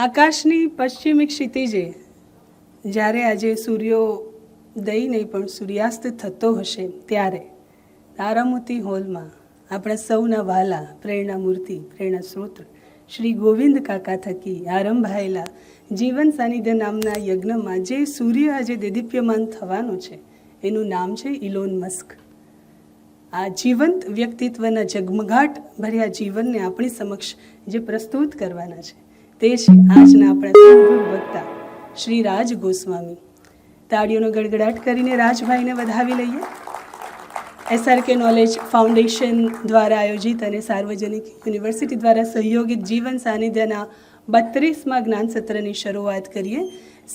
આકાશની પશ્ચિમી ક્ષિતિજે જ્યારે આજે સૂર્યોદય નહીં પણ સૂર્યાસ્ત થતો હશે ત્યારે તારામોતી હોલમાં આપણા સૌના વહાલા પ્રેરણા મૂર્તિ પ્રેરણા સ્ત્રોત શ્રી ગોવિંદ કાકા થકી આરંભાયેલા જીવન સાનિધ્ય નામના યજ્ઞમાં જે સૂર્ય આજે દેદીપ્યમાન થવાનો છે એનું નામ છે ઇલોન મસ્ક. આ જીવંત વ્યક્તિત્વના ઝગમગાટ ભર્યા જીવનને આપણી સમક્ષ જે પ્રસ્તુત કરવાના છે તે છે આજના આપણા સદગુરુ વક્તા શ્રી રાજ ગોસ્વામી. તાળીઓનો ગડગડાટ કરીને રાજભાઈને વધાવી લઈએ. SRK નોલેજ ફાઉન્ડેશન દ્વારા આયોજિત અને સાર્વજનિક યુનિવર્સિટી દ્વારા સહયોગિત જીવન સાનિધ્યના 32મા જ્ઞાન સત્રની શરૂઆત કરીએ.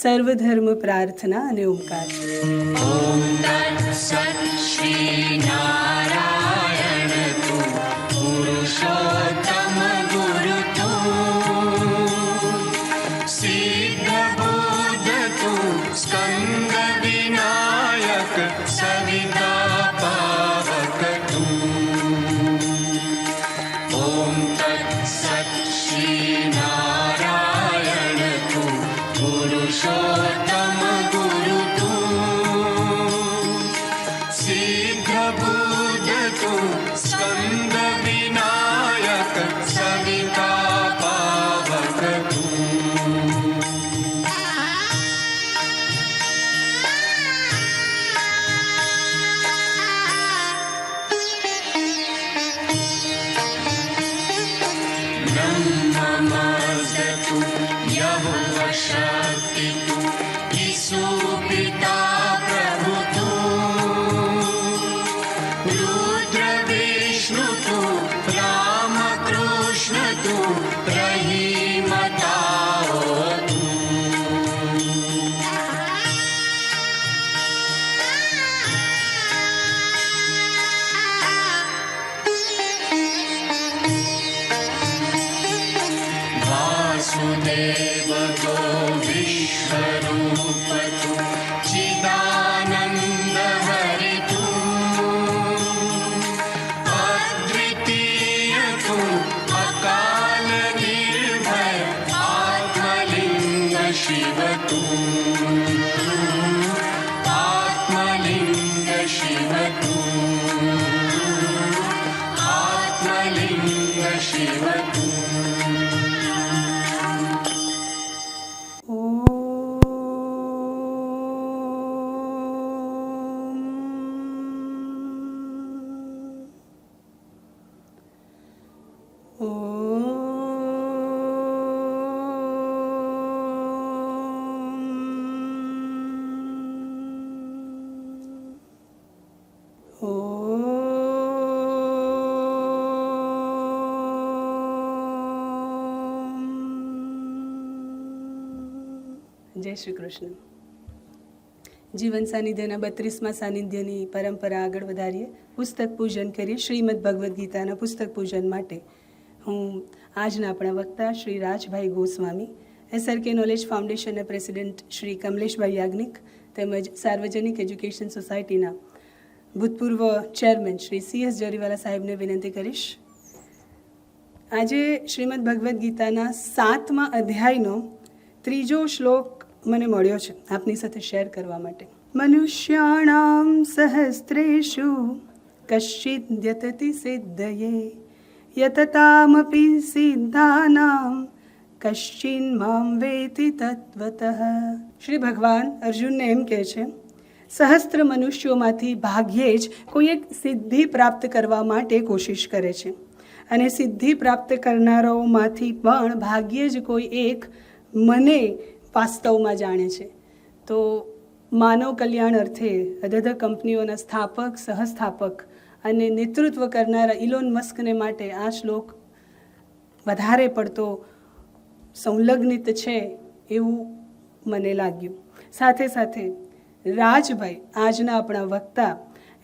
સર્વધર્મ પ્રાર્થના અને ઓમકાર. ઓમ તત્સત શ્રી નારાયણ તું પુરુષોત્તમ ગુરુ તું સિદ્ધ બુદ્ધ તું સ્કંદ વિનાયક સવિતા પાવક તું. ઓમ તત્સત શ્રી નારાયણ તું પુરુષોત્તમ ગુરુ તું સિદ્ધ બુદ્ધ તું સ્કંદ વિનાયક સવિતા પાવક તું. બ્રહ્મમસ્તુ યહુવશક્તિ તું ઈસુ પિતા પ્રભુ તું રુદ્ર વિષ્ણુ તું રામ કૃષ્ણ તું રહીમતાઓ તું. વાસુદેવ ગો વિશ્વરૂપ તું ચિદાનંદ હરિ તું અદ્વિતીય તું અકાલ નિર્ભય આત્મલિંગ શિવ તું આત્મલિંગ શિવ તું આત્મલિંગ શિવ તું. જય શ્રી કૃષ્ણ. જીવન સાનિધ્યના 32મા સાનિધ્યની પરંપરા આગળ વધારીએ. પુસ્તક પૂજન કરીએ. શ્રીમદ ભગવદ્ ગીતાના પુસ્તક પૂજન માટે હું આજના આપણા વક્તા શ્રી રાજભાઈ ગોસ્વામી, SRK નોલેજ ફાઉન્ડેશનના પ્રેસિડેન્ટ શ્રી કમલેશભાઈ યાજ્ઞિક તેમજ સાર્વજનિક એજ્યુકેશન સોસાયટીના ભૂતપૂર્વ ચેરમેન શ્રી CS જરીવાલા સાહેબને વિનંતી કરીશ. આજે શ્રીમદ ભગવદ્ ગીતાના 7મા અધ્યાયનો 3જો શ્લોક મને મળ્યો છે આપની સાથે શેર કરવા માટે. મનુષ્યાણામ સહસ્ત્રેષુ કશ્ચિદ યતતિ સિદ્ધયે યતતામપી સિદ્ધાનામ કશ્ચિન મામ વેતિ તત્વતઃ. શ્રી ભગવાન અર્જુનને એમ કહે છે, સહસ્ત્ર મનુષ્યોમાંથી ભાગ્યે જ કોઈ એક સિદ્ધિ પ્રાપ્ત કરવા માટે કોશિશ કરે છે અને સિદ્ધિ પ્રાપ્ત કરનારાઓમાંથી પણ ભાગ્યે જ કોઈ એક મને વાસ્તવમાં જાણે છે. તો માનવ કલ્યાણ અર્થે અધધ કંપનીઓના સ્થાપક, સહસ્થાપક અને નેતૃત્વ કરનારા ઇલોન મસ્કને માટે આ શ્લોક વધારે પડતો સંલગ્નિત છે એવું મને લાગ્યું. સાથે સાથે રાજભાઈ આજના આપણા વક્તા,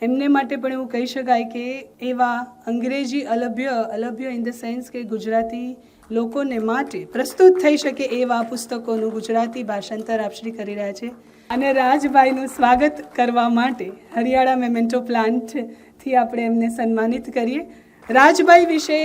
એમને માટે પણ એવું કહી શકાય કે એવા અંગ્રેજી અલભ્ય ઇન ધ સેન્સ કે ગુજરાતી લોકોને માટે પ્રસ્તુત થઈ શકે એવા પુસ્તકોનું ગુજરાતી ભાષાંતર આપશ્રી કરી રહ્યા છે. અને રાજભાઈનું સ્વાગત કરવા માટે હરિયાળા મેમેન્ટો પ્લાન્ટથી આપણે એમને સન્માનિત કરીએ. રાજભાઈ વિશે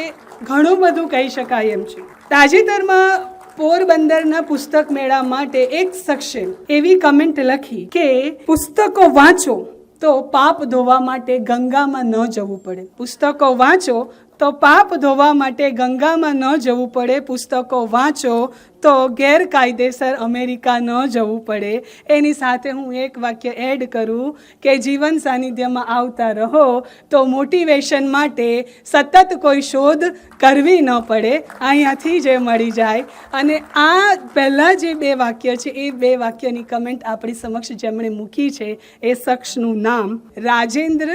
ઘણું બધું કહી શકાય એમ છે. તાજેતરમાં પોરબંદરના પુસ્તક મેળા માટે એક શખ્સે એવી કમેન્ટ લખી કે પુસ્તકો વાંચો તો પાપ ધોવા માટે ગંગામાં ન જવું પડે. પુસ્તકો વાંચો તો પાપ ધોવા માટે ગંગામાં ન જવું પડે. પુસ્તકો વાંચો તો ગેરકાયદેસર અમેરિકા ન જવું પડે. એની સાથે હું એક વાક્ય એડ કરું કે જીવન સાનિધ્યમાં આવતા રહો તો મોટિવેશન માટે સતત કોઈ શોધ કરવી ન પડે, અહીંયાથી જે મળી જાય. અને આ પહેલાં જે 2 વાક્ય છે એ 2 વાક્યની કમેન્ટ આપણી સમક્ષ જેમણે મૂકી છે એ શખ્સનું નામ રાજેન્દ્ર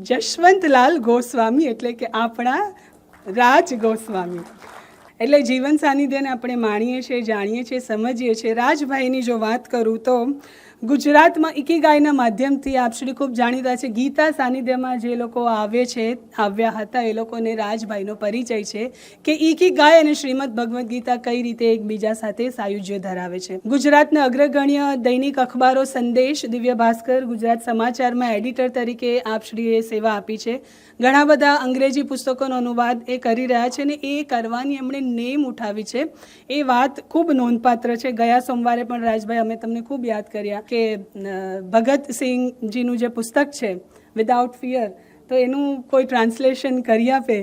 જશવંતલાલ ગોસ્વામી, એટલે કે આપણા રાજ ગોસ્વામી. એટલે જીવન સાનિધ્યને આપણે માણીએ છીએ, જાણીએ છીએ, સમજીએ છીએ. રાજભાઈની જો વાત કરું તો ગુજરાતમાં ઇકીગાયના માધ્યમથી આપશ્રી ખૂબ જાણીતા છે. ગીતા સાનિધ્યમાં જે લોકો આવ્યા હતા એ લોકોને રાજભાઈનો પરિચય છે કે ઇકીગાય અને શ્રીમદ ભગવદ્ ગીતા કઈ રીતે એકબીજા સાથે સાયુજ્ય ધરાવે છે. ગુજરાતના અગ્રગણ્ય દૈનિક અખબારો સંદેશ, દિવ્ય ભાસ્કર, ગુજરાત સમાચારમાં એડિટર તરીકે આપશ્રીએ સેવા આપી છે. ઘણા બધા અંગ્રેજી પુસ્તકોનો અનુવાદ એ કરી રહ્યા છે અને એ કરવાની એમણે નેમ ઉઠાવી છે. એ વાત ખૂબ નોંધપાત્ર છે. ગયા સોમવારે પણ રાજભાઈ અમે તમને ખૂબ યાદ કર્યા કે ભગતસિંહજીનું જે પુસ્તક છે વિધાઉટ ફિયર, તો એનું કોઈ ટ્રાન્સલેશન કરી આપે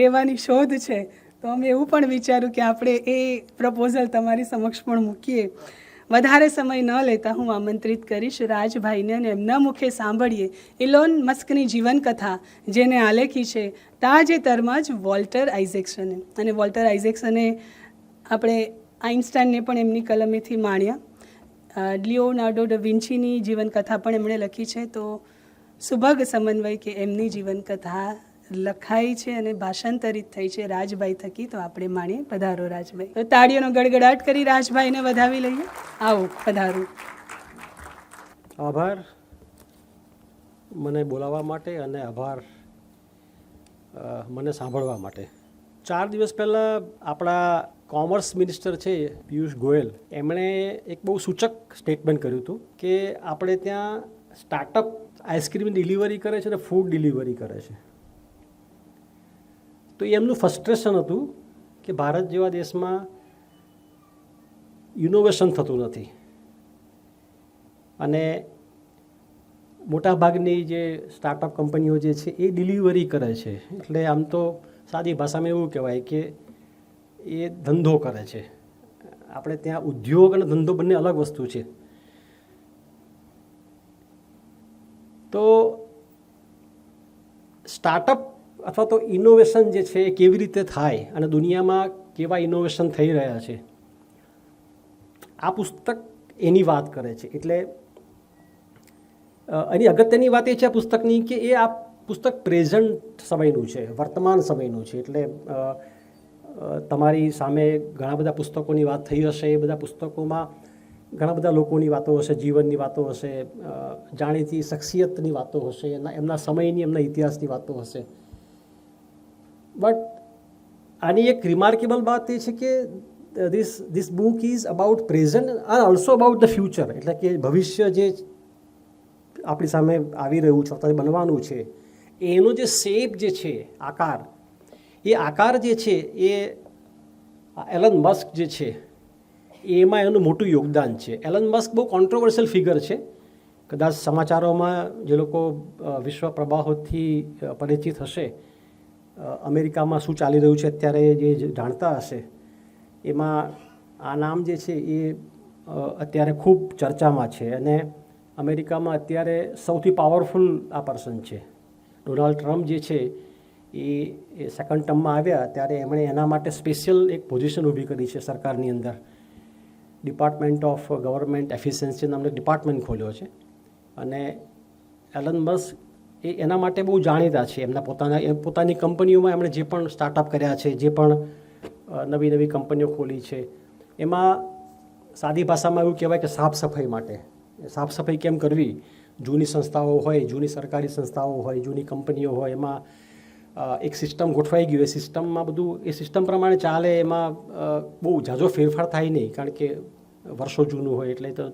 એવાની શોધ છે. તો અમે એવું પણ વિચાર્યું કે આપણે એ પ્રપોઝલ તમારી સમક્ષ પણ મૂકીએ. વધારે સમય ન લેતા હું આમંત્રિત કરીશ રાજભાઈને અને એમના મુખે સાંભળીએ ઇલોન મસ્કની જીવનકથા, જેને આલેખી છે તાજેતરમાં જ વોલ્ટર આઇઝેક્સને. અને વોલ્ટર આઇઝેક્સને આપણે આઇન્સ્ટાઈનને પણ એમની કલમેથી માણ્યા. લિયોનાર્ડો ડ વિન્ચીની જીવનકથા પણ એમણે લખી છે. તો સુભગ સમન્વય કે એમની જીવનકથા લખાઈ છે અને ભાષાંતરિત થઈ છે રાજભાઈ થકી. તો આપણે માણીએ. પધારો રાજભાઈ. તો તાળીઓનો ગડગડાટ કરી રાજભાઈને વધાવી લઈએ. આવો, પધારો. આભાર મને બોલાવવા માટે અને આભાર મને સાંભળવા માટે. 4 દિવસ પહેલાં આપણા કોમર્સ મિનિસ્ટર છે પિયુષ ગોયલ, એમણે એક બહુ સૂચક સ્ટેટમેન્ટ કર્યું હતું કે આપણે ત્યાં સ્ટાર્ટઅપ આઈસ્ક્રીમ ડિલિવરી કરે છે અને ફૂડ ડિલિવરી કરે છે. તો એમનું ફ્રસ્ટ્રેશન હતું કે ભારત જેવા દેશમાં ઇનોવેશન થતું નથી અને મોટાભાગની જે સ્ટાર્ટઅપ કંપનીઓ જે છે એ ડિલિવરી કરે છે. એટલે આમ તો સાદી ભાષામાં એવું કહેવાય કે એ ધંધો કરે છે. આપણે ત્યાં ઉદ્યોગ અને ધંધો બંને અલગ વસ્તુ છે. તો સ્ટાર્ટઅપ અથવા તો ઇનોવેશન જે છે એ કેવી રીતે થાય અને દુનિયામાં કેવા ઇનોવેશન થઈ રહ્યા છે, આ પુસ્તક એની વાત કરે છે. એટલે એની અગત્યની વાત એ છે આ પુસ્તકની કે એ આ પુસ્તક પ્રેઝન્ટ સમયનું છે, વર્તમાન સમયનું છે. એટલે તમારી સામે ઘણા બધા પુસ્તકોની વાત થઈ હશે. એ બધા પુસ્તકોમાં ઘણા બધા લોકોની વાતો હશે, જીવનની વાતો હશે, જાણીતી શખ્સિયતની વાતો હશે, એમના સમયની, એમના ઇતિહાસની વાતો હશે. બટ આની એક રિમાર્કેબલ વાત એ છે કે this book is about present and also about the future. એટલે કે ભવિષ્ય જે આપણી સામે આવી રહ્યું છે અથવા બનવાનું છે એનો જે શેપ જે છે, આકાર, એ આકાર જે છે એ એલન મસ્ક જે છે એમાં એનું મોટું યોગદાન છે. એલન મસ્ક બહુ કોન્ટ્રોવર્શિયલ ફિગર છે. કદાચ સમાચારોમાં જે લોકો વિશ્વ પ્રવાહોથી પરિચિત હશે, અમેરિકામાં શું ચાલી રહ્યું છે અત્યારે જે જાણતા હશે, એમાં આ નામ જે છે એ અત્યારે ખૂબ ચર્ચામાં છે. અને અમેરિકામાં અત્યારે સૌથી પાવરફુલ આ પર્સન છે. ડોનાલ્ડ ટ્રમ્પ જે છે એ સેકન્ડ ટર્મમાં આવ્યા ત્યારે એમણે એના માટે સ્પેશિયલ એક પોઝિશન ઊભી કરી છે સરકારની અંદર. ડિપાર્ટમેન્ટ ઓફ ગવર્મેન્ટ એફિશિયન્સી નામનો ડિપાર્ટમેન્ટ ખોલ્યો છે. અને એલન મસ્ક એ એના માટે બહુ જાણીતા છે. એમના પોતાની કંપનીઓમાં એમણે જે પણ સ્ટાર્ટઅપ કર્યા છે, જે પણ નવી નવી કંપનીઓ ખોલી છે, એમાં સાદી ભાષામાં એવું કહેવાય કે સાફ સફાઈ માટે. સાફ સફાઈ કેમ કરવી? જૂની સંસ્થાઓ હોય, જૂની સરકારી સંસ્થાઓ હોય, જૂની કંપનીઓ હોય, એમાં એક સિસ્ટમ ગોઠવાઈ ગયું. એ સિસ્ટમમાં બધું એ સિસ્ટમ પ્રમાણે ચાલે, એમાં બહુ ઝાઝો ફેરફાર થાય નહીં, કારણ કે વર્ષો જૂનું હોય. એટલે તો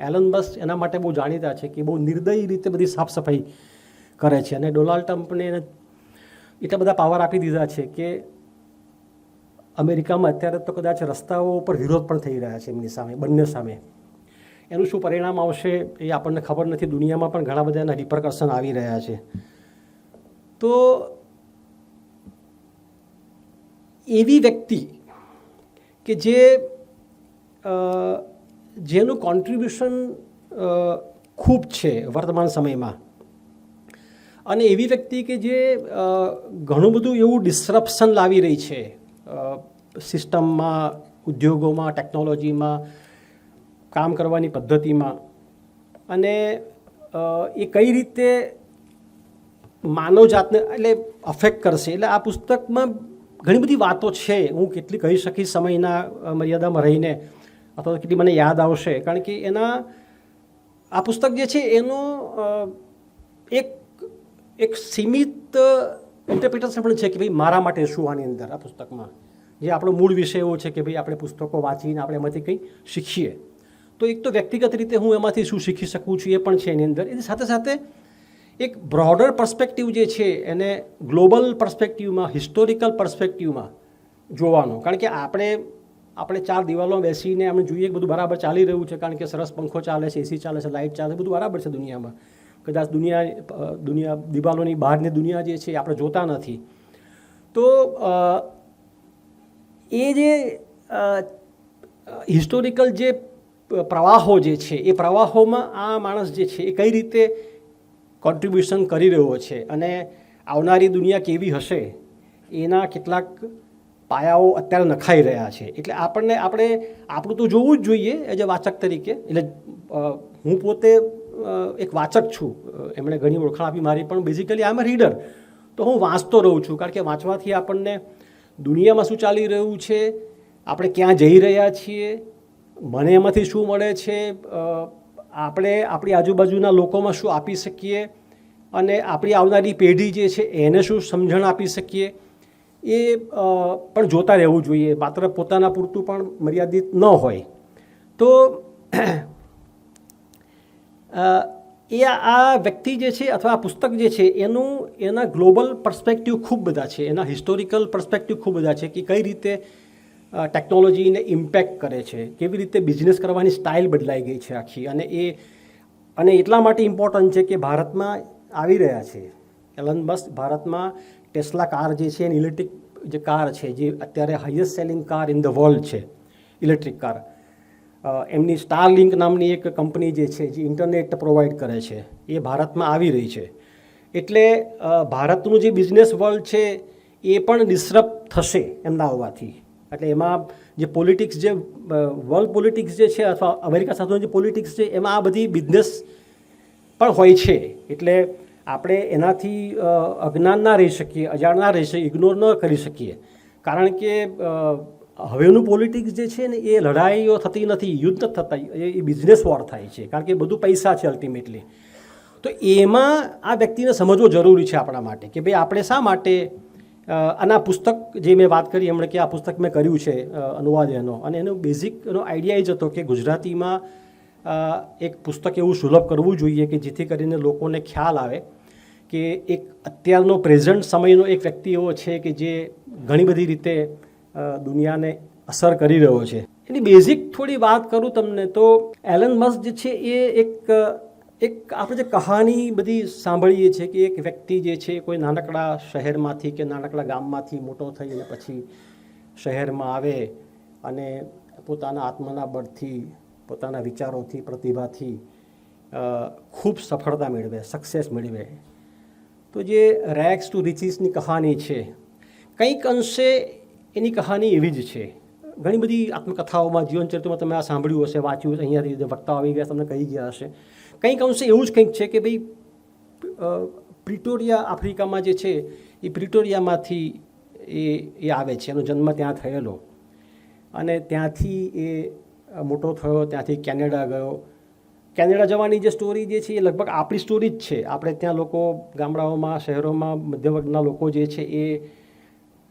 એલન મસ્ક એના માટે બહુ જાણીતા છે કે બહુ નિર્દયી રીતે બધી સાફ સફાઈ કરે છે. અને ડોનાલ્ડ ટ્રમ્પને એટલા બધા પાવર આપી દીધા છે કે અમેરિકામાં અત્યારે તો કદાચ રસ્તાઓ ઉપર વિરોધ પણ થઈ રહ્યા છે એમની સામે, બંને સામે. એનું શું પરિણામ આવશે એ આપણને ખબર નથી. દુનિયામાં પણ ઘણા બધા એના રિપરકશન આવી રહ્યા છે. તો એવી વ્યક્તિ કે જેનું કોન્ટ્રીબ્યુશન ખૂબ છે વર્તમાન સમયમાં, અને એવી વ્યક્તિ કે જે ઘણું બધું એવું ડિસ્રપ્શન લાવી રહી છે સિસ્ટમમાં, ઉદ્યોગોમાં, ટેકનોલોજીમાં, કામ કરવાની પદ્ધતિમાં, અને એ કઈ રીતે માનવજાતને એટલે અફેક્ટ કરશે. એટલે આ પુસ્તકમાં ઘણી બધી વાતો છે. હું કેટલી કહી શકીશ સમયના મર્યાદામાં રહીને, અથવા તો કેટલી મને યાદ આવશે, કારણ કે આ પુસ્તક જે છે એનો એક સીમિત ઇન્ટરપ્રિટેશન પણ છે કે ભાઈ મારા માટે શું આની અંદર આ પુસ્તકમાં, જે આપણો મૂળ વિષય એવો છે કે ભાઈ આપણે પુસ્તકો વાંચીને આપણે એમાંથી કંઈ શીખીએ. તો એક તો વ્યક્તિગત રીતે હું એમાંથી શું શીખી શકું છું એ પણ છે એની અંદર. એની સાથે સાથે એક બ્રોડર પર્સ્પેક્ટિવ જે છે એને ગ્લોબલ પર્સ્પેક્ટિવમાં, હિસ્ટોરિકલ પર્સ્પેક્ટિવમાં જોવાનો. કારણ કે આપણે ચાર દિવાલોમાં બેસીને આપણે જોઈએ કે બધું બરાબર ચાલી રહ્યું છે, કારણ કે સરસ પંખો ચાલે છે, એસી ચાલે છે, લાઇટ ચાલે છે, બધું બરાબર છે દુનિયામાં. કદાચ દુનિયા દિવાલોની બહારની દુનિયા જે છે એ આપણે જોતા નથી. તો એ જે હિસ્ટોરિકલ જે પ્રવાહો જે છે એ પ્રવાહોમાં આ માણસ જે છે એ કઈ રીતે કોન્ટ્રીબ્યુશન કરી રહ્યો છે, અને આવનારી દુનિયા કેવી હશે એના કેટલાક પાયાઓ અત્યારે નખાઈ રહ્યા છે. એટલે આપણું તો જોવું જ જોઈએ એઝ અ વાચક તરીકે. એટલે હું પોતે એક વાચક છું, એમણે ઘણી ઓળખાણ આપી મારી, પણ બેઝિકલી આઈ એમ અ રીડર. તો હું વાંચતો રહું છું, કારણ કે વાંચવાથી આપણને દુનિયામાં શું ચાલી રહ્યું છે, આપણે ક્યાં જઈ રહ્યા છીએ, મને એમાંથી શું મળે છે, આપણે આપણી આજુબાજુના લોકોમાં શું આપી શકીએ, અને આપણી આવનારી પેઢી જે છે એને શું સમજણ આપી શકીએ, એ પણ જોતા રહેવું જોઈએ. માત્ર પોતાના પૂરતું પણ મર્યાદિત ન હોય. તો આ વ્યક્તિ જે છે અથવા આ પુસ્તક જે છે એના ગ્લોબલ પર્સ્પેક્ટિવ ખૂબ બધા છે, એના હિસ્ટોરિકલ પર્સ્પેક્ટિવ ખૂબ બધા છે, કે કઈ રીતે ટેકનોલોજીને ઇમ્પેક્ટ કરે છે, કેવી રીતે બિઝનેસ કરવાની સ્ટાઇલ બદલાઈ ગઈ છે આખી. અને એટલા માટે ઇમ્પોર્ટન્ટ છે કે ભારતમાં આવી રહ્યા છે એલન મસ્ક. ભારતમાં ટેસ્લા કાર જે છે એની ઇલેક્ટ્રિક જે કાર છે, જે અત્યારે highest selling car in the world છે, ઇલેક્ટ્રિક કાર. એમની સ્ટારલિંક નામની એક કંપની જે છે, જે ઇન્ટરનેટ પ્રોવાઈડ કરે છે, એ ભારતમાં આવી રહી છે. એટલે ભારતનું જે બિઝનેસ વર્લ્ડ છે એ પણ ડિસ્ટર્બ થશે એમના આવવાથી. એટલે એમાં જે પોલિટિક્સ, જે વર્લ્ડ પોલિટિક્સ જે છે, અથવા અમેરિકા સાથેનું જે પોલિટિક્સ છે, એમાં આ બધી બિઝનેસ પણ હોય છે. એટલે આપણે એનાથી અજ્ઞાન ના રહી શકીએ, અજાણ ના રહી શકીએ, ઇગ્નોર ન કરી શકીએ. કારણ કે હવેનું પોલિટિક્સ જે છે ને એ લડાઈઓ થતી નથી, યુદ્ધ નથી થતા, એ બિઝનેસ વોર થાય છે, કારણ કે બધું પૈસા છે અલ્ટિમેટલી. તો એમાં આ વ્યક્તિને સમજવો જરૂરી છે આપણા માટે, કે ભાઈ આપણે શા માટે આના પુસ્તક જે મેં વાત કરી હમણાં, કે આ પુસ્તક મેં કર્યું છે અનુવાદ એનો, અને એનો બેઝિક એનો આઈડિયા એ જ હતો કે ગુજરાતીમાં એક પુસ્તક એવું સુલભ કરવું જોઈએ કે જેથી કરીને લોકોને ખ્યાલ આવે કે એક અત્યારનો પ્રેઝન્ટ સમયનો એક વ્યક્તિ એવો છે કે જે ઘણી બધી રીતે દુનિયાને અસર કરી રહ્યો છે. એની બેઝિક થોડી વાત કરું તમને, તો એલન મસ્ક જે છે એ એક આપણે જે કહાની બધી સાંભળીએ છીએ કે એક વ્યક્તિ જે છે કોઈ નાનકડા શહેરમાંથી કે નાનકડા ગામમાંથી મોટો થઈને પછી શહેરમાં આવે અને પોતાના આત્માના બળથી, પોતાના વિચારોથી, પ્રતિભાથી ખૂબ સફળતા મેળવે, સક્સેસ મેળવે. તો જે રેગ્સ ટુ રિચીસની કહાની છે, કંઈક અંશે એની કહાની એવી જ છે. ઘણી બધી આત્મકથાઓમાં, જીવનચરિત્રમાં તમે આ સાંભળ્યું હશે, વાંચ્યું હશે, અહીંયાથી વક્તાઓ આવી ગયા તમને કહી ગયા હશે. કંઈક અંશે એવું જ કંઈક છે કે ભાઈ પ્રિટોરિયા, આફ્રિકામાં જે છે એ પ્રિટોરિયામાંથી એ આવે છે, એનો જન્મ ત્યાં થયેલો, અને ત્યાંથી એ મોટો થયો, ત્યાંથી કેનેડા ગયો. કેનેડા જવાની જે સ્ટોરી જે છે એ લગભગ આપણી સ્ટોરી જ છે. આપણે ત્યાં લોકો ગામડાઓમાં, શહેરોમાં, મધ્યવર્ગના લોકો જે છે એ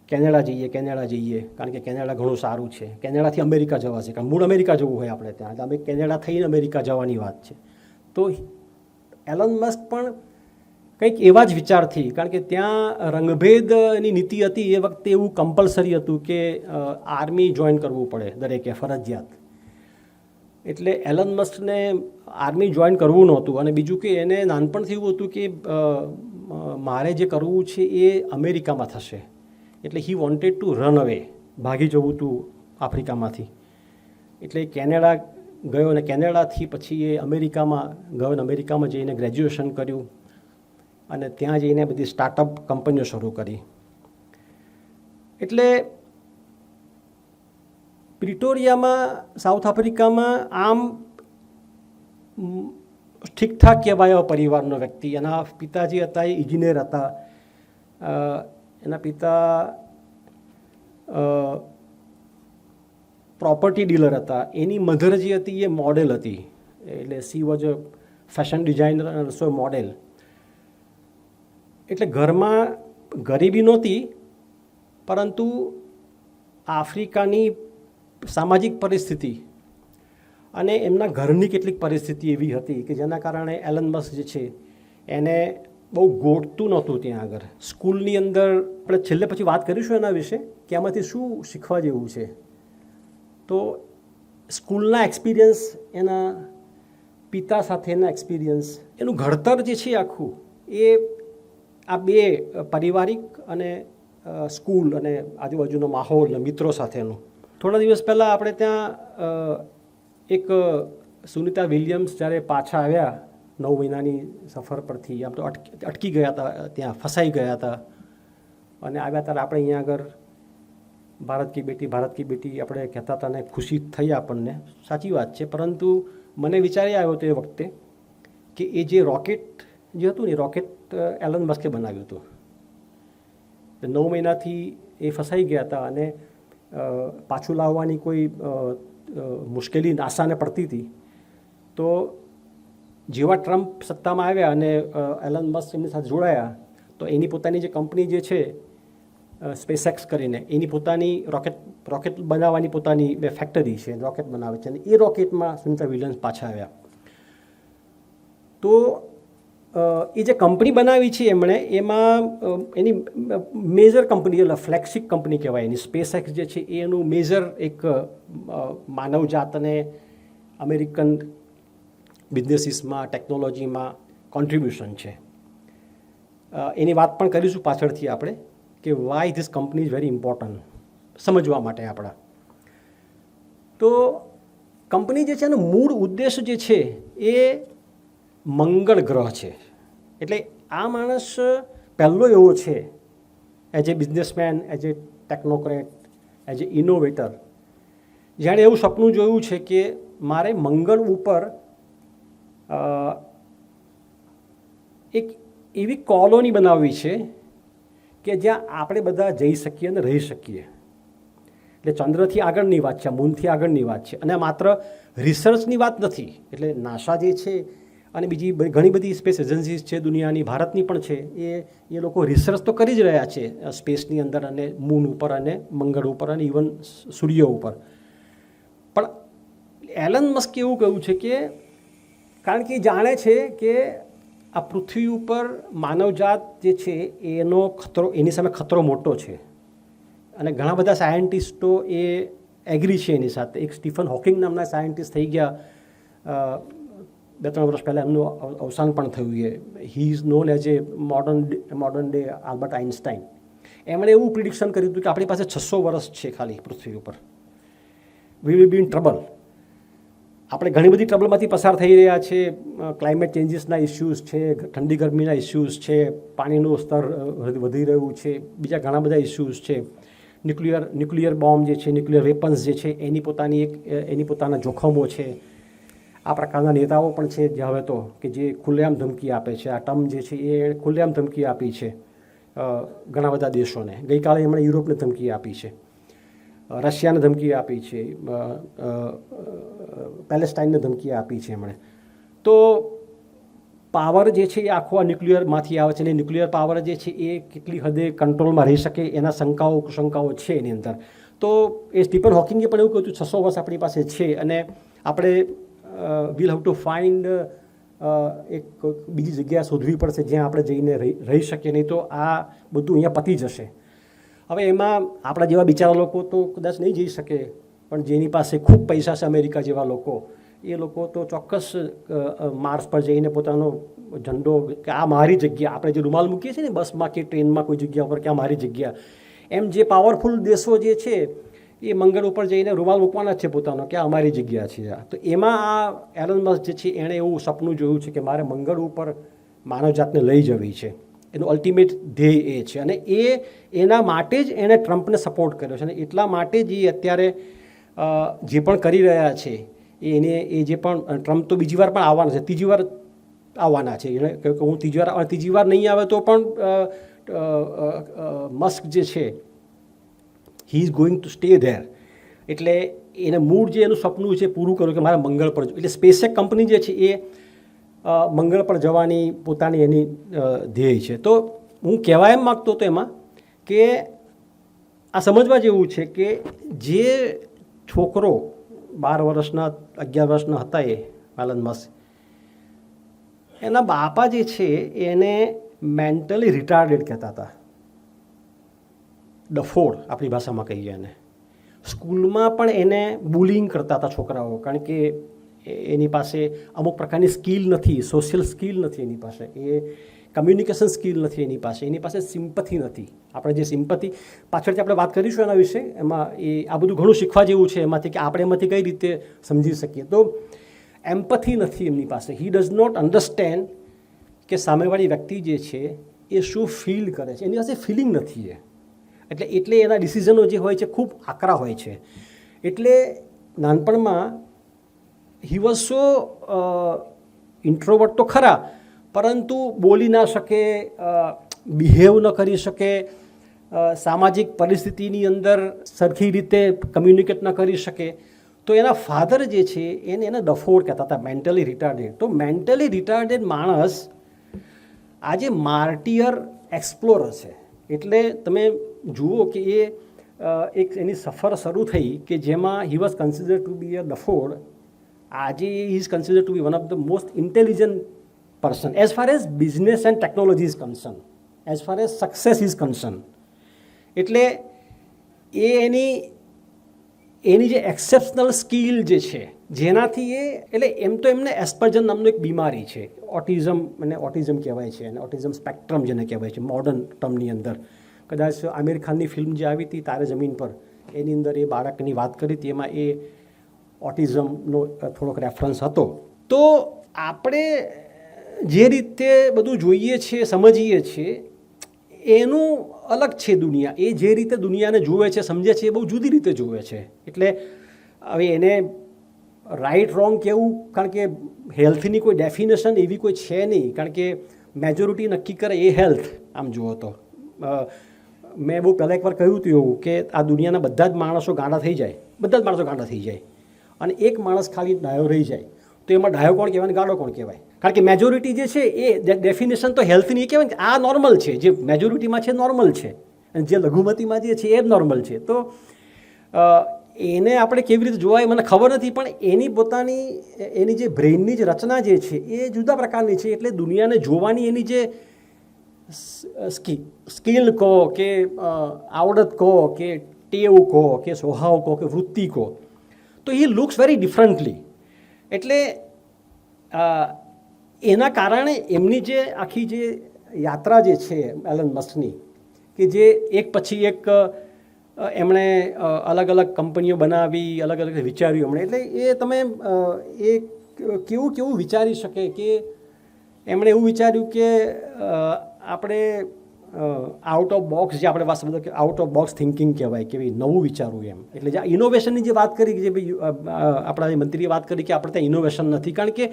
કેનેડા જઈએ, કારણ કે કેનેડા ઘણું સારું છે. કેનેડાથી અમેરિકા જવાશે, કારણ મૂળ અમેરિકા જવું હોય આપણે ત્યાં, એટલે અમે કેનેડા થઈને અમેરિકા જવાની વાત છે. તો એલન મસ્ક પણ કંઈક એવા જ વિચારથી, કારણ કે ત્યાં રંગભેદની નીતિ હતી એ વખતે, એવું કમ્પલસરી હતું કે આર્મી જોઈન કરવું પડે દરેકે, ફરજિયાત. એટલે એલન મસ્કને આર્મી જોઈન કરવું નહોતું, અને બીજું કે એને નાનપણથી એવું હતું કે મારે જે કરવું છે એ અમેરિકામાં થશે. એટલે હી વોન્ટેડ ટુ રન અવે, ભાગી જવું હતું આફ્રિકામાંથી. એટલે કેનેડા ગયો, અને કેનેડાથી પછી એ અમેરિકામાં ગયો, અને અમેરિકામાં જઈને ગ્રેજ્યુએશન કર્યું, અને ત્યાં જઈને બધી સ્ટાર્ટઅપ કંપનીઓ શરૂ કરી. એટલે પ્રિટોરિયામાં, સાઉથ આફ્રિકામાં આમ ઠીકઠાક કહેવાય એવા પરિવારનો વ્યક્તિ. એના પિતાજી હતા એ ઇજનેર હતા. એના પિતા પ્રોપર્ટી ડીલર હતા. એની મધર જે હતી એ મોડેલ હતી, એટલે she was a fashion designer અને ઓલ્સો મોડેલ. એટલે ઘરમાં ગરીબી નહોતી, પરંતુ આફ્રિકાની સામાજિક પરિસ્થિતિ અને એમના ઘરની કેટલીક પરિસ્થિતિ એવી હતી કે જેના કારણે એલન મસ્ક જે છે એને બહુ ગોઠતું નહોતું ત્યાં આગળ. સ્કૂલની અંદર આપણે છેલ્લે પછી વાત કરીશું એના વિશે કે આમાંથી શું શીખવા જેવું છે. તો સ્કૂલના એક્સપિરિયન્સ, એના પિતા સાથેના એક્સપિરિયન્સ, એનું ઘડતર જે છે આખું એ આ બે પારિવારિક અને સ્કૂલ અને આજુબાજુનો માહોલ, મિત્રો સાથેનું. થોડા દિવસ પહેલાં આપણે ત્યાં એક સુનિતા વિલિયમ્સ જ્યારે પાછા આવ્યા 9 મહિનાની સફર પરથી, આમ તો અટકી ગયા હતા, ત્યાં ફસાઈ ગયા હતા, અને આવ્યા ત્યારે આપણે અહીંયા આગળ ભારત કી બેટી આપણે કહેતા હતા, ને ખુશી થઈ આપણને. સાચી વાત છે, પરંતુ મને વિચાર આવ્યો હતો એ વખતે કે એ જે રોકેટ જે હતું ને, રોકેટ એલન મસ્કે બનાવ્યું હતું. 9 મહિનાથી એ ફસાઈ ગયા હતા, અને પાછું લાવવાની કોઈ મુશ્કેલી નાસાને પડતી હતી. તો જેવા ટ્રમ્પ સત્તામાં આવ્યા અને એલન મસ્ક એમની સાથે જોડાયા, તો એની પોતાની જે કંપની જે છે સ્પેસએક્સ કરીને, એની પોતાની રોકેટ બનાવવાની પોતાની બે ફેક્ટરી છે, રોકેટ બનાવે છે, અને એ રોકેટમાં સુનિતા વિલિયમ્સ પાછા આવ્યા. તો એ જે કંપની બનાવી છે એમણે, એમાં એની મેજર કંપની, એટલે ફ્લેગશિપ કંપની કહેવાય એની સ્પેસએક્સ જે છે એ એનું મેજર એક માનવજાત અને અમેરિકન બિઝનેસીસમાં, ટેકનોલોજીમાં કોન્ટ્રીબ્યુશન છે. એની વાત પણ કરીશું પાછળથી આપણે કે Y this company is very important, સમજવા માટે આપણા. તો કંપની જે છે એનો મૂળ ઉદ્દેશ જે છે એ મંગળ ગ્રહ છે. એટલે આ માણસ પહેલો એવો છે as a businessman, as a technocrat, as a innovator, જેણે એવું સપનું જોયું છે કે મારે મંગળ ઉપર એક એવી કોલોની બનાવવી છે કે જ્યાં આપણે બધા જઈ શકીએ અને રહી શકીએ. એટલે ચંદ્રથી આગળની વાત છે, મૂનથી આગળની વાત છે, અને માત્ર રિસર્ચની વાત નથી. એટલે નાસા જે છે અને બીજી ઘણી બધી સ્પેસ એજન્સીઝ છે દુનિયાની, ભારતની પણ છે, એ લોકો રિસર્ચ તો કરી જ રહ્યા છે સ્પેસની અંદર, અને મૂન ઉપર અને મંગળ ઉપર અને ઇવન સૂર્ય ઉપર. પણ એલન મસ્કે એવું કહ્યું છે કે કારણ કે એ જાણે છે કે આ પૃથ્વી ઉપર માનવજાત જે છે એનો ખતરો, એની સામે ખતરો મોટો છે, અને ઘણા બધા સાયન્ટિસ્ટો એ એગ્રી છે એની સાથે. એક સ્ટીફન હોકિંગ નામના સાયન્ટિસ્ટ થઈ ગયા 2-3 વર્ષ પહેલાં, એમનું અવસાન પણ થયું છે. He is known as A modern day Albert Einstein. એમણે એવું પ્રિડિક્શન કર્યું હતું કે આપણી પાસે 600 વર્ષ છે ખાલી પૃથ્વી ઉપર. વી વિલ બી ઇન ટ્રબલ. આપણે ઘણી બધી ટ્રબલમાંથી પસાર થઈ રહ્યા છે. ક્લાઇમેટ ચેન્જીસના ઇસ્યુઝ છે, ઠંડી ગરમીના ઇસ્યુઝ છે, પાણીનું સ્તર વધી રહ્યું છે, બીજા ઘણા બધા ઇસ્યુઝ છે. ન્યુક્લિયર બોમ્બ જે છે, ન્યુક્લિયર વેપન્સ જે છે એની પોતાના જોખમો છે. આ પ્રકારના નેતાઓ પણ છે જે હવે તો કે જે ખુલ્લેઆમ ધમકી આપે છે. આ ટર્મ જે છે એ ખુલ્લેઆમ ધમકી આપી છે ઘણા બધા દેશોને. ગઈકાલે એમણે યુરોપને ધમકી આપી છે, રશિયાને ધમકી આપી છે, પેલેસ્ટાઇનને ધમકી આપી છે એમણે. તો પાવર જે છે એ આખો આ ન્યુક્લિયરમાંથી આવે છે, અને ન્યુક્લિયર પાવર જે છે એ કેટલી હદે કંટ્રોલમાં રહી શકે એના શંકાઓ છે એની અંદર. તો એ સ્ટીફન હોકિંગે પણ એવું કહ્યું 600 વર્ષ આપણી પાસે છે, અને આપણે વીલ હેવ ટુ ફાઇન્ડ એક બીજી જગ્યા શોધવી પડશે જ્યાં આપણે જઈને રહી શકીએ, નહીં તો આ બધું અહીંયા પતી જશે. હવે એમાં આપણા જેવા બિચારા લોકો તો કદાચ નહીં જઈ શકે, પણ જેની પાસે ખૂબ પૈસા છે, અમેરિકા જેવા લોકો, એ લોકો તો ચોક્કસ માર્સ પર જઈને પોતાનો ઝંડો કે આ મારી જગ્યા, આપણે જે રૂમાલ મૂકીએ છીએ ને બસમાં કે ટ્રેનમાં કોઈ જગ્યા ઉપર કે આ મારી જગ્યા, એમ જે પાવરફુલ દેશો જે છે એ મંગળ ઉપર જઈને રૂમાલ મૂકવાના જ છે પોતાનો કે આ અમારી જગ્યા છે. તો એમાં આ એલન મસ્ક જે છે એણે એવું સપનું જોયું છે કે મારે મંગળ ઉપર માનવજાતને લઈ જવી છે. એનું અલ્ટિમેટ ધ્યેય એ છે, અને એના માટે જ એણે ટ્રમ્પને સપોર્ટ કર્યો છે, અને એટલા માટે જ એ અત્યારે જે પણ કરી રહ્યા છે એ જે પણ ટ્રમ્પ તો બીજી વાર પણ આવવાના છે, ત્રીજી વાર આવવાના છે. એણે કહ્યું કે હું ત્રીજી વાર નહીં આવે તો પણ મસ્ક જે છે he is going to stay there. એટલે એને મૂળ જે એનું સપનું છે પૂરું કર્યું કે મારે મંગળ પર, એટલે સ્પેસએક્સ કંપની જે છે એ મંગળ પર જવાની પોતાની એની ધ્યેય છે. તો હું કહેવા એમ માગતો હતો એમાં કે આ સમજવા જેવું છે કે જે છોકરો 12 વર્ષના 11 વર્ષના હતા એ એલન મસ્ક, એના બાપા જે છે એને મેન્ટલી રિટાર્ડેડ કહેતા હતા, ડફોડ આપણી ભાષામાં કહીએ એને. સ્કૂલમાં પણ એને બુલિંગ કરતા હતા છોકરાઓ, કારણ કે એની પાસે અમુક પ્રકારની સ્કિલ નથી, સોશિયલ સ્કિલ નથી એની પાસે, એ કમ્યુનિકેશન સ્કિલ નથી એની પાસે સિમ્પથી નથી. આપણે જે સિમ્પથી પાછળથી આપણે વાત કરીશું એના વિશે, એમાં એ આ બધું ઘણું શીખવા જેવું છે એમાંથી, કે આપણે એમાંથી કઈ રીતે સમજી શકીએ. તો એમ્પથી નથી એમની પાસે, હી ડઝ નોટ અન્ડરસ્ટેન્ડ કે સામેવાળી વ્યક્તિ જે છે એ શું ફીલ કરે છે, એની પાસે ફિલિંગ નથી એ. એટલે એના ડિસિઝનો જે હોય છે ખૂબ આકરા હોય છે. એટલે નાનપણમાં હી વોઝ સો ઇન્ટ્રોવર્ટ તો ખરા, પરંતુ બોલી ના શકે, બિહેવ ન કરી શકે, સામાજિક પરિસ્થિતિની અંદર સરખી રીતે કમ્યુનિકેટ ન કરી શકે. તો એના ફાધર જે છે એને ડફોડ કહેતા હતા, મેન્ટલી રિટાર્ડેડ. તો મેન્ટલી રિટાર્ડેડ માણસ આજે માર્ટિયર એક્સપ્લોરર છે. એટલે તમે જુઓ કે એ એક એની સફર શરૂ થઈ કે જેમાં he was consider to be a duffer. આજે he is consider to be one of the most intelligent person as far as business and technology is concerned, as far as success is concerned. એટલે એની જે exceptional skill જે છે જેનાથી એટલે એમ તો એમને એસ્પર્જન નામનું એક બીમારી છે, ઓટિઝમ કહેવાય છે, અને ઓટિઝમ સ્પેક્ટ્રમ જેને કહેવાય છે મોડર્ન ટર્મની અંદર. કદાચ આમિર ખાનની ફિલ્મ જે આવી હતી તારે જમીન પર, એની અંદર એ બાળકની વાત કરી હતી, એમાં એ ઓટિઝમનો થોડોક રેફરન્સ હતો. તો આપણે જે રીતે બધું જોઈએ છીએ, સમજીએ છીએ, એનું અલગ છે દુનિયા. એ જે રીતે દુનિયાને જુએ છે, સમજે છે, એ બહુ જુદી રીતે જુએ છે. એટલે હવે એને રાઈટ રોંગ કહેવું, કારણ કે હેલ્થની કોઈ ડેફિનેશન એવી કોઈ છે નહીં, કારણ કે મેજોરિટી નક્કી કરે એ હેલ્થ. આમ જુઓ તો મેં બહુ પહેલાં એકવાર કહ્યું હતું એવું કે આ દુનિયાના બધા જ માણસો ગાંડા થઈ જાય, અને એક માણસ ખાલી ડાયો રહી જાય, તો એમાં ડાયો કોણ કહેવાય ને ગાંડો કોણ કહેવાય? કારણ કે મેજોરિટી જે છે એ ડેફિનેશન તો હેલ્થની એ કહેવાય કે આ નોર્મલ છે, જે મેજોરિટીમાં છે નોર્મલ છે, અને જે લઘુમતીમાં જે છે એ જ નોર્મલ છે. તો એને આપણે કેવી રીતે જોવાય મને ખબર નથી, પણ એની પોતાની એની જે બ્રેઇનની જે રચના જે છે એ જુદા પ્રકારની છે. એટલે દુનિયાને જોવાની એની જે સ્કિલ કહો કે આવડત કહો કે ટેવ કહો કે સ્વભાવ કહો કે વૃત્તિ કહો, તો એ લુક્સ વેરી ડિફરન્ટલી. એટલે એના કારણે એમની જે આખી જે યાત્રા જે છે એલન મસ્કની, કે જે એક પછી એક એમણે અલગ અલગ કંપનીઓ બનાવી, અલગ અલગ વિચાર્યું એમણે. એટલે એ તમે એ કેવું વિચારી શકે કે એમણે એવું વિચાર્યું કે આપણે આઉટ ઓફ બોક્સ, જે આપણે વાત સમજો કે આઉટ ઓફ બોક્સ થિંકિંગ કહેવાય, કે ભાઈ નવું વિચારવું એમ. એટલે જે ઇનોવેશનની જે વાત કરી, જે ભાઈ આપણા મંત્રીએ વાત કરી કે આપણે ત્યાં ઇનોવેશન નથી, કારણ કે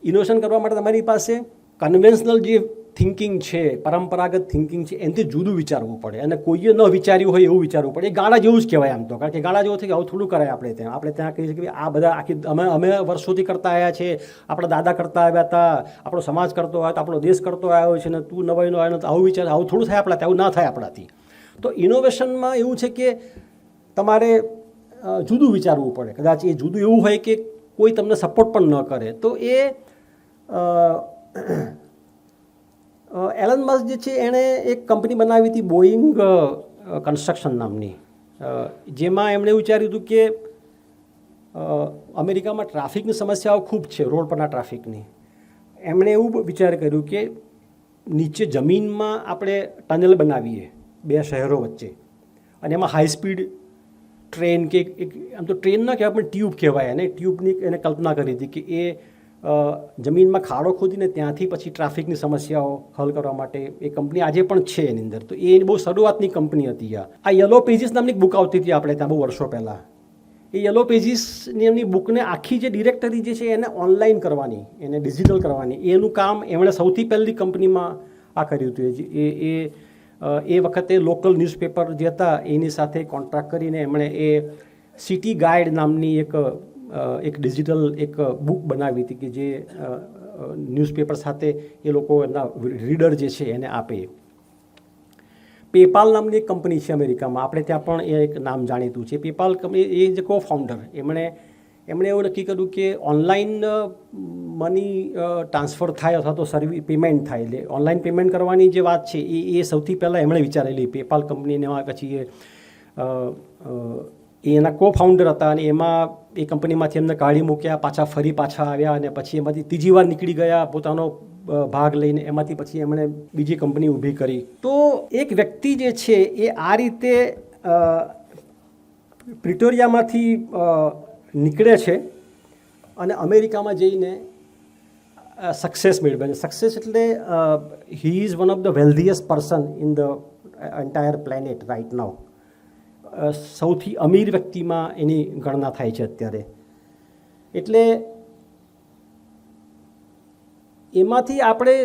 ઇનોવેશન કરવા માટે તમારી પાસે કન્વેન્શનલ જે થિંકિંગ છે, પરંપરાગત થિંકિંગ છે, એનાથી જુદું વિચારવું પડે, અને કોઈએ ન વિચાર્યું હોય એવું વિચારવું પડે. એ ગાળા જેવું જ કહેવાય આમ તો, કારણ કે ગાળા જેવું થાય કે આવું થોડું કરાય. આપણે ત્યાં કહીએ છીએ કે આ બધા આખી અમે વર્ષોથી કરતા આવ્યા છે, આપણા દાદા કરતા આવ્યા હતા, આપણો સમાજ કરતો આવ્યો, આપણો દેશ કરતો આવ્યો છે, ને તું નવાઈનો આવ્યો તો આવું વિચાર, આવું થોડું થાય આપણાથી, આવું ના થાય આપણાથી. તો ઇનોવેશનમાં એવું છે કે તમારે જુદું વિચારવું પડે. કદાચ એ જુદું એવું હોય કે કોઈ તમને સપોર્ટ પણ ન કરે, તો એ એલન મસ્ક જે છે એણે એક કંપની બનાવી હતી બોઈંગ કન્સ્ટ્રક્શન નામની, જેમાં એમણે વિચાર્યું હતું કે અમેરિકામાં ટ્રાફિકની સમસ્યાઓ ખૂબ છે, રોડ પરના ટ્રાફિકની. એમણે એવું વિચાર કર્યું કે નીચે જમીનમાં આપણે ટનલ બનાવીએ 2 શહેરો વચ્ચે, અને એમાં હાઈ સ્પીડ ટ્રેન કે એક આમ તો ટ્રેન ના કહેવાય પણ ટ્યુબ કહેવાય, અને ટ્યુબની એને કલ્પના કરી હતી કે એ જમીનમાં ખાડો ખોદીને ત્યાંથી પછી ટ્રાફિકની સમસ્યાઓ હલ કરવા માટે એ કંપની આજે પણ છે એની અંદર. તો એ બહુ શરૂઆતની કંપની હતી. આ યલો પેજીસ નામની બુક આવતી હતી આપણે ત્યાં બહુ વર્ષો પહેલાં. એ યલો પેજીસની એમની બુકને આખી જે ડિરેક્ટરી જે છે એને ઓનલાઈન કરવાની, એને ડિજિટલ કરવાની, એનું કામ એમણે સૌથી પહેલી કંપનીમાં આ કર્યું હતું. એ વખતે લોકલ ન્યૂઝપેપર જે હતા એની સાથે કોન્ટ્રાક્ટ કરીને એમણે એ સિટી ગાઈડ નામની એક ડિજિટલ એક બુક બનાવી હતી કે જે ન્યૂઝપેપર સાથે એ લોકો એના રીડર જે છે એને આપે. પેપાલ નામની એક કંપની છે અમેરિકામાં, આપણે ત્યાં પણ એ એક નામ જાણીતું છે. પેપાલ કંપની એ જે કો ફાઉન્ડર એમણે એવું નક્કી કર્યું કે ઓનલાઈન મની ટ્રાન્સફર થાય અથવા તો પેમેન્ટ થાય, એટલે ઓનલાઈન પેમેન્ટ કરવાની જે વાત છે એ સૌથી પહેલાં એમણે વિચારેલી. પેપાલ કંપનીને પછી એના કો ફાઉન્ડર હતા, અને એમાં એ કંપનીમાંથી એમને કાઢી મૂક્યા, પાછા આવ્યા, અને પછી એમાંથી ત્રીજી વાર નીકળી ગયા પોતાનો ભાગ લઈને. એમાંથી પછી એમણે બીજી કંપની ઊભી કરી. તો એક વ્યક્તિ જે છે એ આ રીતે પ્રિટોરિયામાંથી નીકળે છે અને અમેરિકામાં જઈને સક્સેસ મેળવે છે. સક્સેસ એટલે he is one of the wealthiest person in the entire planet right now. સૌથી અમીર વ્યક્તિમાં એની ગણના થાય છે અત્યારે. એટલે એમાંથી આપણે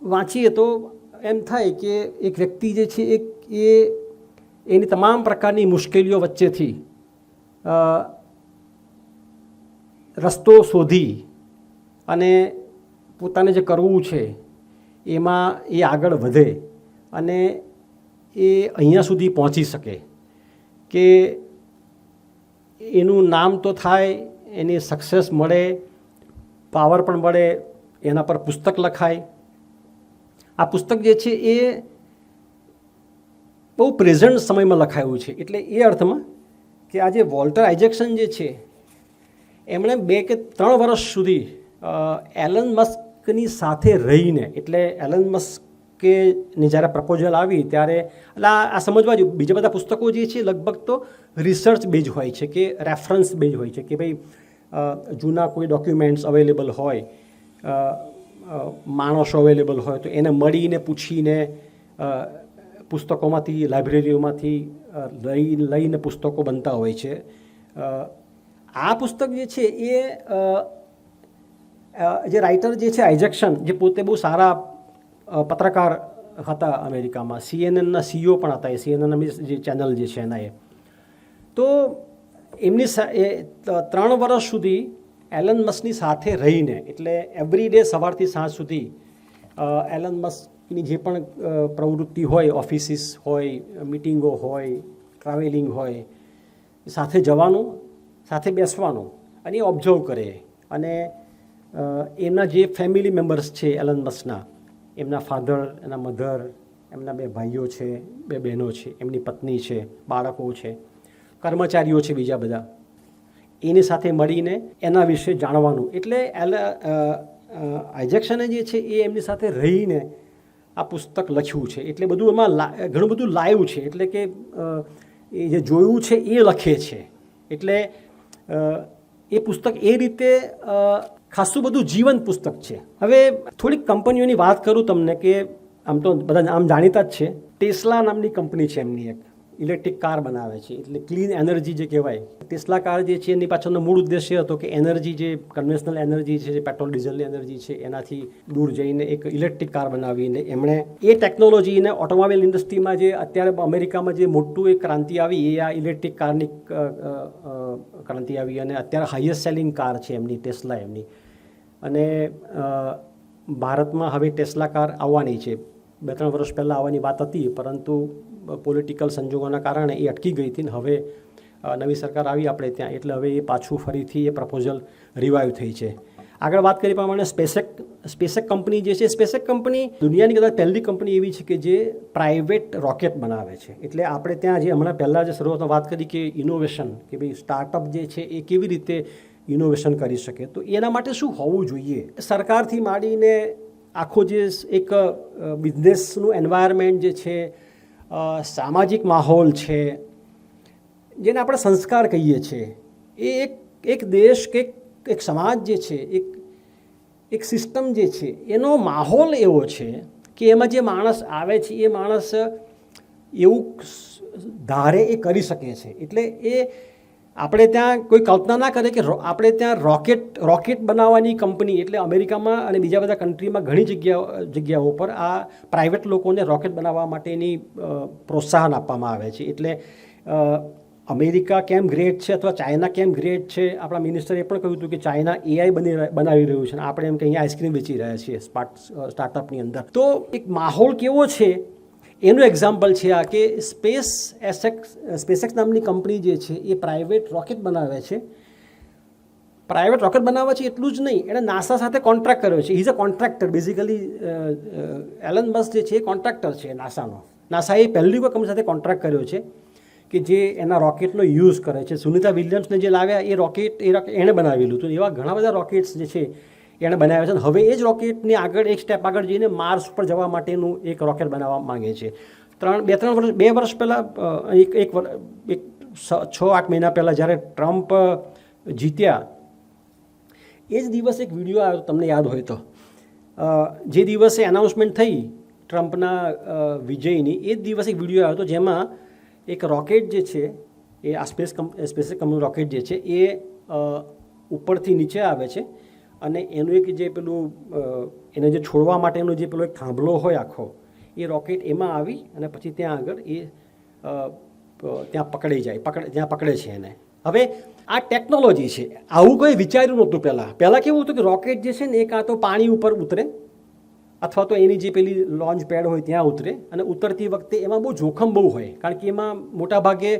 વાંચીએ તો એમ થાય કે એક વ્યક્તિ જે છે એ એની તમામ પ્રકારની મુશ્કેલીઓ વચ્ચેથી રસ્તો શોધી અને પોતાને જે કરવું છે એમાં એ આગળ વધે અને એ અહીંયા સુધી પહોંચી શકે કે એનું નામ તો થાય, એની સક્સેસ મળે, પાવર પણ મળે, એના પર પુસ્તક લખાય. આ પુસ્તક જે છે એ બહુ પ્રેઝન્ટ સમયમાં લખાયું છે. એટલે એ અર્થમાં કે આજે વોલ્ટર આઇઝેકસન જે છે એમણે 2 કે 3 વર્ષ સુધી એલન મસ્કની સાથે રહીને, એટલે એલન મસ્કની જ્યારે પ્રપોઝલ આવી ત્યારે એટલે આ સમજવા જોઈએ, બીજા બધા પુસ્તકો જે છે લગભગ તો રિસર્ચ બેઝ હોય છે કે રેફરન્સ બેઝ હોય છે કે ભાઈ જૂના કોઈ ડોક્યુમેન્ટ્સ અવેલેબલ હોય, માણસો અવેલેબલ હોય તો એને મળીને પૂછીને પુસ્તકોમાંથી, લાઇબ્રેરીઓમાંથી લઈને પુસ્તકો બનતા હોય છે. આ પુસ્તક જે છે એ જે રાઇટર જે છે આઇઝેકસન, જે પોતે બહુ સારા પત્રકાર હતા અમેરિકામાં, CNN CEO પણ હતા, એ CNN જે ચેનલ જે છે એના એ. તો એમની 3 વર્ષ સુધી એલન મસ્કની સાથે રહીને, એટલે એવરી ડે સવારથી સાંજ સુધી એલન મસ્કની જે પણ પ્રવૃત્તિ હોય, ઓફિસીસ હોય, મિટિંગો હોય, ટ્રાવેલિંગ હોય, સાથે જવાનું, સાથે બેસવાનું અને એ ઓબ્ઝર્વ કરે. અને એમના જે ફેમિલી મેમ્બર્સ છે એલન મસ્કના, એમના ફાધર, એના મધર, એમના 2 ભાઈઓ છે, 2 બહેનો છે, એમની પત્ની છે, બાળકો છે, કર્મચારીઓ છે બીજા બધા, એની સાથે મળીને એના વિશે જાણવાનું. એટલે આઇઝેકસને જે છે એ એમની સાથે રહીને આ પુસ્તક લખ્યું છે. એટલે બધું એમાં ઘણું બધું લાઈવ છે, એટલે કે એ જે જોયું છે એ લખે છે. એટલે એ પુસ્તક એ રીતે ખાસું બધું જીવંત પુસ્તક છે. હવે થોડીક કંપનીઓની વાત કરું તમને કે આમ તો બધા આમ જાણીતા જ છે. ટેસ્લા નામની કંપની છે, એમની એક ઇલેક્ટ્રિક કાર બનાવે છે, એટલે ક્લીન એનર્જી જે કહેવાય. ટેસ્લા કાર જે છે એની પાછળનો મૂળ ઉદ્દેશ્ય હતો કે એનર્જી, જે કન્વેન્શનલ એનર્જી છે, જે પેટ્રોલ ડીઝલની એનર્જી છે, એનાથી દૂર જઈને એક ઇલેક્ટ્રિક કાર બનાવીને એમણે એ ટેકનોલોજીને ઓટોમોબાઈલ ઇન્ડસ્ટ્રીમાં જે અત્યારે અમેરિકામાં જે મોટું એક ક્રાંતિ આવી, એ આ ઇલેક્ટ્રિક કારની ક્રાંતિ આવી. અને અત્યારે હાઈએસ્ટ સેલિંગ કાર છે એમની, ટેસ્લા એમની. અને ભારતમાં હવે ટેસ્લા કાર આવવાની છે. 2-3 વર્ષ પહેલાં આવવાની વાત હતી, પરંતુ પોલિટિકલ સંજોગોના કારણે એ અટકી ગઈ હતી. ને હવે નવી સરકાર આવી આપણે ત્યાં, એટલે હવે એ પાછું ફરીથી એ પ્રપોઝલ રિવાઈવ થઈ છે. આગળ વાત કરી પ્રમાણે સ્પેસેક કંપની જે છે, સ્પેસેક કંપની દુનિયાની કદાચ પહેલી કંપની એવી છે કે જે પ્રાઇવેટ રોકેટ બનાવે છે. એટલે આપણે ત્યાં જે હમણાં પહેલાં જે શરૂઆતમાં વાત કરી કે ઇનોવેશન, કે ભાઈ સ્ટાર્ટઅપ જે છે એ કેવી રીતે ઇનોવેશન કરી શકે, તો એના માટે શું હોવું જોઈએ. સરકારથી માંડીને આખો જે એક બિઝનેસનું એન્વાયરમેન્ટ જે છે, સામાજિક માહોલ છે, જેને આપણે સંસ્કાર કહીએ છીએ, એ એક દેશ કે એક સમાજ જે છે, એક સિસ્ટમ જે છે, એનો માહોલ એવો છે કે એમાં જે માણસ આવે છે એ માણસ એવું ધારે એ કરી શકે છે. એટલે એ આપણે ત્યાં કોઈ કલ્પના ના કરે કે આપણે ત્યાં રોકેટ બનાવવાની કંપની, એટલે અમેરિકામાં અને બીજા બધા કન્ટ્રીમાં ઘણી જગ્યાઓ પર આ પ્રાઇવેટ લોકોને રોકેટ બનાવવા માટેની પ્રોત્સાહન આપવામાં આવે છે. એટલે અમેરિકા કેમ ગ્રેટ છે અથવા ચાઇના કેમ ગ્રેટ છે, આપણા મિનિસ્ટરે પણ કહ્યું હતું કે ચાઇના AI બનાવી રહ્યું છે અને આપણે એમ કે અહીંયા આઈસ્ક્રીમ વેચી રહ્યા છીએ સ્ટાર્ટઅપની અંદર. તો એક માહોલ કેવો છે એનું એક્ઝામ્પલ છે આ કે સ્પેસએક્સ નામની કંપની જે છે એ પ્રાઇવેટ રોકેટ બનાવે છે. પ્રાઇવેટ રોકેટ બનાવે છે એટલું જ નહીં, એણે નાસા સાથે કોન્ટ્રાક્ટ કર્યો છે. Is a contractor basically. Elon Musk જે છે એ કોન્ટ્રાક્ટર છે નાસાનો. નાસાએ પહેલી કોઈ કંપની સાથે કોન્ટ્રાક્ટ કર્યો છે કે જે એના રોકેટનો યુઝ કરે છે. સુનિતા વિલિયમ્સને જે લાવ્યા એ રોકેટ એણે બનાવેલું હતું. એવા ઘણા બધા રોકેટ્સ જે છે એણે બનાવ્યા છે. અને હવે એ જ રોકેટની આગળ એક સ્ટેપ આગળ જઈને માર્સ પર જવા માટેનું એક રોકેટ બનાવવા માંગે છે. 2 વર્ષ પહેલાં એક 6-8 મહિના પહેલાં જ્યારે ટ્રમ્પ જીત્યા એ જ દિવસે એક વિડીયો આવ્યો, તમને યાદ હોય તો. જે દિવસે એનાઉન્સમેન્ટ થઈ ટ્રમ્પના વિજયની, એ જ દિવસે એક વિડીયો આવ્યો હતો જેમાં એક રોકેટ જે છે એ આ સ્પેસ કંપની રોકેટ જે છે એ ઉપરથી નીચે આવે છે અને એનું એક જે પેલું એને જે છોડવા માટેનો જે પેલો એક થાંભલો હોય આખો, એ રોકેટ એમાં આવી અને પછી ત્યાં આગળ એ ત્યાં પકડે છે એને. હવે આ ટેકનોલોજી છે, આવું કોઈ વિચાર્યું નહોતું પહેલાં કેવું હતું કે રોકેટ જે છે ને એ કાં તો પાણી ઉપર ઉતરે અથવા તો એની જે પેલી લોન્ચ પેડ હોય ત્યાં ઉતરે, અને ઉતરતી વખતે એમાં બહુ જોખમ બહુ હોય, કારણ કે એમાં મોટાભાગે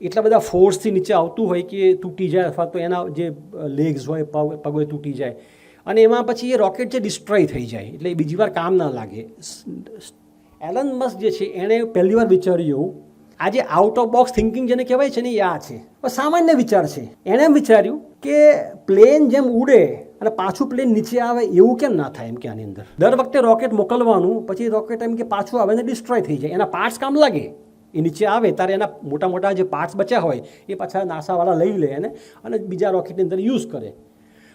એટલા બધા ફોર્સથી નીચે આવતું હોય કે તૂટી જાય અથવા તો એના જે લેગ્સ હોય, પગ હોય તૂટી જાય, અને એમાં પછી એ રોકેટ જે ડિસ્ટ્રોય થઈ જાય, એટલે બીજી વાર કામ ના લાગે. એલન મસ્ક જે છે એણે પહેલી વાર વિચાર્યું, આજે આઉટ ઓફ બોક્સ થિંકિંગ જેને કહેવાય છે ને એ આ છે. સામાન્ય વિચાર છે. એણે એમ વિચાર્યું કે પ્લેન જેમ ઉડે અને પાછું પ્લેન નીચે આવે એવું કેમ ના થાય એમ કે આની અંદર દર વખતે રોકેટ મોકલવાનું, પછી રોકેટ એમ કે પાછું આવે ને ડિસ્ટ્રોય થઈ જાય, એના પાર્ટ્સ કામ લાગે. એ નીચે આવે ત્યારે એના મોટા જે પાર્ટ્સ બચ્યા હોય એ પાછા નાસાવાળા લઈ લે અને બીજા રોકેટની અંદર યુઝ કરે.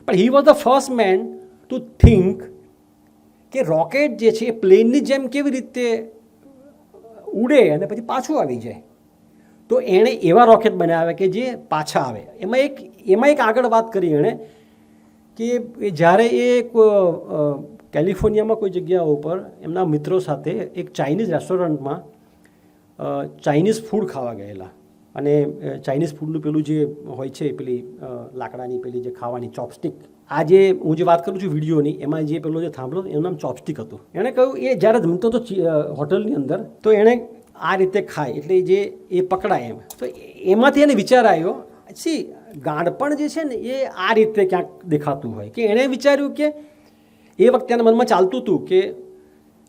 પણ he was the first man to think કે રોકેટ જે છે એ પ્લેનની જેમ કેવી રીતે ઉડે અને પછી પાછું આવી જાય. તો એણે એવા રોકેટ બનાવ્યા કે જે પાછા આવે. એમાં એક આગળ વાત કરી એણે કે જ્યારે એ કેલિફોર્નિયામાં કોઈ જગ્યા ઉપર એમના મિત્રો સાથે એક ચાઇનીઝ રેસ્ટોરન્ટમાં ચાઇનીઝ ફૂડ ખાવા ગયેલા, અને ચાઇનીઝ ફૂડનું પેલું જે હોય છે પેલી લાકડાની પેલી જે ખાવાની ચોપસ્ટિક, આ જે હું જે વાત કરું છું વિડીયોની, એમાં જે પેલો જે થાંભલો એનું નામ ચોપસ્ટિક હતું. એણે કહ્યું એ જ્યારે જમતો હતો હોટલની અંદર, તો એણે આ રીતે ખાય એટલે જે એ પકડાય એમ. તો એમાંથી એને વિચાર આવ્યો, ગાંડપણ જે છે ને એ આ રીતે ક્યાંક દેખાતું હોય, કે એણે વિચાર્યું કે એ વખતે એના મનમાં ચાલતું હતું કે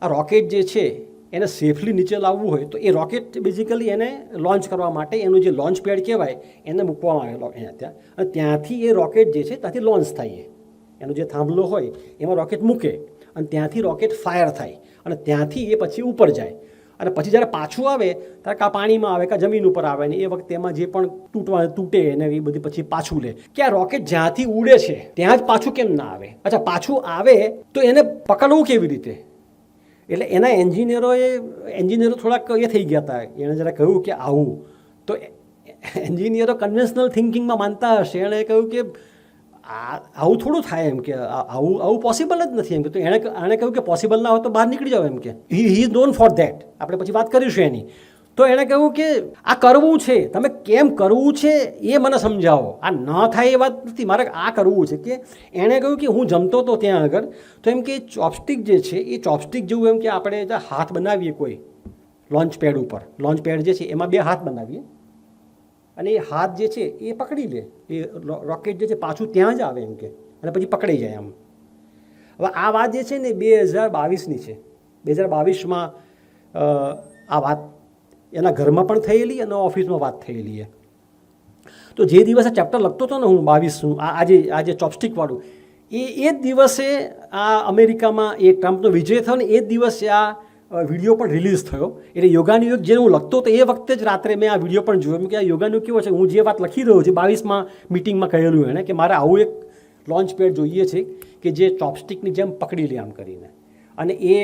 આ રોકેટ જે છે એને સેફલી નીચે લાવવું હોય તો એ રોકેટ બેઝિકલી એને લોન્ચ કરવા માટે એનું જે લોન્ચ પેડ કહેવાય એને મૂકવામાં આવેલો અહીંયા ત્યાં, અને ત્યાંથી એ રોકેટ જે છે ત્યાંથી લોન્ચ થાય. એનો જે થાંભલો હોય એમાં રોકેટ મૂકે અને ત્યાંથી રોકેટ ફાયર થાય અને ત્યાંથી એ પછી ઉપર જાય, અને પછી જ્યારે પાછું આવે ત્યારે કાં પાણીમાં આવે કાં જમીન ઉપર આવે, ને એ વખતે એમાં જે પણ તૂટે ને એ બધી પછી પાછું લે. કે આ રોકેટ જ્યાંથી ઉડે છે ત્યાં જ પાછું કેમ ના આવે? અચ્છા, પાછું આવે તો એને પકડવું કેવી રીતે? એટલે એના એન્જિનિયરો થોડાક એ થઈ ગયા હતા. એણે જરા કહ્યું કે આવું, તો એન્જિનિયરો કન્વેન્શનલ થિંકિંગમાં માનતા હશે. એણે કહ્યું કે આવું થોડું થાય એમ કે આવું પોસિબલ જ નથી એમ કે. તો એણે કહ્યું કે પોસિબલ ના હોય તો બહાર નીકળી જાવ એમ કે. He is known for that. આપણે પછી વાત કરીશું એની. તો એણે કહ્યું કે આ કરવું છે, તમે કેમ કરવું છે એ મને સમજાવો. આ ન થાય એ વાત નથી, મારે આ કરવું છે. કે એણે કહ્યું કે હું જમતો હતો ત્યાં આગળ, તો એમ કે ચોપસ્ટિક જે છે એ ચોપસ્ટિક જેવું એમ કે આપણે હાથ બનાવીએ કોઈ લોન્ચ પેડ ઉપર, લોન્ચ પેડ જે છે એમાં 2 હાથ બનાવીએ અને એ હાથ જે છે એ પકડી લે, એ રોકેટ જે છે પાછું ત્યાં જ આવે એમ કે. અને પછી પકડાઈ જાય આમ. હવે આ વાત જે છે ને 2022ની છે. 2022માં આ વાત એના ઘરમાં પણ થયેલી અને ઓફિસમાં વાત થયેલી છે. તો જે દિવસે ચેપ્ટર લખતો હતો ને હું 22નું આજે ચોપસ્ટિકવાળું, એ જ દિવસે આ અમેરિકામાં એ ટ્રમ્પનો વિજય થયો ને એ જ દિવસે આ વિડીયો પણ રિલીઝ થયો. એટલે યોગાનું યુગ જે હું લખતો હતો એ વખતે જ રાત્રે મેં આ વિડીયો પણ જોયો કે આ યોગાનું કેવો છે. હું જે વાત લખી રહ્યો છું 22માં મિટિંગમાં કહેલું એણે કે મારે આવું એક લોન્ચ પેડ જોઈએ છે કે જે ચોપસ્ટિકની જેમ પકડી લે આમ કરીને. અને એ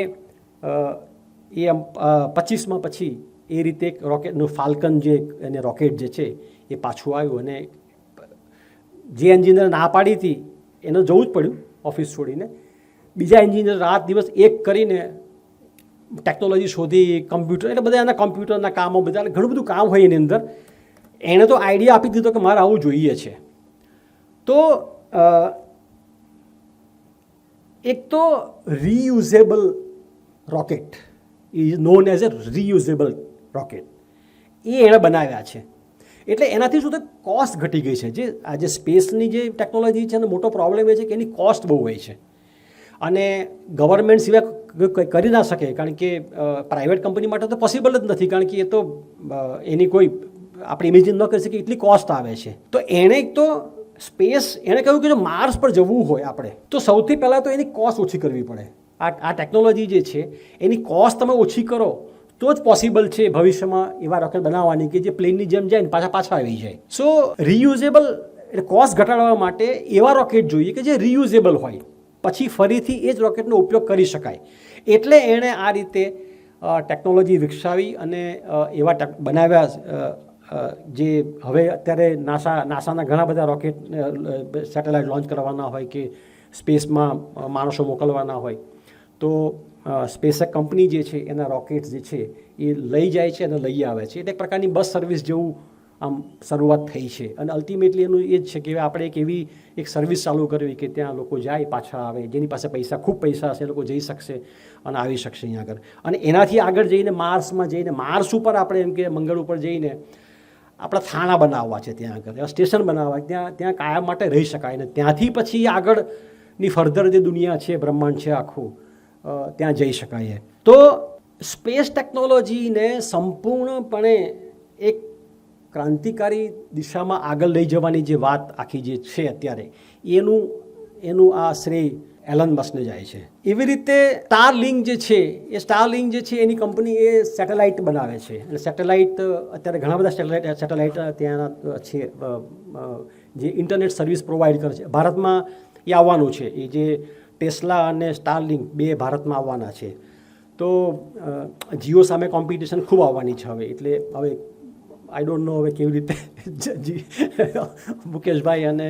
25માં પછી એ રીતે એક રોકેટનું ફાલ્કન જે એને રોકેટ જે છે એ પાછું આવ્યું. અને જે એન્જિનિયર ના પાડી હતી એને જવું જ પડ્યું ઓફિસ છોડીને. બીજા એન્જિનિયર રાત દિવસ એક કરીને ટેકનોલોજી શોધી, કમ્પ્યુટર, એટલે બધા એના કમ્પ્યુટરના કામો બધા ઘણું બધું કામ હોય એની અંદર. એણે તો આઈડિયા આપી દીધો કે મારે આવું જોઈએ છે. તો એક તો reusable rocket is known as a reusable rocket એ એણે બનાવ્યા છે. એટલે એનાથી શું થાય, કોસ્ટ ઘટી ગઈ છે. જે આજે સ્પેસની જે ટેકનોલોજી છે એનો મોટો પ્રોબ્લેમ એ છે કે એની કોસ્ટ બહુ હોય છે અને ગવર્મેન્ટ સિવાય કંઈ કરી ના શકે. કારણ કે પ્રાઇવેટ કંપની માટે તો પોસિબલ જ નથી, કારણ કે એ તો એની કોઈ આપણે ઇમેજિન ન કરી શકીએ એટલી કોસ્ટ આવે છે. તો એણે એક તો સ્પેસ એણે કહ્યું કે જો માર્સ પર જવું હોય આપણે તો સૌથી પહેલાં તો એની કોસ્ટ ઓછી કરવી પડે. આ ટેકનોલોજી જે છે એની કોસ્ટ તમે ઓછી કરો તો જ પોસિબલ છે ભવિષ્યમાં એવા રોકેટ બનાવવાની કે જે પ્લેનની જેમ જાય ને પાછા આવી જાય. સો રીયુઝેબલ એટલે કોસ્ટ ઘટાડવા માટે એવા રોકેટ જોઈએ કે જે રીયુઝેબલ હોય, પછી ફરીથી એ જ રોકેટનો ઉપયોગ કરી શકાય. એટલે એણે આ રીતે ટેકનોલોજી વિકસાવી અને એવા બનાવ્યા જે હવે અત્યારે નાસાના ઘણા બધા રોકેટ સેટેલાઇટ લોન્ચ કરવાના હોય કે સ્પેસમાં માણસો મોકલવાના હોય તો સ્પેસએક્સ કંપની જે છે એના રોકેટ્સ જે છે એ લઈ જાય છે અને લઈ આવે છે. એટલે એક પ્રકારની બસ સર્વિસ જેવું આમ શરૂઆત થઈ છે. અને અલ્ટિમેટલી એનું એ જ છે કે આપણે એક એવી એક સર્વિસ ચાલુ કરવી કે ત્યાં લોકો જાય પાછા આવે, જેની પાસે ખૂબ પૈસા હશે એ લોકો જઈ શકશે અને આવી શકશે અહીંયા આગળ. અને એનાથી આગળ જઈને માર્સમાં જઈને માર્સ ઉપર આપણે એમ કે મંગળ ઉપર જઈને આપણા થાણા બનાવવા છે, ત્યાં આગળ સ્ટેશન બનાવવા, ત્યાં કાયમ માટે રહી શકાય. ને ત્યાંથી પછી આગળની ફર્ધર જે દુનિયા છે, બ્રહ્માંડ છે આખું, ત્યાં જઈ શકાય. તો સ્પેસ ટેકનોલોજીને સંપૂર્ણપણે એક ક્રાંતિકારી દિશામાં આગળ લઈ જવાની જે વાત આખી જે છે અત્યારે એનું આ શ્રેય એલન મસ્કને જાય છે. એવી રીતે સ્ટારલિંક જે છે એની કંપની એ સેટેલાઇટ બનાવે છે. અને સેટેલાઇટ અત્યારે ઘણા બધા સેટેલાઇટ ત્યાં છે જે ઇન્ટરનેટ સર્વિસ પ્રોવાઈડ કરે છે. ભારતમાં એ આવવાનું છે. એ જે ટેસ્લા અને સ્ટારલિંક બે ભારતમાં આવવાના છે. તો જીઓ સામે કોમ્પિટિશન ખૂબ આવવાની છે હવે. એટલે હવે આઈ ડોન્ટ નો હવે કેવી રીતે મુકેશભાઈ અને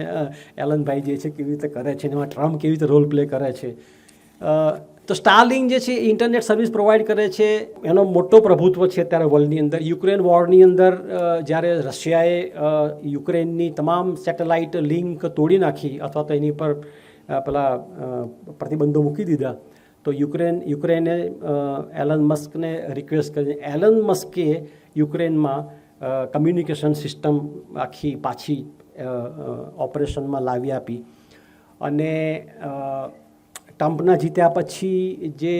એલનભાઈ જે છે કેવી રીતે કરે છે, એમાં ટ્રમ્પ કેવી રીતે રોલ પ્લે કરે છે. તો સ્ટારલિંક જે છે એ ઇન્ટરનેટ સર્વિસ પ્રોવાઈડ કરે છે. એનો મોટો પ્રભુત્વ છે અત્યારે વર્લ્ડની અંદર. યુક્રેન વોરની અંદર જ્યારે રશિયાએ યુક્રેનની તમામ સેટેલાઇટ લિંક તોડી નાખી અથવા તો એની પર પેલા પ્રતિબંધો મૂકી દીધા, તો યુક્રેને એલન મસ્કને રિક્વેસ્ટ કરી. એલન મસ્કે યુક્રેનમાં કમ્યુનિકેશન સિસ્ટમ આખી પાછી ઓપરેશનમાં લાવી આપી. અને ટ્રમ્પના જીત્યા પછી જે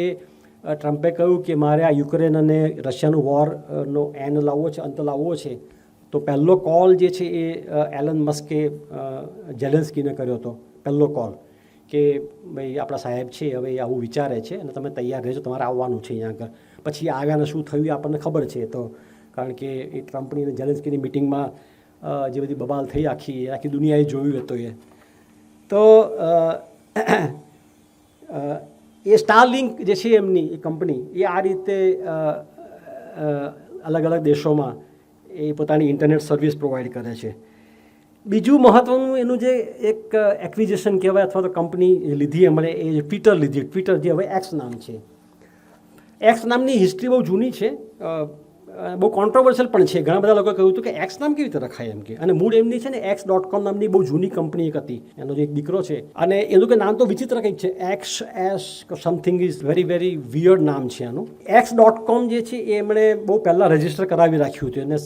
ટ્રમ્પે કહ્યું કે મારે આ યુક્રેન અને રશિયાનું વોરનો અંત લાવવો છે, તો પહેલો કોલ જે છે એ એલન મસ્કે ઝેલેન્સ્કીને કર્યો હતો. પહેલો કોલ કે ભાઈ આપણા સાહેબ છે હવે આવું વિચારે છે અને તમે તૈયાર રહેજો, તમારે આવવાનું છે અહીંયા આગળ. પછી આવ્યાને શું થયું આપણને ખબર છે. તો કારણ કે એ ટ્રમ્પની અને ઝેલેન્સ્કીની મિટિંગમાં જે બધી બબાલ થઈ આખી દુનિયાએ જોયું હતું એ. તો એ સ્ટારલિંક જે છે એમની એ કંપની એ આ રીતે અલગ અલગ દેશોમાં એ પોતાની ઇન્ટરનેટ સર્વિસ પ્રોવાઈડ કરે છે. બીજું મહત્ત્વનું એનું જે એક એક્વિઝિશન કહેવાય અથવા તો કંપની લીધી એમણે એ ટ્વિટર જે હવે એક્સ નામ છે. એક્સ નામની હિસ્ટ્રી બહુ જૂની છે, બહુ કોન્ટ્રોવર્શિયલ પણ છે. ઘણા બધા લોકોએ કહ્યું હતું કે એક્સ નામ કેવી રીતે રખાય એમ કે. અને મૂળ એમની છે ને X.com નામની બહુ જૂની કંપની એક હતી, એનો જે એક દીકરો છે. અને એનું કે નામ તો વિચિત્ર કંઈક છે, XS something is very very weird નામ છે એનું. X.com જે છે એ એમણે બહુ પહેલાં રજિસ્ટર કરાવી રાખ્યું હતું. અને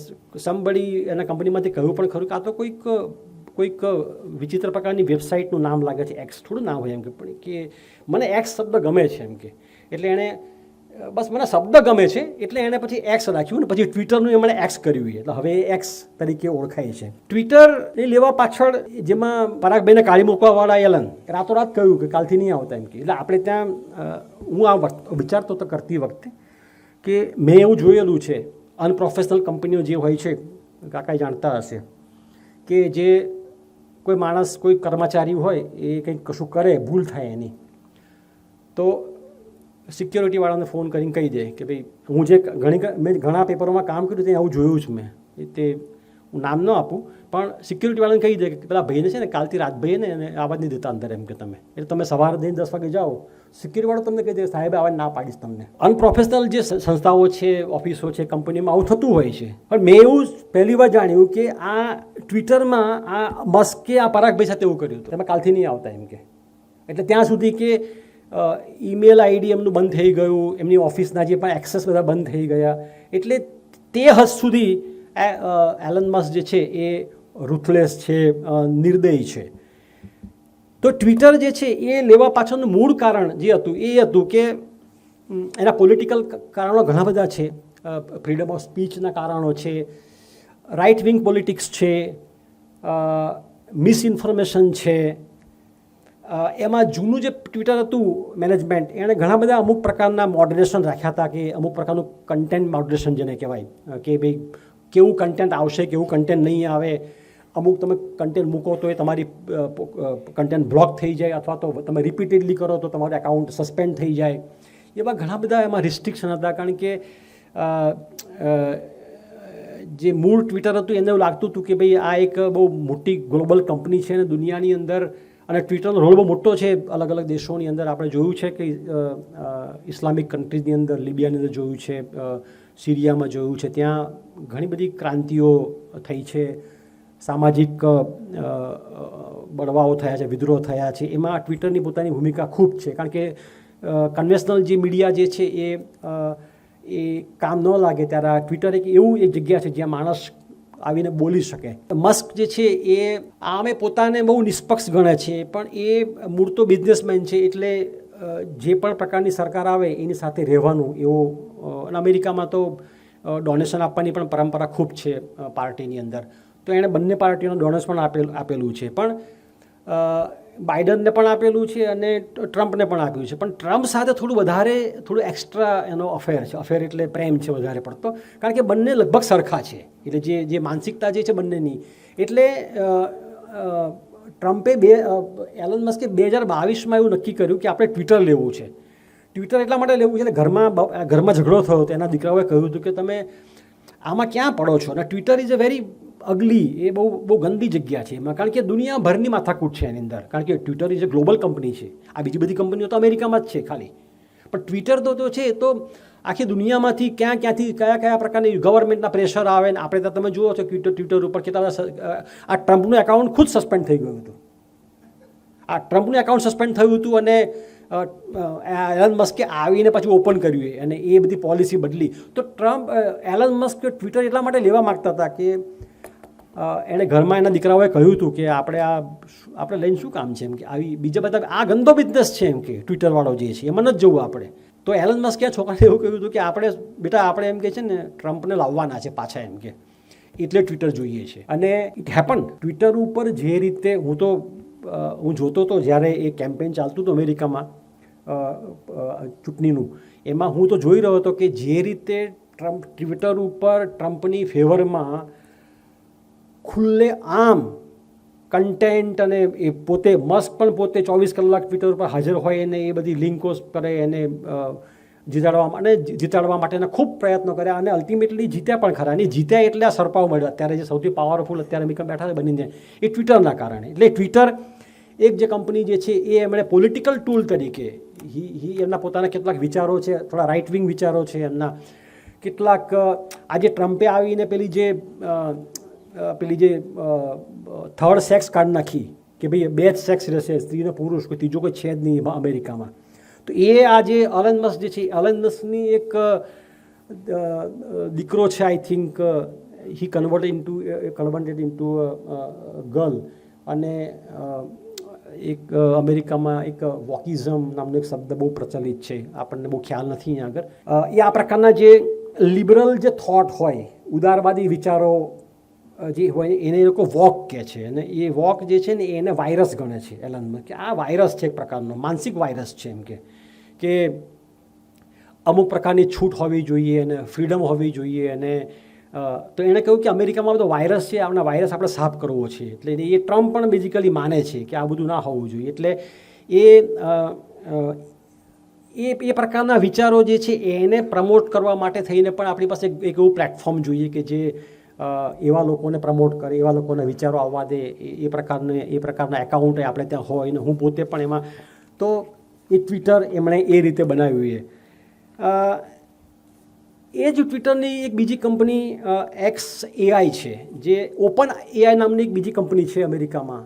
સમબડી એના કંપનીમાંથી કહ્યું પણ ખરું કે આ તો કોઈક વિચિત્ર પ્રકારની વેબસાઇટનું નામ લાગે છે, એક્સ થોડું નામ હોય એમ કે, પણ કે મને એક્સ શબ્દ ગમે છે એમ કે, એટલે એણે બસ મને શબ્દ ગમે છે એટલે એણે પછી એક્સ રાખ્યું ને પછી ટ્વિટરનું એમણે એક્સ કર્યું, એટલે હવે એ એક્સ તરીકે ઓળખાય છે. ટ્વિટર એ લેવા પાછળ જેમાં પરાગભાઈને કાઢી મૂકવાવાળા એલન રાતોરાત કહ્યું કે કાલથી નહીં આવતા એમ કે, એટલે આપણે ત્યાં હું આ વિચારતો તો કરતી વખતે કે મેં એવું જોયેલું છે અનપ્રોફેશનલ કંપનીઓ જે હોય છે, કાકા જાણતા હશે કે જે કોઈ માણસ કોઈ કર્મચારી હોય એ કંઈક કશું કરે, ભૂલ થાય એની, તો સિક્યોરિટીવાળાને ફોન કરીને કહી દે કે ભાઈ હું જે મેં ઘણા પેપરોમાં કામ કર્યું તે આવું જોયું છું મેં, તે હું નામ ન આપું પણ સિક્યોરિટીવાળાને કહી દે કે પેલા ભાઈને છે ને કાલથી રાત ભાઈને એને આવાજ નહીં દેતા અંદર એમ કે તમે, એટલે તમે સવારે દઈને 10 વાગે જાઓ, સિક્યોરિટીવાળો તમને કહી દે સાહેબ આવાજ ના પાડીશ તમને. અનપ્રોફેશનલ જે સંસ્થાઓ છે, ઓફિસો છે, કંપનીમાં આવું થતું હોય છે. પણ મેં એવું પહેલી વાર જાણ્યું કે આ ટ્વિટરમાં આ મસ્કે આ પરાગભાઈ સાથે એવું કર્યું હતું, તમે કાલથી નહીં આવતા એમ કે, એટલે ત્યાં સુધી કે ઈમેલ આઈડી એમનું બંધ થઈ ગયું, એમની ઓફિસના જે પણ એક્સેસ બધા બંધ થઈ ગયા, એટલે તે હદ સુધી એલન મસ્ક જે છે એ રૂથલેસ છે, નિર્દયી છે. તો ટ્વિટર જે છે એ લેવા પાછળનું મૂળ કારણ જે હતું એ હતું કે એના પોલિટિકલ કારણો ઘણા બધા છે, ફ્રીડમ ઓફ સ્પીચના કારણો છે, રાઇટ વિંગ પોલિટિક્સ છે, મિસઇન્ફોર્મેશન છે. એમાં જૂનું જે ટ્વિટર હતું મેનેજમેન્ટ એણે ઘણા બધા અમુક પ્રકારના મોડરેશન રાખ્યા હતા કે અમુક પ્રકારનું કન્ટેન્ટ મોડરેશન જેને કહેવાય કે ભાઈ કેવું કન્ટેન્ટ આવશે, કેવું કન્ટેન્ટ નહીં આવે, અમુક તમે કન્ટેન્ટ મૂકો તો એ તમારી કન્ટેન્ટ બ્લોક થઈ જાય, અથવા તો તમે રિપીટેડલી કરો તો તમારું એકાઉન્ટ સસ્પેન્ડ થઈ જાય. એવા ઘણા બધા એમાં રિસ્ટ્રિક્શન હતા, કારણ કે જે મૂળ ટ્વિટર હતું એને એવું લાગતું હતું કે ભાઈ આ એક બહુ મોટી ગ્લોબલ કંપની છે અને દુનિયાની અંદર, અને ટ્વિટરનો રોલ બહુ મોટો છે અલગ અલગ દેશોની અંદર. આપણે જોયું છે કે ઇસ્લામિક કન્ટ્રીઝની અંદર, લિબિયાની અંદર જોયું છે, સિરિયામાં જોયું છે, ત્યાં ઘણી બધી ક્રાંતિઓ થઈ છે, સામાજિક બળવાઓ થયા છે, વિદ્રોહ થયા છે. એમાં ટ્વિટરની પોતાની ભૂમિકા ખૂબ છે, કારણ કે કન્વેન્શનલ જે મીડિયા જે છે એ કામ ન લાગે ત્યારે ટ્વિટર એક જગ્યા છે જ્યાં માણસ આવીને બોલી શકે. મસ્ક જે છે એ આમે પોતાને બહુ નિષ્પક્ષ ગણે છે, પણ એ મૂળ તો બિઝનેસમેન છે, એટલે જે પણ પ્રકારની સરકાર આવે એની સાથે રહેવાનું એવો. અને અમેરિકામાં તો ડોનેશન આપવાની પણ પરંપરા ખૂબ છે પાર્ટીની અંદર, તો એણે બંને પાર્ટીઓને ડોનેશન આપેલું છે, પણ બાઇડનને પણ આપેલું છે અને ટ્રમ્પને પણ આપ્યું છે. પણ ટ્રમ્પ સાથે થોડું એક્સ્ટ્રા એનો અફેર છે, અફેર એટલે પ્રેમ છે વધારે પડતો, કારણ કે બંને લગભગ સરખા છે, એટલે જે માનસિકતા જે છે બંનેની. એટલે ટ્રમ્પે એલન મસ્કે 2022માં એવું નક્કી કર્યું કે આપણે ટ્વિટર લેવું છે. ટ્વિટર એટલા માટે લેવું છે કે ઘરમાં ઝઘડો થયો હતો, એના દીકરાઓએ કહ્યું હતું કે તમે આમાં ક્યાં પડો છો, અને ટ્વિટર ઇઝ અ વેરી અગલી, એ બહુ ગંદી જગ્યા છે એમાં, કારણ કે દુનિયાભરની માથાકૂટ છે એની અંદર, કારણ કે Twitter is a global company છે. આ બીજી બધી કંપનીઓ તો અમેરિકામાં જ છે ખાલી, પણ ટ્વિટર તો છે તો આખી દુનિયામાંથી ક્યાંથી કયા પ્રકારની ગવર્મેન્ટના પ્રેશર આવે ને આપણે તમે જુઓ છો ટ્વિટર ઉપર કેટલા આ ટ્રમ્પનું એકાઉન્ટ ખુદ સસ્પેન્ડ થઈ ગયું હતું. આ ટ્રમ્પનું એકાઉન્ટ સસ્પેન્ડ થયું હતું અને એલન મસ્કે આવીને પછી ઓપન કર્યું અને એ બધી પોલિસી બદલી. તો એલન મસ્ક ટ્વિટર એટલા માટે લેવા માગતા હતા કે એણે ઘરમાં એના દીકરાઓએ કહ્યું હતું કે આપણે લઈને શું કામ છે એમ કે આવી બીજા બધા આ ગંદો બિઝનેસ છે એમ કે ટ્વિટરવાળો જે છે એમાં નથી જવું આપણે. તો એલન મસ્કે આ છોકરાને એવું કહ્યું હતું કે આપણે એમ કે છે ને ટ્રમ્પને લાવવાના છે પાછા એમ કે, એટલે ટ્વિટર જોઈએ છે. અને ઇટ હેપન. ટ્વિટર ઉપર જે રીતે હું જોતો હતો જ્યારે એ કેમ્પેન ચાલતું હતું અમેરિકામાં ચૂંટણીનું, એમાં હું તો જોઈ રહ્યો હતો કે જે રીતે ટ્વિટર ઉપર ટ્રમ્પની ફેવરમાં ખુલ્લે આમ કન્ટેન્ટ, અને એ મસ્ક પણ પોતે 24 કલાક ટ્વિટર ઉપર હાજર હોય અને એ બધી લિંકો કરે, એને જીતાડવા માટેના ખૂબ પ્રયત્નો કર્યા અને અલ્ટિમેટલી જીત્યા પણ ખરા. અને જીત્યા એટલે આ સરપાવ મળ્યો અત્યારે જે સૌથી પાવરફુલ અત્યારે અમેરિકા બેઠા બનીને, એ ટ્વિટરના કારણે. એટલે ટ્વિટર એક જે કંપની જે છે એ એમણે પોલિટિકલ ટૂલ તરીકે એમના પોતાના કેટલાક વિચારો છે, થોડા રાઇટ વિંગ વિચારો છે એમના કેટલાક. આજે ટ્રમ્પે આવીને પેલી જે થર્ડ સેક્સ કાઢી નાખી કે ભાઈ 2 જ સેક્સ રહેશે, સ્ત્રી અને પુરુષ, કોઈ ત્રીજો કોઈ છે જ નહીં અમેરિકામાં. તો એ આજે એલન મસ્ક જે છે, એલન મસ્કની એક દીકરો છે, I think he converted into girl, અને એક અમેરિકામાં એક વોકિઝમ નામનો એક શબ્દ બહુ પ્રચલિત છે, આપણને બહુ ખ્યાલ નથી અહીંયા આગળ. એ આ પ્રકારના જે લિબરલ જે થોટ હોય, ઉદારવાદી વિચારો જે હોય એને એ લોકો વોક કહે છે, અને એ વોક જે છે ને એને વાયરસ ગણે છે એલન મસ્ક, કે આ વાયરસ છે એક પ્રકારનો માનસિક વાયરસ છે એમ કે અમુક પ્રકારની છૂટ હોવી જોઈએ અને ફ્રીડમ હોવી જોઈએ. અને તો એણે કહ્યું કે અમેરિકામાં બધો વાયરસ છે, આપણા વાયરસ આપણે સાફ કરવો છે. એટલે એ ટ્રમ્પ પણ બેઝિકલી માને છે કે આ બધું ના હોવું જોઈએ. એટલે એ પ્રકારના વિચારો જે છે એને પ્રમોટ કરવા માટે થઈને પણ આપણી પાસે એક એવું પ્લેટફોર્મ જોઈએ કે જે એવા લોકોને પ્રમોટ કરે, એવા લોકોના વિચારો આવવા દે, એ પ્રકારના એકાઉન્ટ આપણે ત્યાં હોય. અને હું પોતે પણ એમાં, તો એ ટ્વિટર એમણે એ રીતે બનાવ્યું. એ જ ટ્વિટરની એક બીજી કંપની XAI છે, જે ઓપન AI નામની એક બીજી કંપની છે અમેરિકામાં.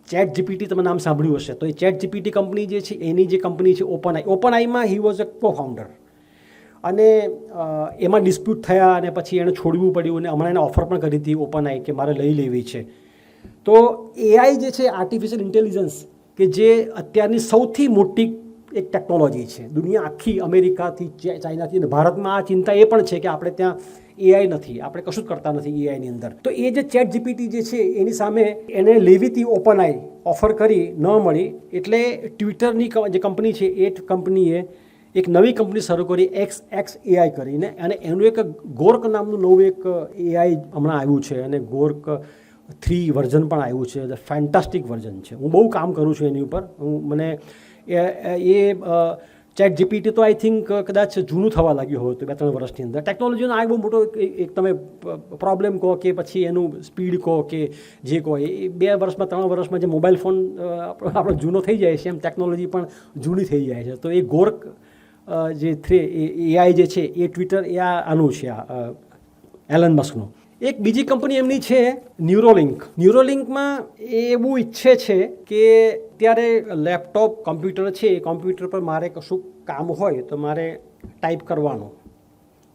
ChatGPT તમે નામ સાંભળ્યું હશે. તો એ ChatGPT કંપની જે છે એની જે કંપની છે ઓપનઆઈમાં હી વોઝ અ કો ફાઉન્ડર. અને એમાં ડિસ્પ્યુટ થયા અને પછી એણે છોડવું પડ્યું, અને હમણાં એને ઓફર પણ કરી હતી ઓપનઆઈ કે મારે લઈ લેવી છે. તો AI જે છે આર્ટિફિશિયલ ઇન્ટેલિજન્સ, કે જે અત્યારની સૌથી મોટી એક ટેકનોલોજી છે, દુનિયા આખી અમેરિકાથી ચાઇનાથી, અને ભારતમાં આ ચિંતા એ પણ છે કે આપણે ત્યાં AI નથી, આપણે કશું જ કરતા નથી AIની અંદર. તો એ જે ChatGPT જે છે એની સામે એને લેવી હતી ઓપનઆઈ, ઓફર કરી, ન મળી. એટલે ટ્વિટરની જે કંપની છે એ કંપનીએ એક નવી કંપની શરૂ કરી XAI કરીને, અને એનું એક ગોર્ક નામનું નવું એક AI હમણાં આવ્યું છે, અને ગોર્ક 3 વર્ઝન પણ આવ્યું છે. ફેન્ટાસ્ટિક વર્ઝન છે. હું બહુ કામ કરું છું એની ઉપર. મને ChatGPT તો આઈ થિંક કદાચ જૂનું થવા લાગ્યું હોય તો 2-3 વર્ષની અંદર. ટેકનોલોજીનો આ બહુ મોટો એક તમે પ્રોબ્લેમ કહો કે પછી એનું સ્પીડ કહો કે જે કહો, એ 2 વર્ષમાં 3 વર્ષમાં જે મોબાઈલ ફોન આપણો જૂનો થઈ જાય છે, એમ ટેકનોલોજી પણ જૂની થઈ જાય છે. તો એ ગોર્ક જે AI જે છે એ ટ્વિટર એ આનું છે, એલન મસ્કનું. એક બીજી કંપની એમની છે ન્યુરોલિંક. ન્યુરોલિંકમાં એ એવું ઈચ્છે છે કે ત્યારે લેપટોપ કોમ્પ્યુટર છે, એ કોમ્પ્યુટર પર મારે કશું કામ હોય તો મારે ટાઈપ કરવાનું,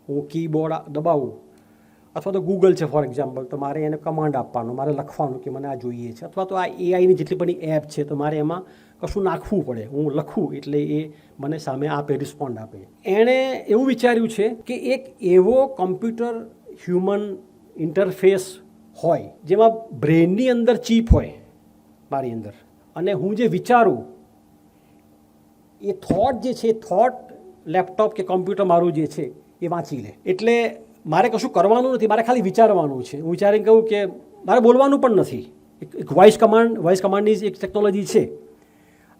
હું કીબોર્ડ દબાવું, અથવા તો ગૂગલ છે ફોર એક્ઝામ્પલ, તો મારે એને કમાન્ડ આપવાનો, મારે લખવાનું કે મને આ જોઈએ છે. અથવા તો આ AIની જેટલી બધી એપ છે તો મારે એમાં કશું નાખવું પડે, હું લખું એટલે એ મને સામે આપે, રિસ્પોન્ડ આપે. એણે એવું વિચાર્યું છે કે એક એવો કોમ્પ્યુટર હ્યુમન ઇન્ટરફેસ હોય જેમાં બ્રેનની અંદર ચીપ હોય મારી અંદર, અને હું જે વિચારું એ થોટ જે છે, થોટ લેપટોપ કે કોમ્પ્યુટર મારું જે છે એ વાંચી લે. એટલે મારે કશું કરવાનું નથી, મારે ખાલી વિચારવાનું છે. હું વિચારીને કહું કે મારે બોલવાનું પણ નથી. એક વોઇસ કમાન્ડની એક ટેકનોલોજી છે,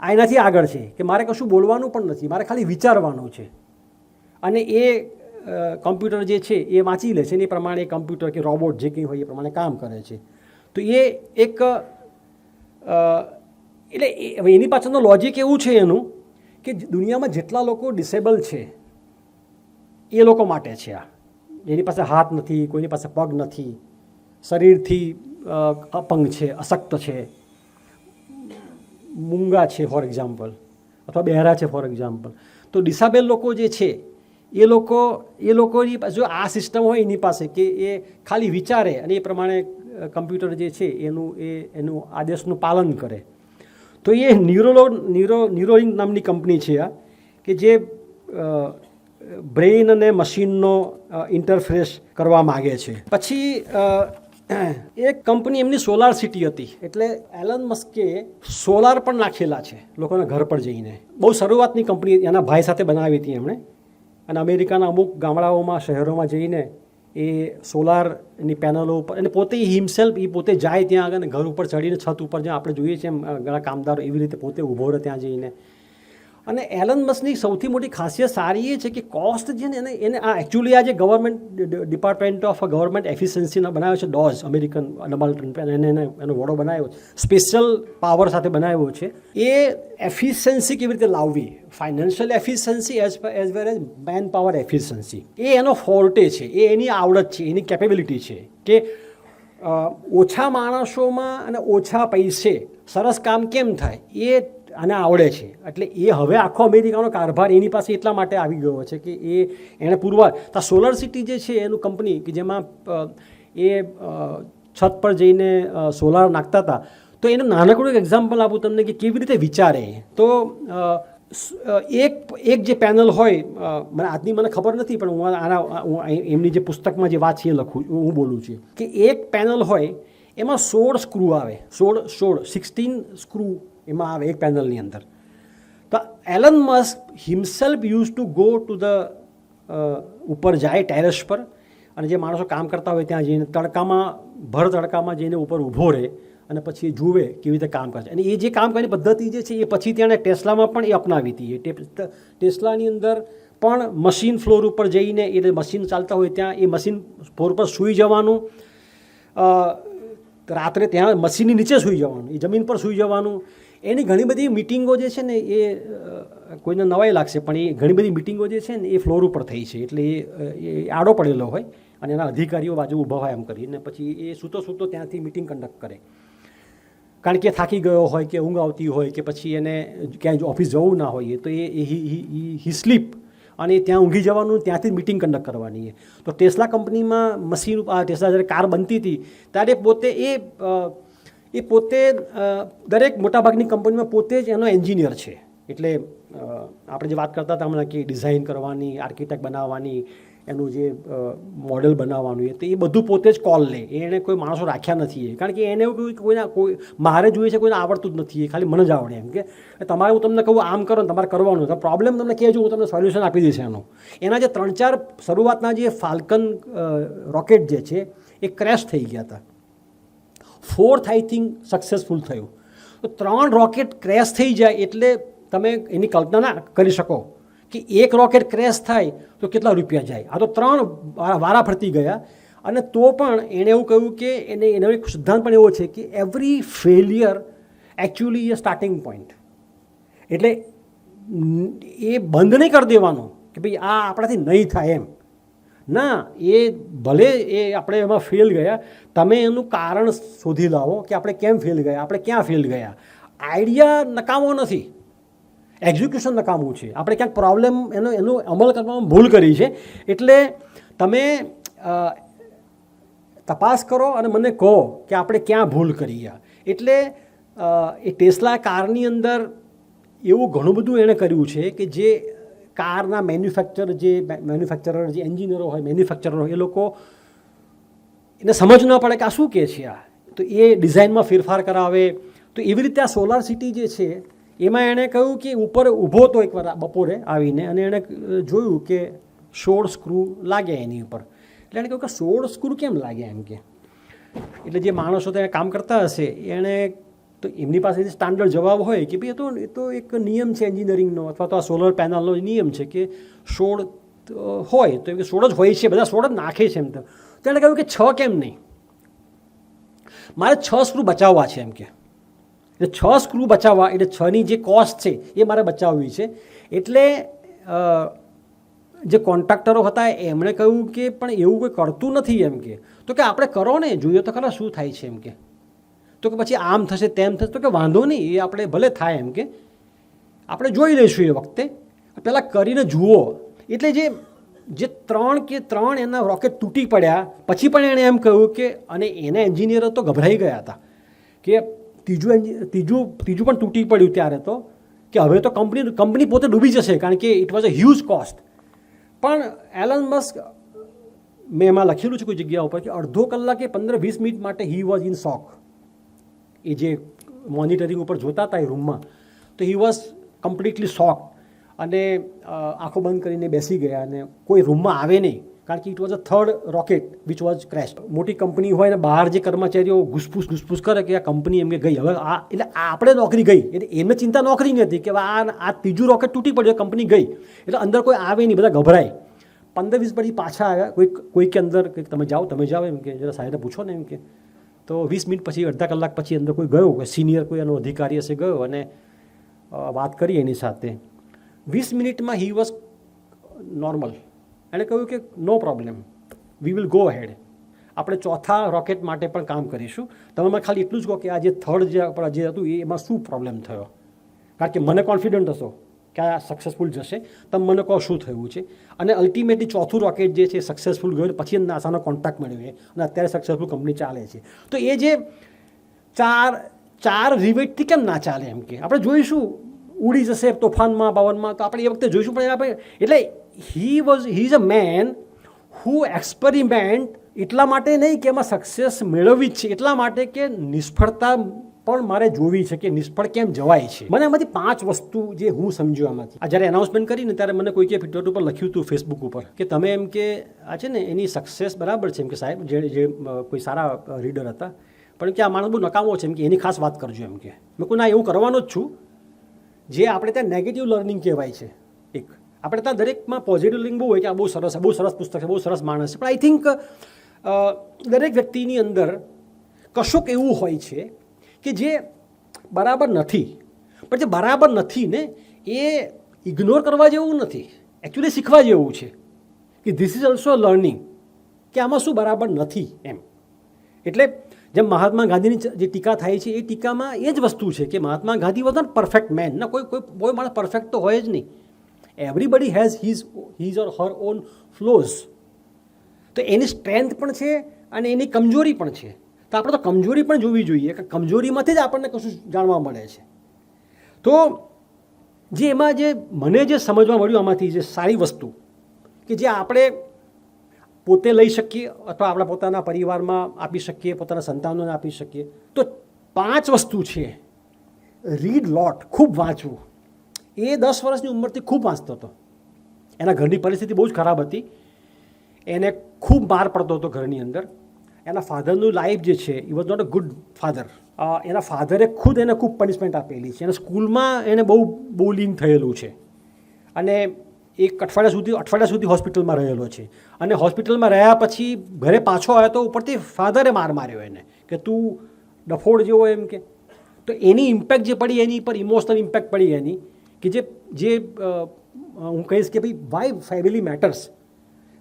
આ એનાથી આગળ છે કે મારે કશું બોલવાનું પણ નથી, મારે ખાલી વિચારવાનું છે. અને એ કોમ્પ્યુટર જે છે એ વાંચી લે છે, અને એ પ્રમાણે કમ્પ્યુટર કે રોબોટ જે કંઈ હોય એ પ્રમાણે કામ કરે છે. તો એ એક એટલે એની પાછળનો લોજિક એવું છે એનું કે દુનિયામાં જેટલા લોકો ડિસેબલ છે એ લોકો માટે છે આ. જેની પાસે હાથ નથી, કોઈની પાસે પગ નથી, શરીરથી અપંગ છે, અશક્ત છે, મૂંગા છે ફોર એક્ઝામ્પલ, અથવા બહેરા છે ફોર એક્ઝામ્પલ. તો ડિસેબલ લોકો જે છે એ લોકોની જો આ સિસ્ટમ હોય એની પાસે કે એ ખાલી વિચારે અને એ પ્રમાણે કમ્પ્યુટર જે છે એનું આદેશનું પાલન કરે. તો એ ન્યુરોલિંક નામની કંપની છે આ, કે જે બ્રેઇન અને મશીનનો ઇન્ટરફેસ કરવા માગે છે. પછી એક કંપની એમની સોલાર સિટી હતી. એટલે એલન મસ્કે સોલાર પણ નાખેલા છે લોકોના ઘર પર જઈને. બહુ શરૂઆતની કંપની એના ભાઈ સાથે બનાવી હતી એમણે, અને અમેરિકાના અમુક ગામડાઓમાં, શહેરોમાં જઈને એ સોલારની પેનલો ઉપર, અને પોતે હિમસેલ્ફ એ પોતે જાય ત્યાં આગળ, ઘર ઉપર ચડીને છત ઉપર જ્યાં આપણે જોઈએ છીએ એમ ઘણા કામદારો એવી રીતે પોતે ઊભો રહે ત્યાં જઈને. અને એલન મસ્કની સૌથી મોટી ખાસિયત સારી એ છે કે કોસ્ટ છે ને એને આ એકચ્યુઅલી આ જે ગવર્મેન્ટ ડિપાર્ટમેન્ટ ઓફ ગવર્મેન્ટ એફિશિયન્સીનો બનાવ્યો છે, ડોઝ અમેરિકન ડબલ્ટન, એનો વડો બનાવ્યો છે, સ્પેશિયલ પાવર સાથે બનાવ્યો છે. એ એફિશિયન્સી કેવી રીતે લાવવી, financial efficiency as well as man power efficiency, એ એનો ફોર્ટે છે, એ એની આવડત છે, એની કેપેબિલિટી છે કે ઓછા માણસોમાં અને ઓછા પૈસે સરસ કામ કેમ થાય એ આને આવડે છે. એટલે એ હવે આખો અમેરિકાનો કારભાર એની પાસે એટલા માટે આવી ગયો છે કે એણે સોલર સિટી જે છે એનું કંપની કે જેમાં એ 36 છત પર જઈને સોલાર નાખતા હતા. તો એનું નાનકડું એક એક્ઝામ્પલ આપું તમને કે કેવી રીતે વિચારે. તો એક જે પેનલ હોય, મને આજની મને ખબર નથી, પણ હું એમની જે પુસ્તકમાં જે વાત છે એ હું બોલું છું કે એક પેનલ હોય એમાં 16 સ્ક્રૂ આવે, 16 સ્ક્રૂ એમાં આવે એક પેનલની અંદર. તો Elon Musk himself use to go to the ઉપર જાય ટેરેસ પર, અને જે માણસો કામ કરતા હોય ત્યાં જઈને ભર તડકામાં જઈને ઉપર ઊભો રહે અને પછી એ જુએ કેવી રીતે કામ કરે છે. અને એ જે કામ કરવાની પદ્ધતિ જે છે એ પછી તેણે ટેસ્લામાં પણ એ અપનાવી હતી. ટેસ્લાની અંદર પણ મશીન ફ્લોર ઉપર જઈને એ મશીન ચાલતા હોય ત્યાં એ મશીન ફ્લોર પર સૂઈ જવાનું, રાત્રે ત્યાં મશીનની નીચે સૂઈ જવાનું, એ જમીન પર સૂઈ જવાનું. એની ઘણી બધી મિટિંગો જે છે ને એ કોઈને નવાઈ લાગશે, પણ એ ઘણી બધી મિટિંગો જે છે ને એ ફ્લોર ઉપર થઈ છે. એટલે એ આડો પડેલો હોય અને એના અધિકારીઓ બાજુ ઊભા હોય એમ કરીને પછી એ સૂતો ત્યાંથી મિટિંગ કન્ડક્ટ કરે. કારણ કે થાકી ગયો હોય કે ઊંઘ આવતી હોય કે પછી એને ક્યાંય ઓફિસ જવું ના હોય તો હી સ્લીપ, અને ત્યાં ઊંઘી જવાનું, ત્યાંથી જ મિટિંગ કન્ડક્ટ કરવાની. તો ટેસ્લા કંપનીમાં મશીન, ટેસ્લા જ્યારે કાર બનતી હતી ત્યારે પોતે દરેક મોટાભાગની કંપનીમાં પોતે જ એનો એન્જિનિયર છે. એટલે આપણે જે વાત કરતા હતા હમણાં કે ડિઝાઇન કરવાની, આર્કિટેક્ટ બનાવવાની, એનું જે મોડેલ બનાવવાનું એ તો એ બધું પોતે જ કોલ લે. એણે કોઈ માણસો રાખ્યા નથી, કારણ કે એને એવું કહ્યું કોઈ મારે જોઈએ છે કોઈને આવડતું જ નથી, ખાલી મને જ આવડે. એમ કે તમારે હું તમને કહું આમ કરો ને તમારે કરવાનું, તો પ્રોબ્લેમ તમને કહેજો, હું તમને સોલ્યુશન આપી દઈશ એનું. એના જે 3-4 શરૂઆતના જે ફાલ્કન રોકેટ જે છે એ ક્રેશ થઈ ગયા હતા. 4th આઈ થિંક સક્સેસફુલ થયું. તો 3 રોકેટ ક્રેશ થઈ જાય એટલે તમે એની કલ્પના ના કરી શકો કે એક રોકેટ ક્રેશ થાય તો કેટલા રૂપિયા જાય. આ તો 3 વારા ફરતી ગયા. અને તો પણ એણે એવું કહ્યું કે એનો એક સિદ્ધાંત પણ એવો છે કે એવરી ફેલિયર એકચ્યુઅલી એ સ્ટાર્ટિંગ પોઈન્ટ. એટલે એ બંધ નહીં કરી દેવાનું કે ભાઈ આ આપણાથી નહીં થાય એમ ના. એ ભલે એ આપણે એમાં ફેલ ગયા, તમે એનું કારણ શોધી લાવો કે આપણે કેમ ફેલ ગયા, આપણે ક્યાં ફેલ ગયા. આઈડિયા નકામો નથી, એક્ઝિક્યુશન નકામું છે. આપણે ક્યાંક પ્રોબ્લેમ એનો અમલ કરવામાં ભૂલ કરી છે. એટલે તમે તપાસ કરો અને મને કહો કે આપણે ક્યાં ભૂલ કરી. એટલે એ ટેસ્લા કારની અંદર એવું ઘણું બધું એણે કર્યું છે કે જે કારના મેન્યુફેક્ચરર જે એન્જિનિયરો હોય, મેન્યુફેક્ચરર હોય, એ લોકો એને સમજ ન પડે કે આ શું કહે છે આ, તો એ ડિઝાઇનમાં ફેરફાર કરાવે. તો એવી રીતે આ સોલાર સિટી જે છે એમાં એણે કહ્યું કે ઉપર ઊભો હતો એકવાર બપોરે આવીને, અને એણે જોયું કે 16 સ્ક્રૂ લાગ્યા એની ઉપર. એટલે એણે કહ્યું કે 16 સ્ક્રૂ કેમ લાગ્યા એમ કે. એટલે જે માણસો ત્યાં કામ કરતા હશે એણે તો એમની પાસે સ્ટાન્ડર્ડ જવાબ હોય કે ભાઈ એ તો એક નિયમ છે એન્જિનિયરિંગનો, અથવા તો આ સોલર પેનલનો નિયમ છે કે 16 હોય તો એ 16 જ હોય છે, બધા 16 જ નાખે છે એમ. તો એણે કહ્યું કે 6 કેમ નહીં, મારે 6 સ્ક્રૂ બચાવવા છે એમ કે. એટલે 6 સ્ક્રૂ બચાવવા એટલે 6ની જે કોસ્ટ છે એ મારે બચાવવી છે. એટલે જે કોન્ટ્રાક્ટરો હતા એમણે કહ્યું કે પણ એવું કોઈ કરતું નથી એમ કે. તો કે આપણે કરો ને, જોઈએ તો ખરા શું થાય છે એમ કે. તો કે પછી આમ થશે તેમ થશે. તો કે વાંધો નહીં, એ આપણે ભલે થાય એમ કે આપણે જોઈ લઈશું એ વખતે, પહેલાં કરીને જુઓ. એટલે જે 3 એના રોકેટ તૂટી પડ્યા પછી પણ એણે એમ કહ્યું કે, અને એના એન્જિનિયરો તો ગભરાઈ ગયા હતા કે ત્રીજું પણ તૂટી પડ્યું ત્યારે તો કે હવે તો કંપની પોતે ડૂબી જશે, કારણ કે it was a huge cost. પણ એલન મસ્ક, મેં એમાં લખેલું છે કોઈ જગ્યા ઉપર કે અડધો કલાકે 15-20 મિનિટ માટે હી વોઝ ઇન શોક. એ જે મોનિટરિંગ ઉપર જોતા હતા એ રૂમમાં, તો હી વોઝ કમ્પ્લીટલી શોક. અને આંખો બંધ કરીને બેસી ગયા અને કોઈ રૂમમાં આવે નહીં, કારણ કે it was a 3rd rocket which was crash. મોટી કંપની હોય ને બહાર જે કર્મચારીઓ ઘૂસપૂસ કરે કે આ કંપની એમ કે ગઈ, હવે એટલે આપણે નોકરી ગઈ. એટલે એમને ચિંતા નોકરીની હતી કે આ ત્રીજું રોકેટ તૂટી પડ્યું, કંપની ગઈ. એટલે અંદર કોઈ આવે નહીં, બધા ગભરાય. 15-20 પછી પાછા આવ્યા. કોઈ કે અંદર તમે જાઓ એમ કે જરા સાહેબને પૂછો ને એમ કે. તો 20 મિનિટ પછી, અડધા કલાક પછી અંદર કોઈ ગયો, કોઈ સિનિયર કોઈ એનો અધિકારી હશે ગયો અને વાત કરી એની સાથે. 20 મિનિટમાં હી વોઝ નોર્મલ. એણે કહ્યું કે નો પ્રોબ્લેમ, વી વિલ ગો હેડ. આપણે 4થા રોકેટ માટે પણ કામ કરીશું. તમે ખાલી એટલું જ કહો કે આ જે 3rd જે હતું એમાં શું પ્રોબ્લેમ થયો, કારણ કે મને કોન્ફિડન્ટ હતો કે આ સક્સેસફુલ જશે. તમે મને કહો શું થયું છે. અને અલ્ટિમેટલી ચોથું રોકેટ જે છે સક્સેસફુલ ગયું, પછી નાસાનો કોન્ટ્રાક્ટ મેળવ્યો અને અત્યારે સક્સેસફુલ કંપની ચાલે છે. તો એ જે ચાર રિવેટથી કેમ ના ચાલે એમ કે આપણે જોઈશું ઉડી જશે તોફાનમાં પવનમાં, તો આપણે એ વખતે જોઈશું. પણ આપણે એટલે he is a main who experiment એટલા માટે નહીં કે એમાં સક્સેસ મેળવવી જ છે, એટલા માટે કે નિષ્ફળતા પણ મારે જોવી છે કે નિષ્ફળ કેમ જવાય છે. મને આમાંથી 5 વસ્તુ જે હું સમજ્યો આમાંથી. આ જ્યારે એનાઉન્સમેન્ટ કરીને ત્યારે મને કોઈકે ટ્વિટર ઉપર લખ્યું હતું, ફેસબુક ઉપર, કે તમે એમ કે આ છે ને એની સક્સેસ બરાબર છે એમ કે સાહેબ, જે કોઈ સારા રીડર હતા, પણ કે આ માણસ બહુ નકામો છે એમ કે એની ખાસ વાત કરજો એમ કે. મેં કહું ના, એવું કરવાનો જ છું. જે આપણે ત્યાં નેગેટિવ લર્નિંગ કહેવાય છે, એક આપણે ત્યાં દરેકમાં પોઝિટિવ લર્નિંગ બહુ હોય કે આ બહુ સરસ પુસ્તક છે, બહુ સરસ માણસ છે. પણ આઈ થિંક દરેક વ્યક્તિની અંદર કશુંક એવું હોય છે કે જે બરાબર નથી. પણ જે બરાબર નથી ને એ ઇગ્નોર કરવા જેવું નથી, એકચ્યુઅલી શીખવા જેવું છે કે ધીસ ઇઝ ઓલ્સો લર્નિંગ, કે આમાં શું બરાબર નથી એમ. એટલે જેમ મહાત્મા ગાંધીની જે ટીકા થાય છે એ ટીકામાં એ જ વસ્તુ છે કે Mahatma Gandhi was not perfect man. ના, કોઈ માણસ પરફેક્ટ તો હોય જ નહીં. Everybody has his or her own flaws. તો એની સ્ટ્રેન્થ પણ છે અને એની કમજોરી પણ છે. તો આપણે તો કમજોરી પણ જોવી જોઈએ કે કમજોરીમાંથી જ આપણને કશું જાણવા મળે છે. તો જે એમાં જે મને જે સમજવા મળ્યું આમાંથી જે સારી વસ્તુ કે જે આપણે પોતે લઈ શકીએ અથવા આપણા પોતાના પરિવારમાં આપી શકીએ, પોતાના સંતાનોને આપી શકીએ, તો 5 વસ્તુ છે. રીડ લોટ, ખૂબ વાંચવું. એ 10 વર્ષની ઉંમરથી ખૂબ વાંચતો હતો. એના ઘરની પરિસ્થિતિ બહુ જ ખરાબ હતી, એને ખૂબ માર પડતો હતો ઘરની અંદર. એના ફાધરનું લાઈફ જે છે he was not a good father. એના ફાધરે ખુદ એને ખૂબ પનિશમેન્ટ આપેલી છે. એને સ્કૂલમાં એને બહુ બોલિંગ થયેલું છે અને એક અઠવાડિયા સુધી હોસ્પિટલમાં રહેલો છે. અને હોસ્પિટલમાં રહ્યા પછી ઘરે પાછો આવ્યો તો ઉપરથી ફાધરે માર માર્યો એને કે તું ડફોડ જેવો એમ કે. તો એની ઇમ્પેક્ટ જે પડી એની પર ઇમોશનલ ઇમ્પેક્ટ પડી એની કે જે હું કહીશ કે ભાઈ વાય ફેમિલી મેટર્સ.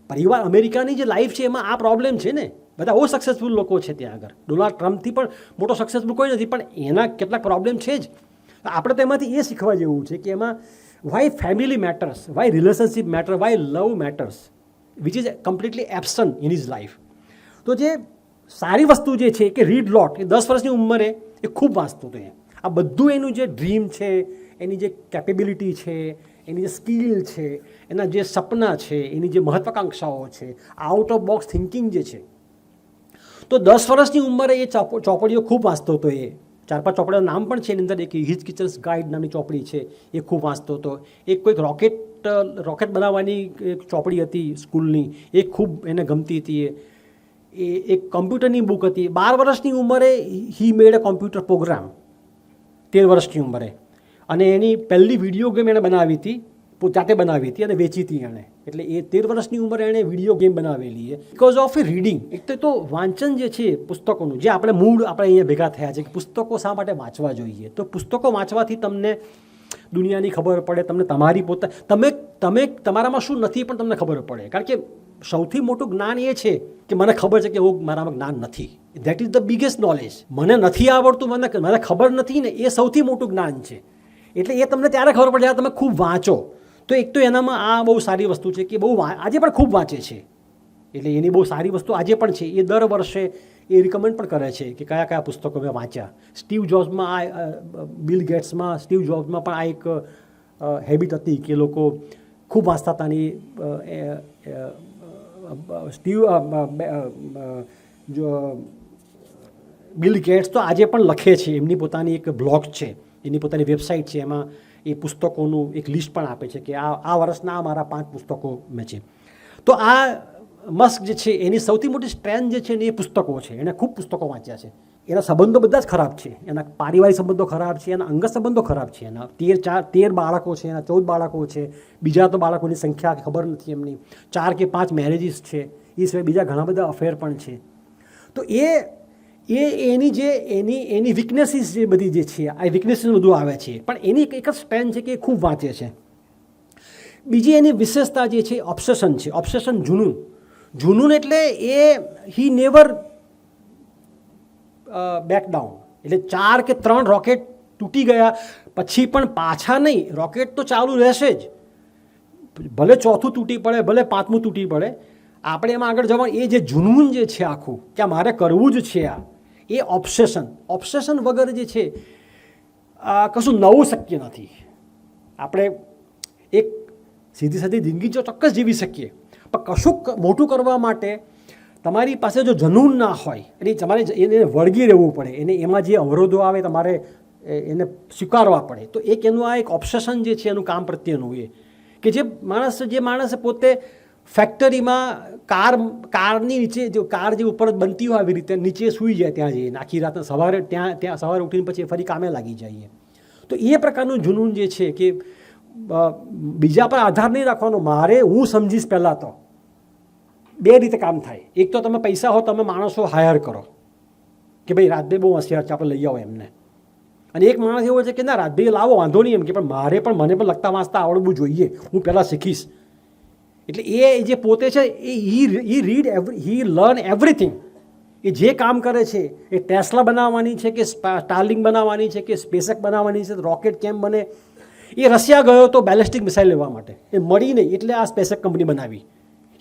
પરિવાર, અમેરિકાની જે લાઈફ છે એમાં આ પ્રોબ્લેમ છે ને. બધા બહુ સક્સેસફુલ લોકો છે ત્યાં આગળ. ડોનાલ્ડ ટ્રમ્પથી પણ મોટો સક્સેસફુલ કોઈ નથી, પણ એના કેટલાક પ્રોબ્લેમ છે જ. આપણે તો એમાંથી એ શીખવા જેવું છે કે એમાં why family matters, why relationship matter, why love matters, which is completely absent in his life. તો જે સારી વસ્તુ જે છે કે રીડ લોટ, એ 10 વર્ષની ઉંમરે એ ખૂબ વાંચતો હતો. આ બધું એનું જે ડ્રીમ છે, એની જે કેપેબિલિટી છે, એની જે સ્કિલ છે, એના જે સપના છે, એની જે મહત્વાકાંક્ષાઓ છે, આઉટ ઓફ બોક્સ થિંકિંગ જે છે, તો 10 વર્ષની ઉંમરે એ ચોપડીઓ ખૂબ વાંચતો હતો. એ 4-5 ચોપડીઓનું નામ પણ છે એની અંદર. એક હિઝ કિચન્સ ગાઈડ નામની ચોપડી છે, એ ખૂબ વાંચતો હતો. એક કોઈક રોકેટ બનાવવાની એક ચોપડી હતી સ્કૂલની, એ ખૂબ એને ગમતી હતી. એ એક કોમ્પ્યુટરની બુક હતી. 12 વર્ષની ઉંમરે હી મેડ અ કોમ્પ્યુટર પ્રોગ્રામ, 13 વર્ષની ઉંમરે. અને એની પહેલી વિડીયો ગેમ એણે બનાવી હતી, જાતે બનાવી હતી અને વેચી હતી એણે. એટલે એ 13 વર્ષની ઉંમરે એણે વિડીયો ગેમ બનાવેલી છે બિકોઝ ઓફ એ રીડિંગ. એક તો વાંચન જે છે પુસ્તકોનું, જે આપણે અહીંયા ભેગા થયા છે કે પુસ્તકો શા માટે વાંચવા જોઈએ. તો પુસ્તકો વાંચવાથી તમને દુનિયાની ખબર પડે, તમને તમારી તમે તમારામાં શું નથી પણ તમને ખબર પડે. કારણ કે સૌથી મોટું જ્ઞાન એ છે કે મને ખબર છે કે મારામાં જ્ઞાન નથી. That is the biggest knowledge. મને નથી આવડતું, મને ખબર નથી ને, એ સૌથી મોટું જ્ઞાન છે. એટલે એ તમને ત્યારે ખબર પડે જ્યારે તમે ખૂબ વાંચો. તો એક તો એનામાં આ બહુ સારી વસ્તુ છે કે આજે પણ ખૂબ વાંચે છે. એટલે એની બહુ સારી વસ્તુ આજે પણ છે. એ દર વર્ષે એ રિકમેન્ડ પણ કરે છે કે કયા કયા પુસ્તકો મેં વાંચ્યા. સ્ટીવ જોબ્સમાં, બિલ ગેટ્સમાં, સ્ટીવ જોબ્સમાં પણ આ એક હેબિટ હતી કે લોકો ખૂબ વાંચતા હતા. બિલ ગેટ્સ તો આજે પણ લખે છે. એમની પોતાની એક બ્લોગ છે, એની પોતાની વેબસાઇટ છે, એમાં એ પુસ્તકોનું એક લિસ્ટ પણ આપે છે કે આ વર્ષના મારા 5 પુસ્તકો મેં છે. તો આ મસ્ક જે છે એની સૌથી મોટી સ્ટ્રેન્થ જે છે ને એ પુસ્તકો છે. એણે ખૂબ પુસ્તકો વાંચ્યા છે. એના સંબંધો બધા જ ખરાબ છે. એના પારિવારિક સંબંધો ખરાબ છે, એના અંગત સંબંધો ખરાબ છે. એના 13 બાળકો છે, એના 14 બાળકો છે. બીજા તો બાળકોની સંખ્યા ખબર નથી એમની. 4 કે 5 મેરેજીસ છે. એ સિવાય બીજા ઘણા બધા અફેર પણ છે. તો એની વીકનેસીસ જે બધી જે છે, આ વીકનેસીસ બધું આવે છે. પણ એની એક જ સ્ટ્રેન્થ છે કે એ ખૂબ વાંચે છે. બીજી એની વિશેષતા જે છે ઓબ્સેશન છે. ઓબ્સેશન, જૂનું એટલે હી નેવર બેક ડાઉન. એટલે 4 કે 3 રોકેટ તૂટી ગયા પછી પણ પાછા નહીં, રોકેટ તો ચાલુ રહેશે જ. ભલે ચોથું તૂટી પડે, ભલે પાંચમું તૂટી પડે, આપણે એમાં આગળ જવાનું એ જે જુનૂન જે છે આખું કે આ મારે કરવું જ છે, આ એ ઓબ્સેશન વગર જે છે આ કશું નવું શક્ય નથી. આપણે એક સીધી સાદી જિંદગી જો ચોક્કસ જીવી શકીએ, પણ કશું મોટું કરવા માટે તમારી પાસે જો જનૂન ના હોય, એટલે તમારે એને વળગી રહેવું પડે, એને એમાં જે અવરોધો આવે તમારે એને સ્વીકારવા પડે. તો એનું આ એક ઓબ્સેશન જે છે એનું કામ પ્રત્યેનું એ કે જે માણસે પોતે ફેક્ટરીમાં કારની નીચે જો કાર જે ઉપર બનતી હોય આવી રીતે નીચે સૂઈ જાય ત્યાં જઈને આખી રાત, સવારે ત્યાં સવારે ઉઠીને પછી ફરી કામે લાગી જઈએ. તો એ પ્રકારનું જુનૂન જે છે કે બીજા પર આધાર નહીં રાખવાનો, મારે હું સમજીશ. પહેલાં તો બે રીતે કામ થાય. એક તો તમે પૈસા હો, તમે માણસો હાયર કરો કે ભાઈ રાજભાઈ બહુ હોશિયાર છે, આપણે લઈ આવો એમને. અને એક માણસ એવો છે કે ના રાજભાઈ લાવો વાંધો નહીં એમ કે પણ મને પણ લખતા વાંચતા આવડવું જોઈએ, હું પહેલાં શીખીશ. એટલે એ જે પોતે છે એ હી લર્ન એવરીથિંગ. એ જે કામ કરે છે, એ ટેસ્લા બનાવવાની છે કે સ્ટારલિંક બનાવવાની છે કે સ્પેસએક્સ બનાવવાની છે, રોકેટ કેમ બને. એ રશિયા ગયો તો બેલિસ્ટિક મિસાઇલ લેવા માટે, એ મળી નહીં એટલે આ સ્પેસએક્સ કંપની બનાવી.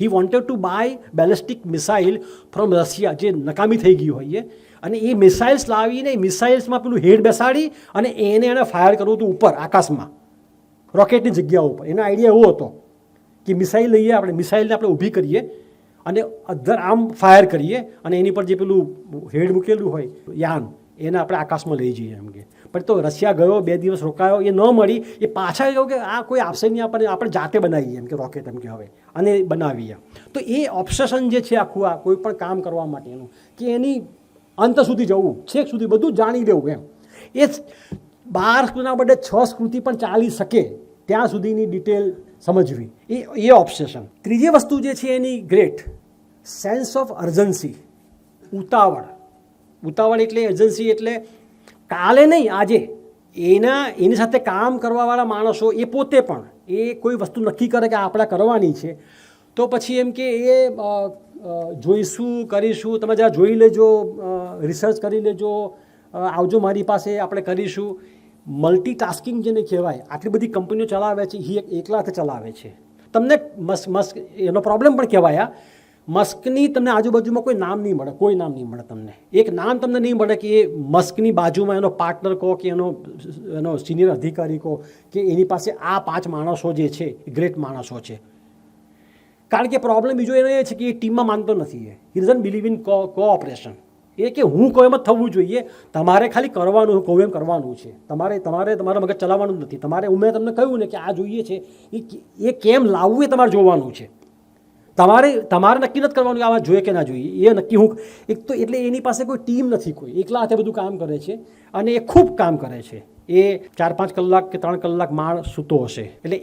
He wanted to buy ballistic missile from Russia, જે નકામી થઈ ગઈ હોય, અને એ મિસાઇલ્સ લાવીને મિસાઇલ્સમાં પેલું હેડ બેસાડી અને એને ફાયર કરવું હતું ઉપર આકાશમાં, રોકેટની જગ્યા ઉપર. એનો આઈડિયા એવો હતો કે મિસાઇલ લઈએ આપણે, મિસાઇલને આપણે ઊભી કરીએ અને અધર આમ ફાયર કરીએ અને એની પર જે પેલું હેડ મૂકેલું હોય યાન, એને આપણે આકાશમાં લઈ જઈએ એમ કે. પણ તો રશિયા ગયો, 2 દિવસ રોકાયો, એ ન મળી, એ પાછા કહ્યું કે આ કોઈ આપશે નહીં આપણને, આપણે જાતે બનાવીએ એમ કે રોકેટ એમ કે હવે, અને બનાવીએ. તો એ ઓબ્સેશન જે છે આખું આ કોઈ પણ કામ કરવા માટેનું કે એની અંત સુધી જવું, છેક સુધી બધું જાણી લેવું એમ. એ 12 સ્કૃતિના બદલે 6 સ્કૃતિ પણ ચાલી શકે ત્યાં સુધીની ડિટેલ સમજવી, એ ઓબ્સેશન. ત્રીજી વસ્તુ જે છે એની ગ્રેટ સેન્સ ઓફ અર્જન્સી, ઉતાવળ એટલે એજન્સી એટલે કાલે નહીં આજે. એની સાથે કામ કરવાવાળા માણસો એ પોતે પણ એ કોઈ વસ્તુ નક્કી કરે કે આપણે કરવાની છે તો પછી એમ કે એ જોઈશું, કરીશું, તમે જરા જોઈ લેજો, રિસર્ચ કરી લેજો, આવજો મારી પાસે, આપણે કરીશું. મલ્ટીટાસ્કિંગ જેને કહેવાય, આટલી બધી કંપનીઓ ચલાવે છે, એ એકલા હાથે ચલાવે છે. તમને મસ્ક એનો પ્રોબ્લેમ પણ કહેવાય. મસ્કની તમને આજુબાજુમાં કોઈ નામ નહીં મળે, કોઈ નામ નહીં મળે તમને. એક નામ તમને નહીં મળે કે એ મસ્કની બાજુમાં એનો પાર્ટનર કહો કે એનો સિનિયર અધિકારી કહો કે એની પાસે આ 5 માણસો જે છે એ ગ્રેટ માણસો છે. કારણ કે પ્રોબ્લેમ બીજો એનો એ છે કે એ ટીમમાં માનતો નથી. હી ડઝન્ટ બિલીવ ઇન કોઓપરેશન. એ કે હું કોઈ એમ જ થવું જોઈએ, તમારે ખાલી કરવાનું, હું કહું એમ કરવાનું છે. તમારા મગજ ચલાવવાનું જ નથી. મેં તમને કહ્યું ને કે આ જોઈએ છે, એ કેમ લાવવું એ તમારે જોવાનું છે. તમારે નક્કી નથી કરવાનું કે આવા જોઈએ કે ના જોઈએ, એ નક્કી હું એક તો. એટલે એની પાસે કોઈ ટીમ નથી, કોઈ એકલા હાથે બધું કામ કરે છે અને એ ખૂબ કામ કરે છે. એ 4-5 કલાક કે 3 કલાક માણ સૂતો હશે. એટલે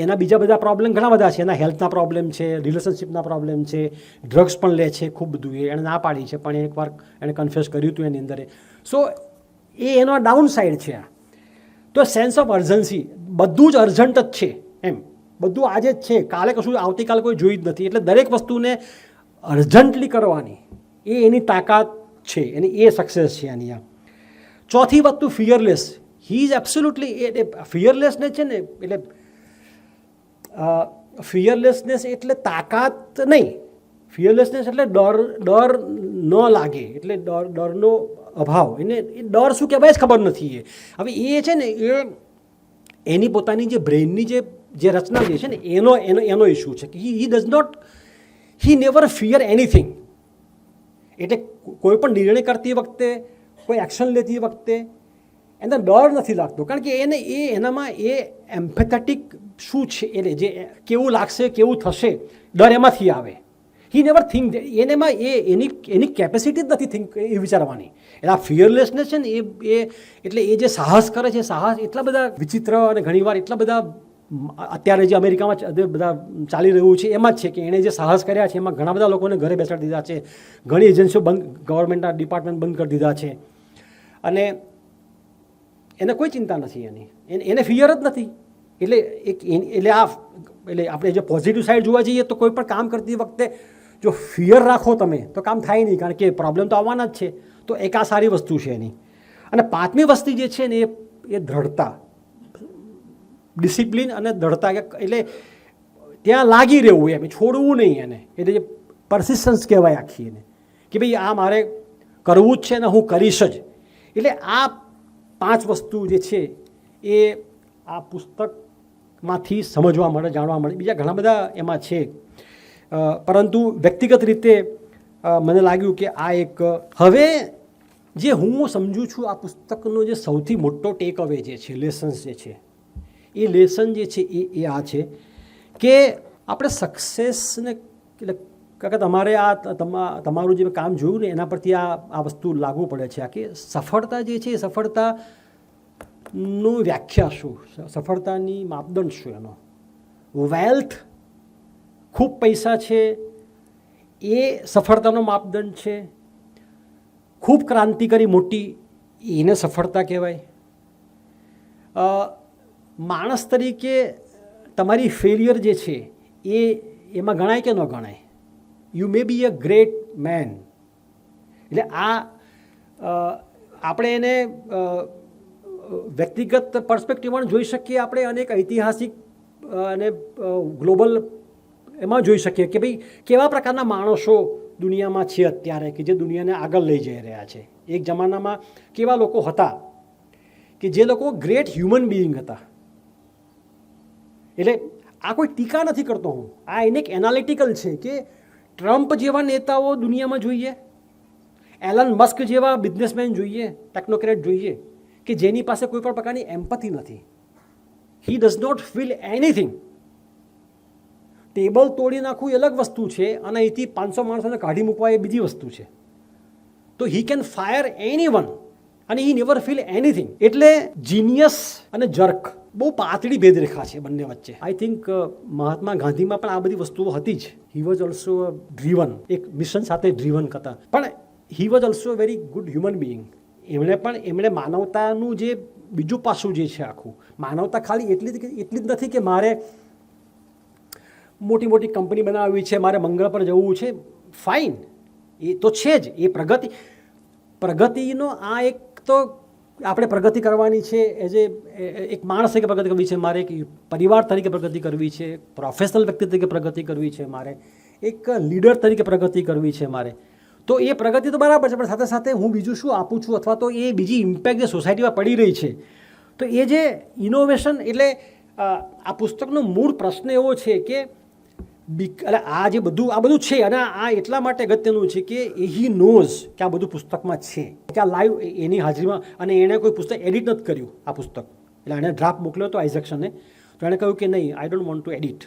એના બીજા બધા પ્રોબ્લેમ ઘણા બધા છે. એના હેલ્થના પ્રોબ્લેમ છે, રિલેશનશિપના પ્રોબ્લેમ છે, ડ્રગ્સ પણ લે છે ખૂબ બધું. એણે ના પાડી છે પણ એકવાર એણે કન્ફેસ કર્યું હતું એની અંદર. સો એનો ડાઉન સાઈડ છે આ. તો સેન્સ ઓફ અર્જન્સી, બધું જ અર્જન્ટ જ છે એમ, બધું આજે જ છે, કાલે કશું આવતીકાલે કોઈ જોઈ જ નથી. એટલે દરેક વસ્તુને અર્જન્ટલી કરવાની એની તાકાત છે, એની એ સક્સેસ છે એની. આ ચોથી વસ્તુ ફિયરલેસ. હી ઇઝ એબ્સોલ્યુટલી ફિયરલેસનેસ છે ને, એટલે ફિયરલેસનેસ એટલે તાકાત નહીં, ફિયરલેસનેસ એટલે ડર ન લાગે, એટલે ડરનો અભાવ. એને એ ડર શું કહેવાય જ ખબર નથી. હવે એ છે ને એની પોતાની જે બ્રેઇનની જે રચના જે છે ને એનો ઇશ્યુ છે કે હી નેવર ફિયર એનીથિંગ. એટલે કોઈ પણ નિર્ણય કરતી વખતે, કોઈ એક્શન લેતી વખતે એને ડર નથી લાગતો. કારણ કે એનામાં એ એમ્પેથેટિક શું છે, એટલે જે કેવું લાગશે, કેવું થશે, ડર એમાંથી આવે. હી નેવર થિંક, એનામાં એની કેપેસિટી જ નથી થિંક એ વિચારવાની. એટલે આ ફિયરલેસનેસ છે ને એટલે એ જે સાહસ કરે છે, સાહસ એટલા બધા વિચિત્ર અને ઘણીવાર એટલા બધા અત્યારે જે અમેરિકામાં બધા ચાલી રહ્યું છે એમાં જ છે કે એણે જે સાહસ કર્યા છે એમાં ઘણા બધા લોકોને ઘરે બેસાડી દીધા છે, ઘણી એજન્સીઓ ગવર્મેન્ટના ડિપાર્ટમેન્ટ બંધ કરી દીધા છે, અને એને કોઈ ચિંતા નથી એની, એને ફિયર જ નથી. એટલે આપણે જે પોઝિટિવ સાઈડ જોવા જઈએ તો કોઈ પણ કામ કરતી વખતે જો ફિયર રાખો તમે તો કામ થાય નહીં, કારણ કે પ્રોબ્લેમ તો આવવાના જ છે. તો એક આ સારી વસ્તુ છે એની. અને 5મી વસ્તુ જે છે ને એ દ્રઢતા, ડિસિપ્લિન અને દ્રઢતા, એટલે ત્યાં લાગી રહેવું એમ, છોડવું નહીં એને, એટલે જે પરસિસ્ટન્સ કહેવાય આખી એને, કે ભાઈ આ મારે કરવું જ છે ને હું કરીશ જ. એટલે આ 5 વસ્તુ જે છે એ આ પુસ્તકમાંથી સમજવા મળે, જાણવા મળે. બીજા ઘણા બધા એમાં છે, પરંતુ વ્યક્તિગત રીતે મને લાગ્યું કે આ એક, હવે જે હું સમજું છું આ પુસ્તકનો જે સૌથી મોટો ટેક અવે જે છે, લેસન્સ જે છે, એ લેસન જે છે એ આ છે કે આપણે સક્સેસને, એટલે કારણ કે તમારે આ તમારું જે કામ જોયું ને એના પરથી આ વસ્તુ લાગુ પડે છે, આ કે સફળતા જે છે એ સફળતાનું વ્યાખ્યા શું, સફળતાની માપદંડ શું એનો. વેલ્થ, ખૂબ પૈસા છે એ સફળતાનો માપદંડ છે, ખૂબ ક્રાંતિકારી મોટી એને સફળતા કહેવાય. માણસ તરીકે તમારી ફેલિયર જે છે એમાં ગણાય કે ન ગણાય. You may be a great man. એટલે આપણે એને વ્યક્તિગત પર્સપેક્ટિવમાં જોઈ શકીએ, આપણે અનેક ઐતિહાસિક અને ગ્લોબલ એમાં જોઈ શકીએ કે ભાઈ કેવા પ્રકારના માણસો દુનિયામાં છે અત્યારે કે જે દુનિયાને આગળ લઈ જઈ રહ્યા છે. એક જમાનામાં કેવા લોકો હતા કે જે લોકો ગ્રેટ હ્યુમન બિઈંગ હતા. એટલે આ કોઈ ટીકા નથી કરતો હું, આ એને એક એનાલિટિકલ છે કે ટ્રમ્પ જેવા નેતાઓ દુનિયામાં જોઈએ, એલન મસ્ક જેવા બિઝનેસમેન જોઈએ, ટેકનોક્રેટ જોઈએ કે જેની પાસે કોઈ પણ પ્રકારની એમ્પથી નથી. He does not feel anything. Table તોડી નાખવું એ અલગ વસ્તુ છે અને અહીંથી 500 માણસોને કાઢી મૂકવા એ બીજી વસ્તુ છે. તો હી કેન ફાયર એનીવન અને હી નેવર ફીલ એનીથિંગ. એટલે જીનિયસ અને જર્ક બહુ પાતળી ભેદરેખા છે બંને વચ્ચે. આઈ થિંક મહાત્મા ગાંધીમાં પણ આ બધી વસ્તુઓ હતી જ. હી વોઝ ઓલ્સો ડ્રીવન, એક મિશન સાથે ડ્રીવન હતા, પણ he was also very good human being. એમણે માનવતાનું જે બીજું પાસું જે છે આખું, માનવતા ખાલી એટલી જ નથી કે મારે મોટી મોટી કંપની બનાવવી છે, મારે મંગળ પર જવું છે, ફાઇન, એ તો છે જ. એ પ્રગતિનો આ એક, તો આપણે પ્રગતિ કરવાની છે એઝ એક માણસ તરીકે પ્રગતિ કરવી છે, મારે એક પરિવાર તરીકે પ્રગતિ કરવી છે, પ્રોફેશનલ વ્યક્તિ તરીકે પ્રગતિ કરવી છે, મારે એક લીડર તરીકે પ્રગતિ કરવી છે મારે. તો એ પ્રગતિ તો બરાબર છે, પણ સાથે સાથે હું બીજું શું આપું છું, અથવા તો એ બીજી ઇમ્પેક્ટ જે સોસાયટીમાં પડી રહી છે, તો એ જે ઇનોવેશન. એટલે આ પુસ્તકનો મૂળ પ્રશ્ન એવો છે કે એટલે આ બધું છે, અને આ એટલા માટે અગત્યનું છે કે હી નોઝ કે આ બધું પુસ્તકમાં છે, કે આ લાઈવ એની હાજરીમાં, અને એણે કોઈ પુસ્તક એડિટ નથી કર્યું આ પુસ્તક. એટલે એણે ડ્રાફ્ટ મોકલ્યો હતો આઇઝેક્સને, તો એણે કહ્યું કે નહીં, I don't want to edit.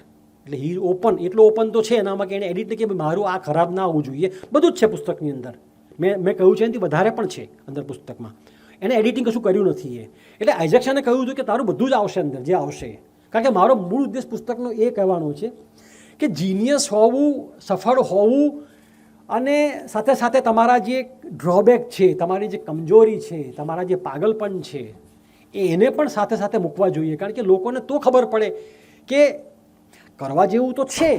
એટલે હી ઓપન, એટલો ઓપન તો છે એનામાં કે એણે એડિટ નહીં, કે મારું આ ખરાબ ના આવવું જોઈએ, બધું જ છે પુસ્તકની અંદર. મેં કહ્યું છે એનાથી વધારે પણ છે અંદર પુસ્તકમાં. એણે એડિટિંગ કશું કર્યું નથી એ. એટલે આઇઝેક્સને કહ્યું હતું કે તારું બધું જ આવશે અંદર, જે આવશે. કારણ કે મારો મૂળ ઉદ્દેશ પુસ્તકનો એ કહેવાનો છે કે જીનિયસ હોવું, સફળ હોવું, અને સાથે સાથે તમારા જે ડ્રોબેક છે, તમારી જે કમજોરી છે, તમારા જે પાગલપણ છે, એને પણ સાથે સાથે મૂકવા જોઈએ. કારણ કે લોકોને તો ખબર પડે કે કરવા જેવું તો છે,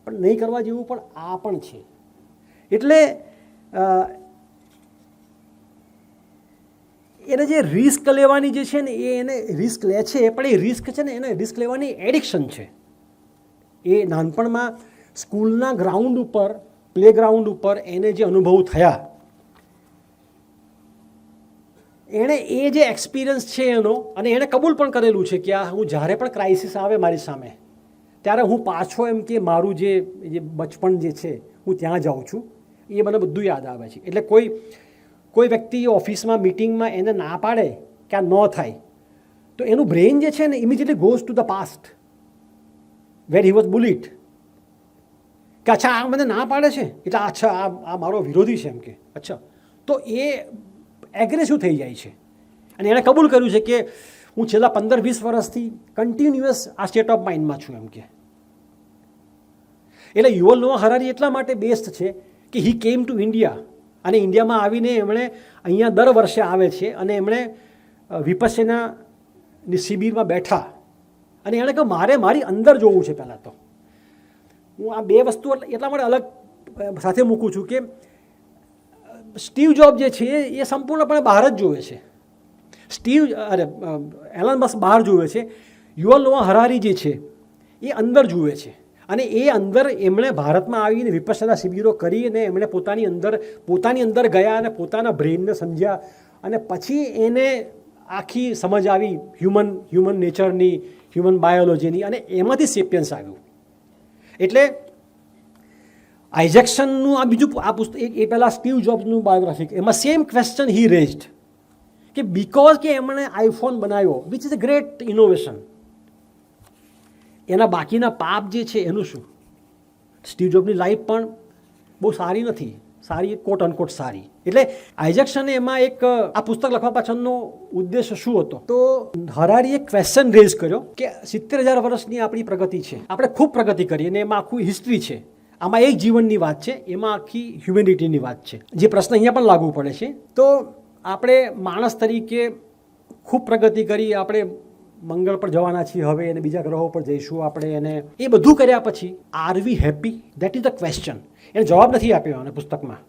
પણ નહીં કરવા જેવું પણ આ પણ છે. એટલે એને જે રિસ્ક લેવાની જે છે ને, એને રિસ્ક લે છે, પણ એ રિસ્ક છે ને, એને રિસ્ક લેવાની એડિક્શન છે. એ નાનપણમાં સ્કૂલના ગ્રાઉન્ડ ઉપર, પ્લેગ્રાઉન્ડ ઉપર એને જે અનુભવ થયા, એણે એ જે એક્સપિરિયન્સ છે એનો, અને એણે કબૂલ પણ કરેલું છે કે આ હું જ્યારે પણ ક્રાઇસિસ આવે મારી સામે, ત્યારે હું પાછો એમ કે મારું જે બચપણ જે છે હું ત્યાં જાઉં છું, એ મને બધું યાદ આવે છે. એટલે કોઈ વ્યક્તિ ઓફિસમાં મિટિંગમાં એને ના પાડે કે આ ન થાય, તો એનું બ્રેઇન જે છે ને immediately goes to the past where he was bullied. કે અચ્છા આ મને ના પાડે છે એટલે અચ્છા આ મારો વિરોધી છે એમ કે, અચ્છા, તો એ એગ્રેસિવ થઈ જાય છે. અને એણે કબૂલ કર્યું છે કે હું છેલ્લા 15-20 વર્ષથી કન્ટિન્યુઅસ આ સ્ટેટ ઓફ માઇન્ડમાં છું એમ કે. એટલે યુવલ નોઆ હરારી એટલા માટે બેસ્ટ છે કે હી કેમ ટુ ઇન્ડિયા, અને ઇન્ડિયામાં આવીને એમણે અહીંયા દર વર્ષે આવે છે, અને એમણે વિપસ્યનાની શિબિરમાં બેઠા, અને એણે કહ્યું મારે મારી અંદર જોવું છે. પહેલાં તો હું આ બે વસ્તુ એટલા માટે અલગ સાથે મૂકું છું કે સ્ટીવ જોબ જે છે એ સંપૂર્ણપણે બહાર જ જોવે છે. એલન મસ્ક બહાર જુએ છે, યુવલ નોઆ હરારી જે છે એ અંદર જુએ છે, અને એ અંદર એમણે ભારતમાં આવીને વિપස්සના શિબિરો કરીને એમણે પોતાની અંદર ગયા અને પોતાના બ્રેઇનને સમજ્યા, અને પછી એને આખી સમજ આવી હ્યુમન નેચરની, હ્યુમન બાયોલોજીની, અને એમાંથી સેપિયન્સ આવ્યું. એટલે આઇઝેક્સનનું આ પુસ્તક એ પહેલાં સ્ટીવ જોબ્સનું બાયોગ્રાફિક, એમાં સેમ ક્વેશ્ચન હી રેઝડ કે બિકોઝ કે એમણે આઈફોન બનાવ્યો which is a great innovation, એના બાકીના પાપ જે છે એનું શું? સ્ટીવ જોબની લાઈફ પણ બહુ સારી નથી, સારી કોટ અનકોટ સારી. એટલે આઇઝેક્સને એમાં એક આ પુસ્તક લખવા પાછળનો ઉદ્દેશ શું હતો? તો હરારીએ ક્વેશ્ચન રેઝ કર્યો કે 70,000 વર્ષની આપણી પ્રગતિ છે, આપણે ખૂબ પ્રગતિ કરી, અને એમાં આખું હિસ્ટ્રી છે, આમાં એક જીવનની વાત છે, એમાં આખી હ્યુમેનિટીની વાત છે. જે પ્રશ્ન અહીંયા પણ લાગુ પડે છે. તો આપણે માણસ તરીકે ખૂબ પ્રગતિ કરી, આપણે મંગળ પર જવાના છીએ હવે, અને બીજા ગ્રહો પર જઈશું આપણે, એને એ બધું કર્યા પછી are we happy? That is the question. એને જવાબ નથી આપ્યો અને પુસ્તકમાં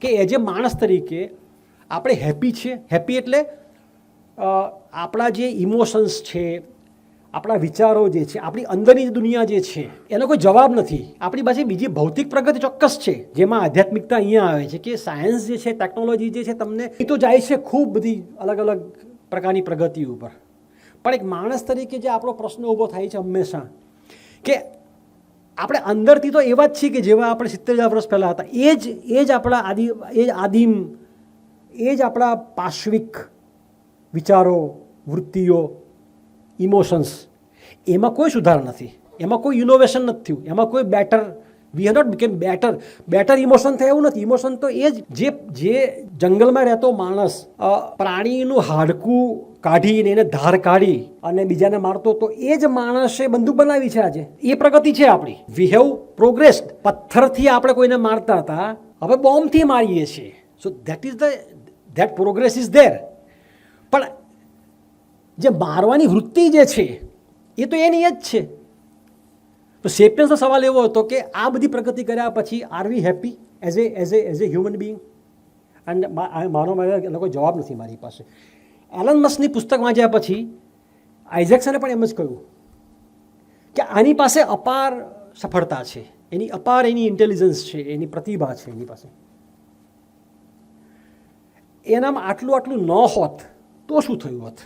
કે એઝ એ માણસ તરીકે આપણે હેપી છીએ. હેપી એટલે આપણા જે ઇમોશન્સ છે, આપણા વિચારો જે છે, આપણી અંદરની દુનિયા જે છે, એનો કોઈ જવાબ નથી. આપણી પાસે બીજી ભૌતિક પ્રગતિ ચોક્કસ છે, જેમાં આધ્યાત્મિકતા અહીંયા આવે છે કે સાયન્સ જે છે, ટેકનોલોજી જે છે, તમને એ તો જાય છે ખૂબ બધી અલગ અલગ પ્રકારની પ્રગતિ ઉપર. પણ એક માણસ તરીકે જે આપણો પ્રશ્ન ઊભો થાય છે હંમેશા કે આપણે અંદરથી તો એવા જ છીએ કે જેવા આપણે 70,000 વર્ષ પહેલાં હતા. એ જ આપણા આદિમ, એ જ આપણા પાશ્વિક વિચારો, વૃત્તિઓ, ઇમોશન્સ. એમાં કોઈ સુધાર નથી, એમાં કોઈ ઇનોવેશન નથી થયું, એમાં કોઈ we have not become better emotion થાય એવું નથી. ઇમોશન તો એ જ જે જંગલમાં રહેતો માણસ પ્રાણીનું હાડકું કાઢીને એને ધાર કાઢી અને બીજાને મારતો, તો એ જ માણસે બંદૂક બનાવી છે આજે. એ પ્રગતિ છે આપણી. We have પ્રોગ્રેસ્ડ. પથ્થરથી આપણે કોઈને મારતા હતા, હવે બોમ્બથી મારીએ છીએ. So that progress is there. પણ જે મારવાની વૃત્તિ જે છે એ તો એની જ છે. તો સેપિયન્સનો સવાલ એવો હતો કે આ બધી પ્રગતિ કર્યા પછી are we happy as a human being? અને એનો કોઈ જવાબ નથી મારી પાસે. એલન મસ્કની પુસ્તક વાંચ્યા પછી આઇઝેક્સને પણ એમ જ કહ્યું કે આની પાસે અપાર સફળતા છે, એની ઇન્ટેલિજન્સ છે, એની પ્રતિભા છે એની પાસે. એનામાં આટલું ન હોત તો શું થયું હોત?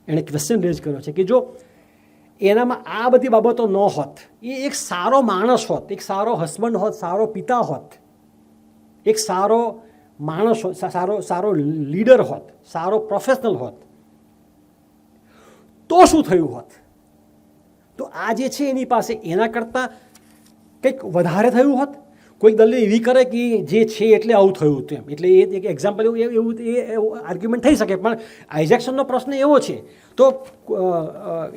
એણે ક્વેશ્ચન રેઝ કર્યો છે કે જો એનામાં આ બધી બાબતો ન હોત, એ એક સારો માણસ હોત, એક સારો હસબન્ડ હોત, સારો પિતા હોત, એક સારો માણસ હોત, સારો લીડર હોત, સારો પ્રોફેશનલ હોત, તો શું થયું હોત? તો આ જે છે એની પાસે એના કરતાં કંઈક વધારે થયું હોત. કોઈક દલીલ એવી કરે કે જે છે એટલે આવું થયું હતું એમ, એટલે એ એક એક્ઝામ્પલ એવું આર્ગ્યુમેન્ટ થઈ શકે. પણ આઇઝેક્સનનો પ્રશ્ન એવો છે. તો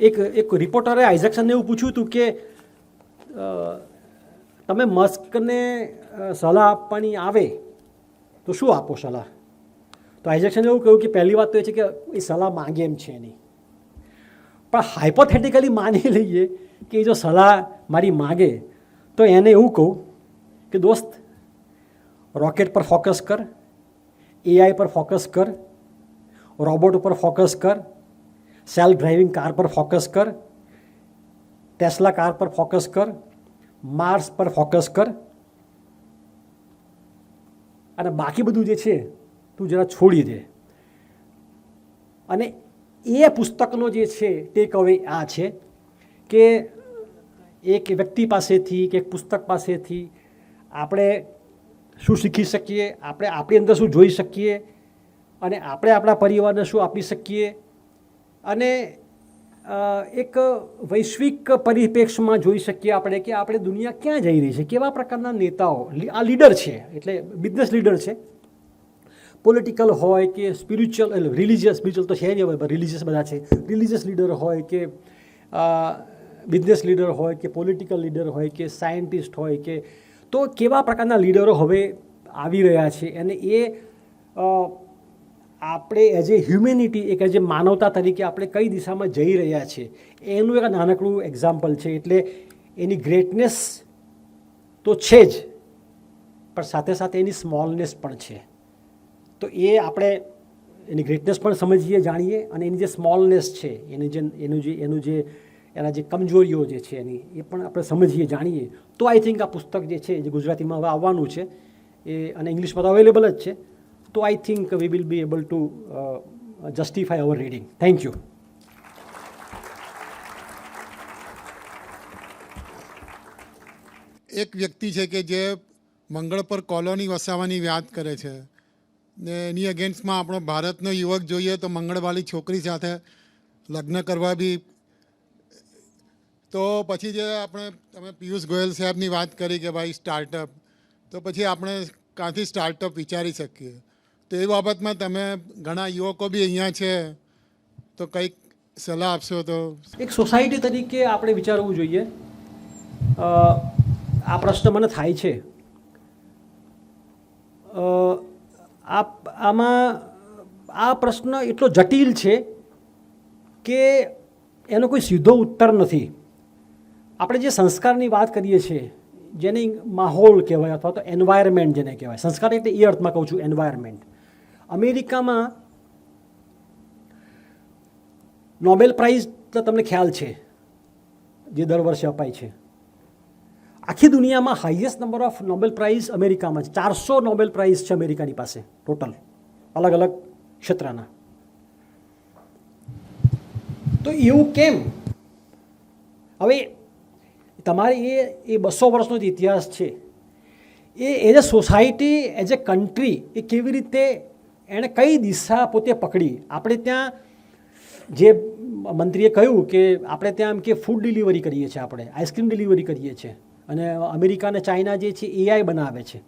એક રિપોર્ટરે આઇઝેક્સનને એવું પૂછ્યું હતું કે તમે મસ્કને સલાહ આપવાની આવે તો શું આપો સલાહ? તો આઇઝેક્સને એવું કહ્યું કે પહેલી વાત તો એ છે કે એ સલાહ માંગે એમ છે નહીં, પણ હાઇપોથેટિકલી માની લઈએ કે એ જો સલાહ મારી માગે તો એને એવું કહું કે દોસ્ત, રોકેટ પર ફોકસ કર, એઆઈ પર ફોકસ કર, રોબોટ ઉપર ફોકસ કર, સેલ્ફ ડ્રાઇવિંગ કાર પર ફોકસ કર, ટેસ્લા કાર પર ફોકસ કર, માર્સ પર ફોકસ કર, અને બાકી બધું જે છે તું જરા છોડી દે. અને એ પુસ્તકનો જે છે ટેક અવે આ છે કે એક વ્યક્તિ પાસેથી કે એક પુસ્તક પાસેથી આપણે શું શીખી શકીએ, આપણે આપણી અંદર શું જોઈ શકીએ, અને આપણે આપણા પરિવારને શું આપી શકીએ, અને એક વૈશ્વિક પરિપ્રેક્ષમાં જોઈ શકીએ આપણે કે આપણે દુનિયા ક્યાં જઈ રહી છે, કેવા પ્રકારના નેતાઓ. આ લીડર છે એટલે બિઝનેસ લીડર છે, પોલિટિકલ હોય કે સ્પિરિચ્યુઅલ, સ્પિરિચ્યુઅલ તો છે નહીં, હવે રિલિજિયસ બધા છે. રિલિજિયસ લીડર હોય કે બિઝનેસ લીડર હોય કે પોલિટિકલ લીડર હોય કે સાયન્ટિસ્ટ હોય કે, તો કેવા પ્રકારના લીડરો હવે આવી રહ્યા છે, અને એ આપણે એઝ એ હ્યુમેનિટી, એક એઝ એ માનવતા તરીકે આપણે કઈ દિશામાં જઈ રહ્યા છીએ એનું એક નાનકડું એક્ઝામ્પલ છે. એટલે એની ગ્રેટનેસ તો છે જ, પણ સાથે સાથે એની સ્મોલનેસ પણ છે. તો એ આપણે એની ગ્રેટનેસ પણ સમજીએ, જાણીએ, અને એની જે સ્મોલનેસ છે, એના જે કમજોરીઓ જે છે એની એ પણ આપણે સમજીએ, જાણીએ, તો આઈ થિંક આ પુસ્તક જે છે જે ગુજરાતીમાં હવે આવવાનું છે એ, અને ઇંગ્લિશમાં તો અવેલેબલ જ છે, તો I think we will be able to justify our reading. Thank you. એક વ્યક્તિ છે કે જે મંગળ પર કોલોની વસાવવાની વાત કરે છે ને એની અગેન્સ્ટમાં આપણો ભારતનો યુવક જોઈએ તો મંગળવાળી છોકરી સાથે લગ્ન કરવા બી. તો પછી જે તમે પિયુષ ગોયલ સાહેબની વાત કરી કે ભાઈ સ્ટાર્ટઅપ, તો પછી આપણે ક્યાંથી સ્ટાર્ટઅપ વિચારી શકીએ? તો એ બાબતમાં તમે ઘણા યુવકો બી અહીંયા છે, તો કંઈક સલાહ આપશો તો. એક સોસાયટી તરીકે આપણે વિચારવું જોઈએ. આ પ્રશ્ન મને થાય છે. આમાં આ પ્રશ્ન એટલો જટિલ છે કે એનો કોઈ સીધો ઉત્તર નથી. આપણે જે સંસ્કારની વાત કરીએ છીએ, જેને માહોલ કહેવાય અથવા તો એન્વાયરમેન્ટ જેને કહેવાય, સંસ્કાર એટલે એ અર્થમાં કહું છું, એન્વાયરમેન્ટ. અમેરિકામાં નોબેલ પ્રાઇઝ તો તમને ખ્યાલ છે જે દર વર્ષે અપાય છે. આખી દુનિયામાં highest number of Nobel price અમેરિકામાં છે. 400 નોબેલ પ્રાઇઝ છે અમેરિકાની પાસે ટોટલ, અલગ અલગ ક્ષેત્રના. તો એવું કેમ? હવે તમારે એ 200 વર્ષનો જે ઇતિહાસ છે એ as a society, as a country, એ કેવી રીતે એણે કઈ દિશા પોતે પકડી. આપણે ત્યાં જે મંત્રીએ કહ્યું કે આપણે ત્યાં એમ કે ફૂડ ડિલિવરી કરીએ છીએ, આપણે આઈસ્ક્રીમ ડિલિવરી કરીએ છીએ, અને અમેરિકા અને ચાઇના જે છે AI બનાવે છે,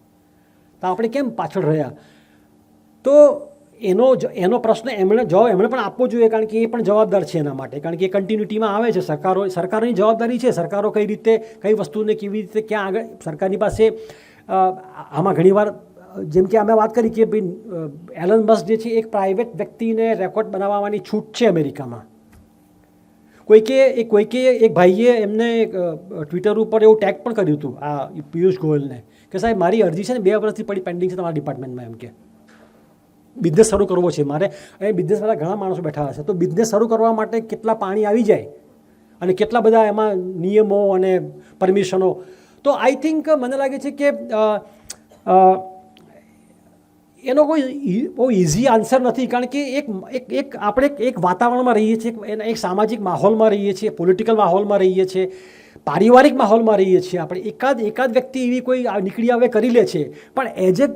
તો આપણે કેમ પાછળ રહ્યા? તો એનો પ્રશ્ન એમણે પણ આપવો જોઈએ, કારણ કે એ પણ જવાબદાર છે એના માટે, કારણ કે એ કન્ટિન્યુટીમાં આવે છે. સરકારોની જવાબદારી છે, સરકારો કઈ રીતે કઈ વસ્તુને કેવી રીતે ક્યાં આગળ. સરકારની પાસે આમાં ઘણીવાર જેમ કે અમે વાત કરી કે ભાઈ એલન મસ્ક જે છે એક પ્રાઇવેટ વ્યક્તિને રેકોર્ડ બનાવવાની છૂટ છે અમેરિકામાં. કોઈકે એક ભાઈએ એમને ટ્વિટર ઉપર એવું ટેગ પણ કર્યું હતું આ પિયુષ ગોયલને કે સાહેબ મારી અરજી છે ને 2 વર્ષથી પડી પેન્ડિંગ છે તમારા ડિપાર્ટમેન્ટમાં, એમ કે બિઝનેસ શરૂ કરવો છે મારે. એ બિઝનેસવાળા ઘણા માણસો બેઠા હશે, તો બિઝનેસ શરૂ કરવા માટે કેટલા પાણી આવી જાય અને કેટલા બધા એમાં નિયમો અને પરમિશનો. તો આઈ થિંક મને લાગે છે કે એનો કોઈ બહુ ઇઝી આન્સર નથી, કારણ કે આપણે એક વાતાવરણમાં રહીએ છીએ, એક સામાજિક માહોલમાં રહીએ છીએ, પોલિટિકલ માહોલમાં રહીએ છીએ, પારિવારિક માહોલમાં રહીએ છીએ. આપણે એકાદ વ્યક્તિ એવી કોઈ નીકળી આવે કરી લે છે, પણ એઝ એ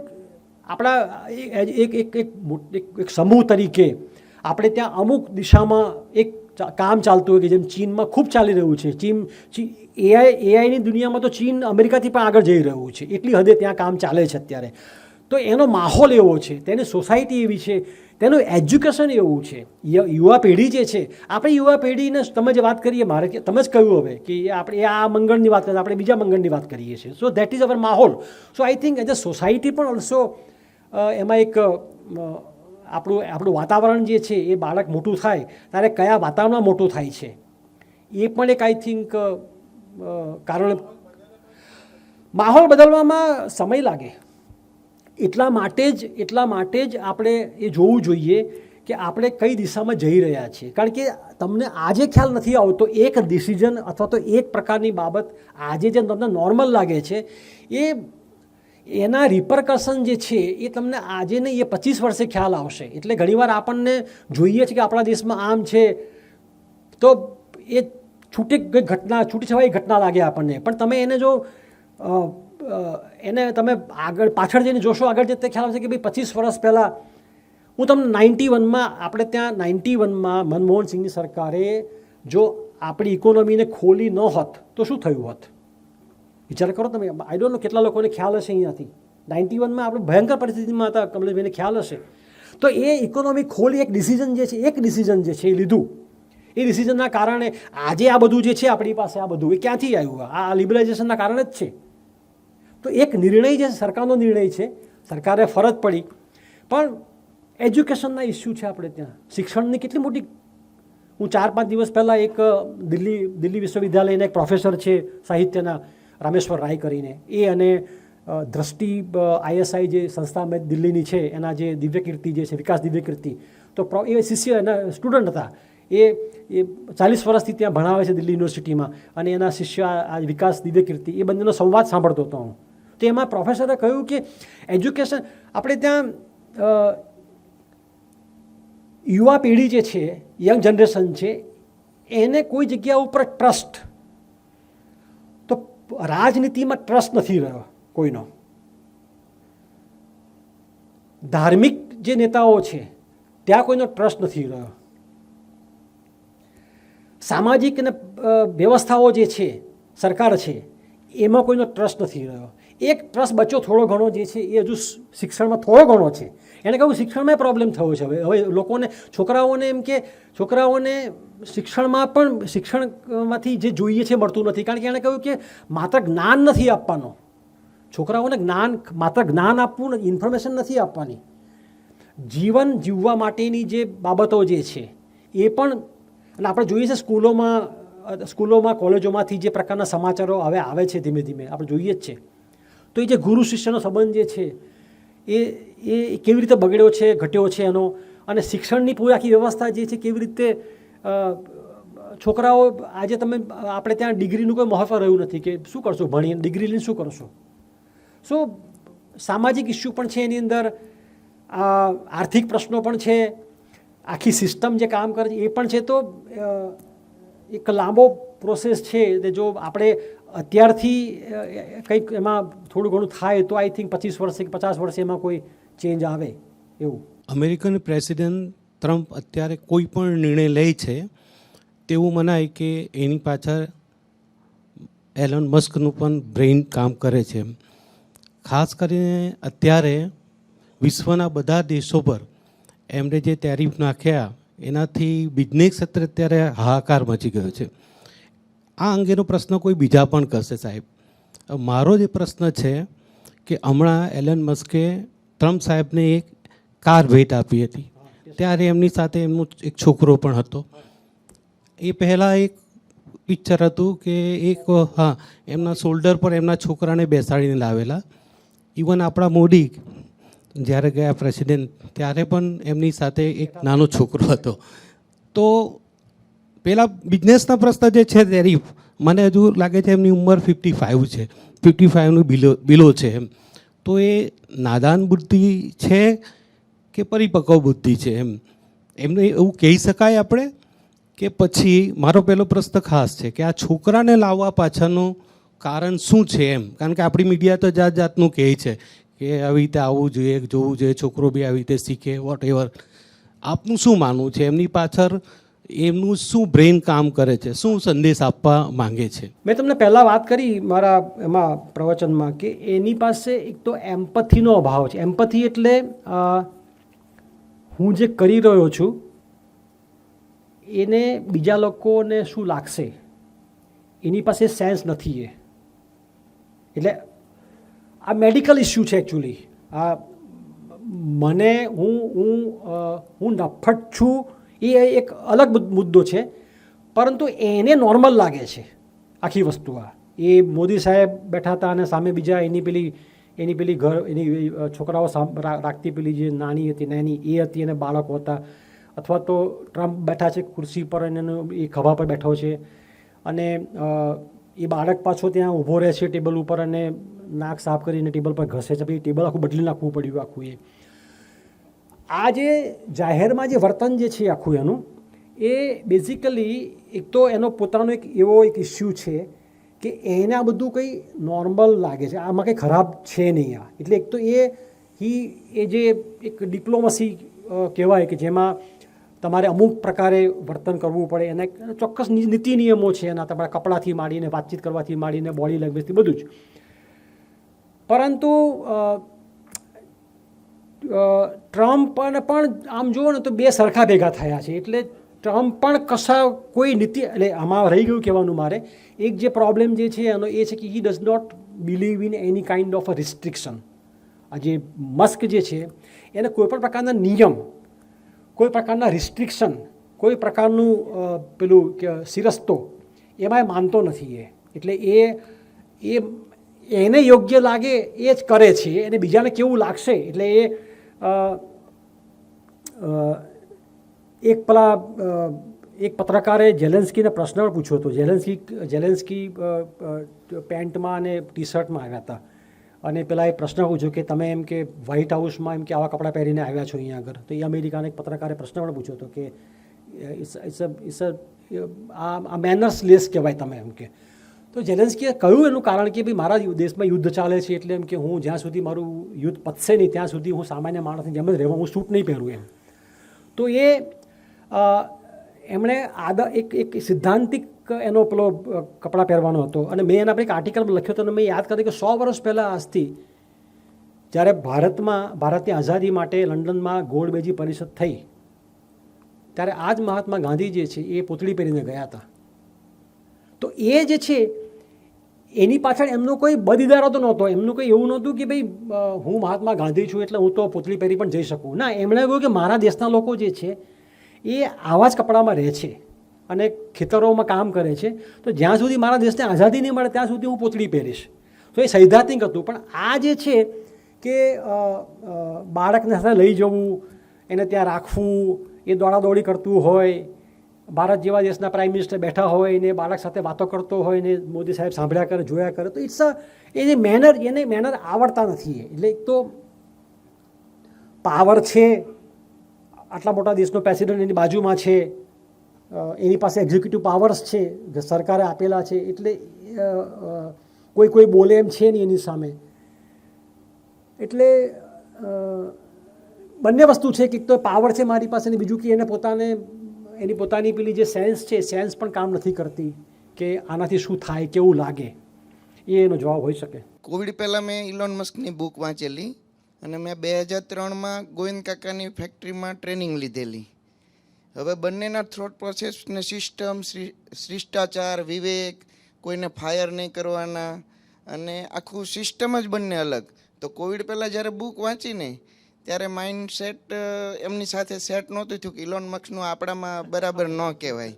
આપણા એક સમૂહ તરીકે આપણે ત્યાં અમુક દિશામાં એક કામ ચાલતું હોય કે જેમ ચીનમાં ખૂબ ચાલી રહ્યું છે. એઆઈની દુનિયામાં તો ચીન અમેરિકાથી પણ આગળ જઈ રહ્યું છે, એટલી હદે ત્યાં કામ ચાલે છે અત્યારે. તો એનો માહોલ એવો છે, તેની સોસાયટી એવી છે, તેનું એજ્યુકેશન એવું છે. યુવા પેઢી જે છે, આપણે યુવા પેઢીને તમે જે વાત કરીએ, મારે તમે જ કહ્યું હવે કે આપણે આ મંગળની વાત કરીએ, આપણે બીજા મંગળની વાત કરીએ છીએ. સો દેટ ઇઝ અવર માહોલ. So I think as a society પણ ઓલ્સો એમાં એક આપણું વાતાવરણ જે છે એ બાળક મોટું થાય ત્યારે કયા વાતાવરણમાં મોટું થાય છે એ પણ એક આઈ થિંક કારણ. માહોલ બદલવામાં સમય લાગે, એટલા માટે જ આપણે એ જોવું જોઈએ કે આપણે કઈ દિશામાં જઈ રહ્યા છીએ. કારણ કે તમને આજે ખ્યાલ નથી આવતો, એક ડિસિઝન અથવા તો એક પ્રકારની બાબત આજે જે તમને નોર્મલ લાગે છે એના રિપરકશન જે છે એ તમને આજે નહીં, એ 25 વર્ષે ખ્યાલ આવશે. એટલે ઘણીવાર આપણને જોઈએ છે કે આપણા દેશમાં આમ છે, તો એ છૂટી છવાઈ ઘટના લાગે આપણને, પણ તમે એને જો એને તમે પાછળ જઈને જોશો, આગળ જતા ખ્યાલ આવશે કે ભાઈ 25 વર્ષ પહેલાં હું તમને 91માં આપણે ત્યાં 91માં મનમોહન સિંહની સરકારે જો આપણી ઇકોનોમીને ખોલી ન હોત તો શું થયું હોત? વિચાર કરો તમે. આઈ ડોન્ટ નો કેટલા લોકોને ખ્યાલ હશે અહીંયાથી. 91માં આપણે ભયંકર પરિસ્થિતિમાં હતા, કમલેશભાઈને ખ્યાલ હશે. તો એ ઇકોનોમી ખોલી એક ડિસિઝન જે છે એ લીધું. એ ડિસિઝનના કારણે આજે આ બધું જે છે આપણી પાસે, આ બધું એ ક્યાંથી આવ્યું? આ લિબરલાઇઝેશનના કારણે જ છે. તો એક નિર્ણય જે સરકારનો નિર્ણય છે, સરકારે ફરજ પડી. પણ એજ્યુકેશનના ઇસ્યુ છે આપણે ત્યાં, શિક્ષણની કેટલી મોટી. હું 4-5 દિવસ પહેલાં એક દિલ્હી વિશ્વવિદ્યાલયના એક પ્રોફેસર છે સાહિત્યના, રામેશ્વર રાય કરીને, એ અને દ્રષ્ટિ ISI જે સંસ્થા મેં દિલ્હીની છે એના જે દિવ્યકીર્તિ જે છે વિકાસ દિવ્યકીર્તિ, તો એ શિષ્ય એના સ્ટુડન્ટ હતા, એ 40 વર્ષથી ત્યાં ભણાવે છે દિલ્હી યુનિવર્સિટીમાં, અને એના શિષ્ય આ વિકાસ દિવ્યકીર્તિ, એ બંનેનો સંવાદ સાંભળતો હતો હું. તો એમાં પ્રોફેસરે કહ્યું કે એજ્યુકેશન આપણે ત્યાં યુવા પેઢી જે છે, યંગ જનરેશન છે, એને કોઈ જગ્યા ઉપર ટ્રસ્ટ, તો રાજનીતિમાં ટ્રસ્ટ નથી રહ્યો કોઈનો. ધાર્મિક જે નેતાઓ છે ત્યાં કોઈનો ટ્રસ્ટ નથી રહ્યો. સામાજિક અને વ્યવસ્થાઓ જે છે, સરકાર છે, એમાં કોઈનો ટ્રસ્ટ નથી રહ્યો. એક ટ્રસ્ટ બચ્યો થોડો ઘણો જે છે એ હજુ શિક્ષણમાં થોડો ઘણો છે. એને કહ્યું શિક્ષણમાં પ્રોબ્લેમ થયો છે. હવે લોકોને, છોકરાઓને એમ કે છોકરાઓને શિક્ષણમાં પણ શિક્ષણમાંથી જે જોઈએ છે મળતું નથી, કારણ કે એણે કહ્યું કે માત્ર જ્ઞાન નથી આપવાનો, છોકરાઓને માત્ર જ્ઞાન આપવું, ઇન્ફોર્મેશન નથી આપવાની, જીવન જીવવા માટેની જે બાબતો જે છે એ પણ. અને આપણે જોઈએ છે સ્કૂલોમાં કોલેજોમાંથી જે પ્રકારના સમાચારો હવે આવે છે ધીમે ધીમે આપણે જોઈએ જ છે. તો એ જે ગુરુ શિષ્યનો સંબંધ જે છે એ કેવી રીતે બગડ્યો છે, ઘટ્યો છે એનો, અને શિક્ષણની પૂરી આખી વ્યવસ્થા જે છે કેવી રીતે છોકરાઓ આજે આપણે ત્યાં ડિગ્રીનું કોઈ મહત્ત્વ રહ્યું નથી કે શું કરશો ભણીને, ડિગ્રી લઈને શું કરશો. સો સામાજિક ઇસ્યુ પણ છે એની અંદર, આર્થિક પ્રશ્નો પણ છે, આખી સિસ્ટમ જે કામ કરે છે એ પણ છે. તો એક લાંબો પ્રોસેસ છે. જો આપણે અત્યારથી કંઈક એમાં થોડું ઘણું થાય તો આઈ થિંક 25 વર્ષે કે 50 વર્ષે એમાં કોઈ ચેન્જ આવે એવું. અમેરિકન પ્રેસિડેન્ટ ટ્રમ્પ અત્યારે કોઈ પણ નિર્ણય લે છે તેવું મનાય કે એની પાછળ એલન મસ્કનું પણ બ્રેઇન કામ કરે છે. ખાસ કરીને અત્યારે વિશ્વના બધા દેશો પર એમણે જે ટેરિફ નાખ્યા એનાથી બિઝનેસ ક્ષેત્રે અત્યારે હાહાકાર મચી ગયો છે. આ અંગેનો પ્રશ્ન કોઈ બીજા પણ કરશે સાહેબ. મારો જે પ્રશ્ન છે કે હમણાં એલન મસ્કે ટ્રમ્પ સાહેબને એક કાર ભેટ આપી હતી, ત્યારે એમની સાથે એમનો એક છોકરો પણ હતો. એ પહેલાં એક પિક્ચર હતું કે એમના શોલ્ડર પર એમના છોકરાને બેસાડીને લાવેલા. ઇવન આપણા મોદી જ્યારે ગયા પ્રેસિડેન્ટ ત્યારે પણ એમની સાથે એક નાનો છોકરો હતો. તો પેલા બિઝનેસના પ્રશ્ન જે છે ટેરિફ, મને હજુ લાગે છે એમની ઉંમર 55 છે, 55નું બિલો છે એમ. તો એ નાદાન બુદ્ધિ છે કે પરિપક્વ બુદ્ધિ છે એમને એવું કહી શકાય આપણે કે પછી. મારો પહેલો પ્રશ્ન ખાસ છે કે આ છોકરાને લાવવા પાછળનું કારણ શું છે એમ, કારણ કે આપણી મીડિયા તો જાત જાતનું કહે છે કે આવી રીતે આવવું જોઈએ, જોવું જોઈએ, છોકરો બી આવી રીતે શીખે, વોટ એવર. આપનું શું માનવું છે એમની પાછળ, એમનું શું બ્રેઇન કામ કરે છે, શું સંદેશ આપવા માંગે છે? મેં તમને પહેલાં વાત કરી મારા એમાં પ્રવચનમાં કે એની પાસે એક તો એમ્પથીનો અભાવ છે. એમ્પથી એટલે હું જે કરી રહ્યો છું એને બીજા લોકોને શું લાગશે એની પાસે સેન્સ નથી. એટલે આ મેડિકલ ઇસ્યુ છે એકચ્યુઅલી. આ મને હું નફ્ફટ છું એ એક અલગ મુદ્દો છે, પરંતુ એને નોર્મલ લાગે છે આખી વસ્તુ. એ મોદી સાહેબ બેઠા હતા અને સામે બીજા એની પેલી છોકરાઓ રાખતી પેલી જે નાની હતી નાની એ હતી, અને બાળકો હતા. અથવા તો ટ્રમ્પ બેઠા છે ખુરશી પર અને એ ખભા પર બેઠો છે, અને એ બાળક પાછો ત્યાં ઊભો રહે છે ટેબલ ઉપર અને નાક સાફ કરીને ટેબલ પર ઘસે છે. પછી ટેબલ આખું બદલી નાખવું પડ્યું આખું. આ જે જાહેરમાં જે વર્તન જે છે આખું એનું, એ બેઝિકલી એક તો એનો પોતાનો એક એવો એક ઇસ્યુ છે કે એને આ બધું કંઈ નોર્મલ લાગે છે, આમાં કંઈ ખરાબ છે નહીં. એટલે એક તો એ જે એક ડિપ્લોમસી કહેવાય કે જેમાં તમારે અમુક પ્રકારે વર્તન કરવું પડે, એના ચોક્કસ નીતિ નિયમો છે એના, તમારા કપડાથી માંડીને વાતચીત કરવાથી માંડીને બોડી લેંગ્વેજથી બધું જ. પરંતુ ટ્રમ્પ પણ આમ જુઓ ને તો બે સરખા ભેગા થયા છે. એટલે ટ્રમ્પ પણ કોઈ નીતિ, એટલે આમાં રહી ગયું કહેવાનું મારે, એક જે પ્રોબ્લેમ જે છે એનો એ છે કે he does not believe in any kind of a restriction. આ જે મસ્ક જે છે એને કોઈપણ પ્રકારના નિયમ, કોઈ પ્રકારના રિસ્ટ્રિક્શન, કોઈ પ્રકારનું પેલું કે શિરસ્તો એમાં એ માનતો નથી. એટલે એને યોગ્ય લાગે એ જ કરે છે, અને બીજાને કેવું લાગશે એટલે એ એક પત્રકારે ઝેલેન્સ્કીને પ્રશ્ન પૂછ્યો હતો. ઝેલેન્સ્કી પેન્ટમાં અને ટી શર્ટમાં આવ્યા હતા, અને પેલા એ પ્રશ્ન પૂછ્યો કે તમે એમ કે વ્હાઇટ હાઉસમાં એમ કે આવા કપડાં પહેરીને આવ્યા છો અહીંયા આગળ. તો એ અમેરિકાના એક પત્રકારે પ્રશ્ન પણ પૂછ્યો હતો કે આ મેનર્સ લેસ કહેવાય તમે એમ કે. તો ઝેલેન્સ્કીએ કહ્યું એનું કારણ કે ભાઈ મારા દેશમાં યુદ્ધ ચાલે છે, એટલે એમ કે હું જ્યાં સુધી મારું યુદ્ધ પતશે નહીં ત્યાં સુધી હું સામાન્ય માણસની જેમ જ રહેવા, હું સૂટ નહીં પહેરું એમ. તો એ એમણે એક સિદ્ધાંતિક એનો પેલો કપડાં પહેરવાનો હતો. અને મેં એના પર એક આર્ટિકલમાં લખ્યો હતો, અને મેં યાદ કર્યું કે 100 વર્ષ પહેલાં આજથી જ્યારે ભારતની આઝાદી માટે લંડનમાં ગોળમેજી પરિષદ થઈ, ત્યારે આ જ મહાત્મા ગાંધી જે છે એ પૂતળી પહેરીને ગયા હતા. તો એ જે છે એની પાછળ એમનો કોઈ બદઇરાદો તો નહોતો, એમનું કોઈ એવું નહોતું કે ભાઈ હું મહાત્મા ગાંધી છું એટલે હું તો પૂતળી પહેરી પણ જઈ શકું. ના, એમણે કહ્યું કે મારા દેશના લોકો જે છે એ આવા જ કપડામાં રહે છે અને ખેતરોમાં કામ કરે છે, તો જ્યાં સુધી મારા દેશને આઝાદી નહીં મળે ત્યાં સુધી હું પૂતળી પહેરીશ. તો એ સૈદ્ધાંતિક હતું. પણ આ જે છે કે બાળકને સાથે લઈ જવું, એને ત્યાં રાખવું, એ દોડાદોડી કરતું હોય, ભારત જેવા દેશના પ્રાઇમ મિનિસ્ટર બેઠા હોય ને બાળક સાથે વાતો કરતો હોય ને મોદી સાહેબ સાંભળ્યા કરે, જોયા કરે, તો એ જે એને મેનર આવડતા નથી. એટલે એક તો પાવર છે, આટલા મોટા દેશનો પ્રેસિડેન્ટ એની બાજુમાં છે, એની પાસે એક્ઝિક્યુટિવ પાવર્સ છે, સરકારે આપેલા છે, એટલે કોઈ બોલે એમ છે નહીં એની સામે. એટલે બંને વસ્તુ છે કે એક તો પાવર છે મારી પાસે, ને બીજું કે એની પોતાની પેલી જે સેન્સ છે, સેન્સ પણ કામ નથી કરતી કે આનાથી શું થાય, કેવું લાગે. એનો જવાબ હોઈ શકે. કોવિડ પહેલાં મેં ઇલોન મસ્કની બુક વાંચેલી, અને મેં 2003માં ગોવિંદ કાકાની ફેક્ટરીમાં ટ્રેનિંગ લીધેલી. હવે બંનેના થોટ પ્રોસેસ ને સિસ્ટમ, શિષ્ટાચાર, વિવેક, કોઈને ફાયર નહીં કરવાના, અને આખું સિસ્ટમ જ બંને અલગ. તો કોવિડ પહેલાં જ્યારે બુક વાંચીને ત્યારે માઇન્ડ સેટ એમની સાથે સેટ નહોતું થયું કે ઇલોન મસ્કનું આપણામાં બરાબર ન કહેવાય,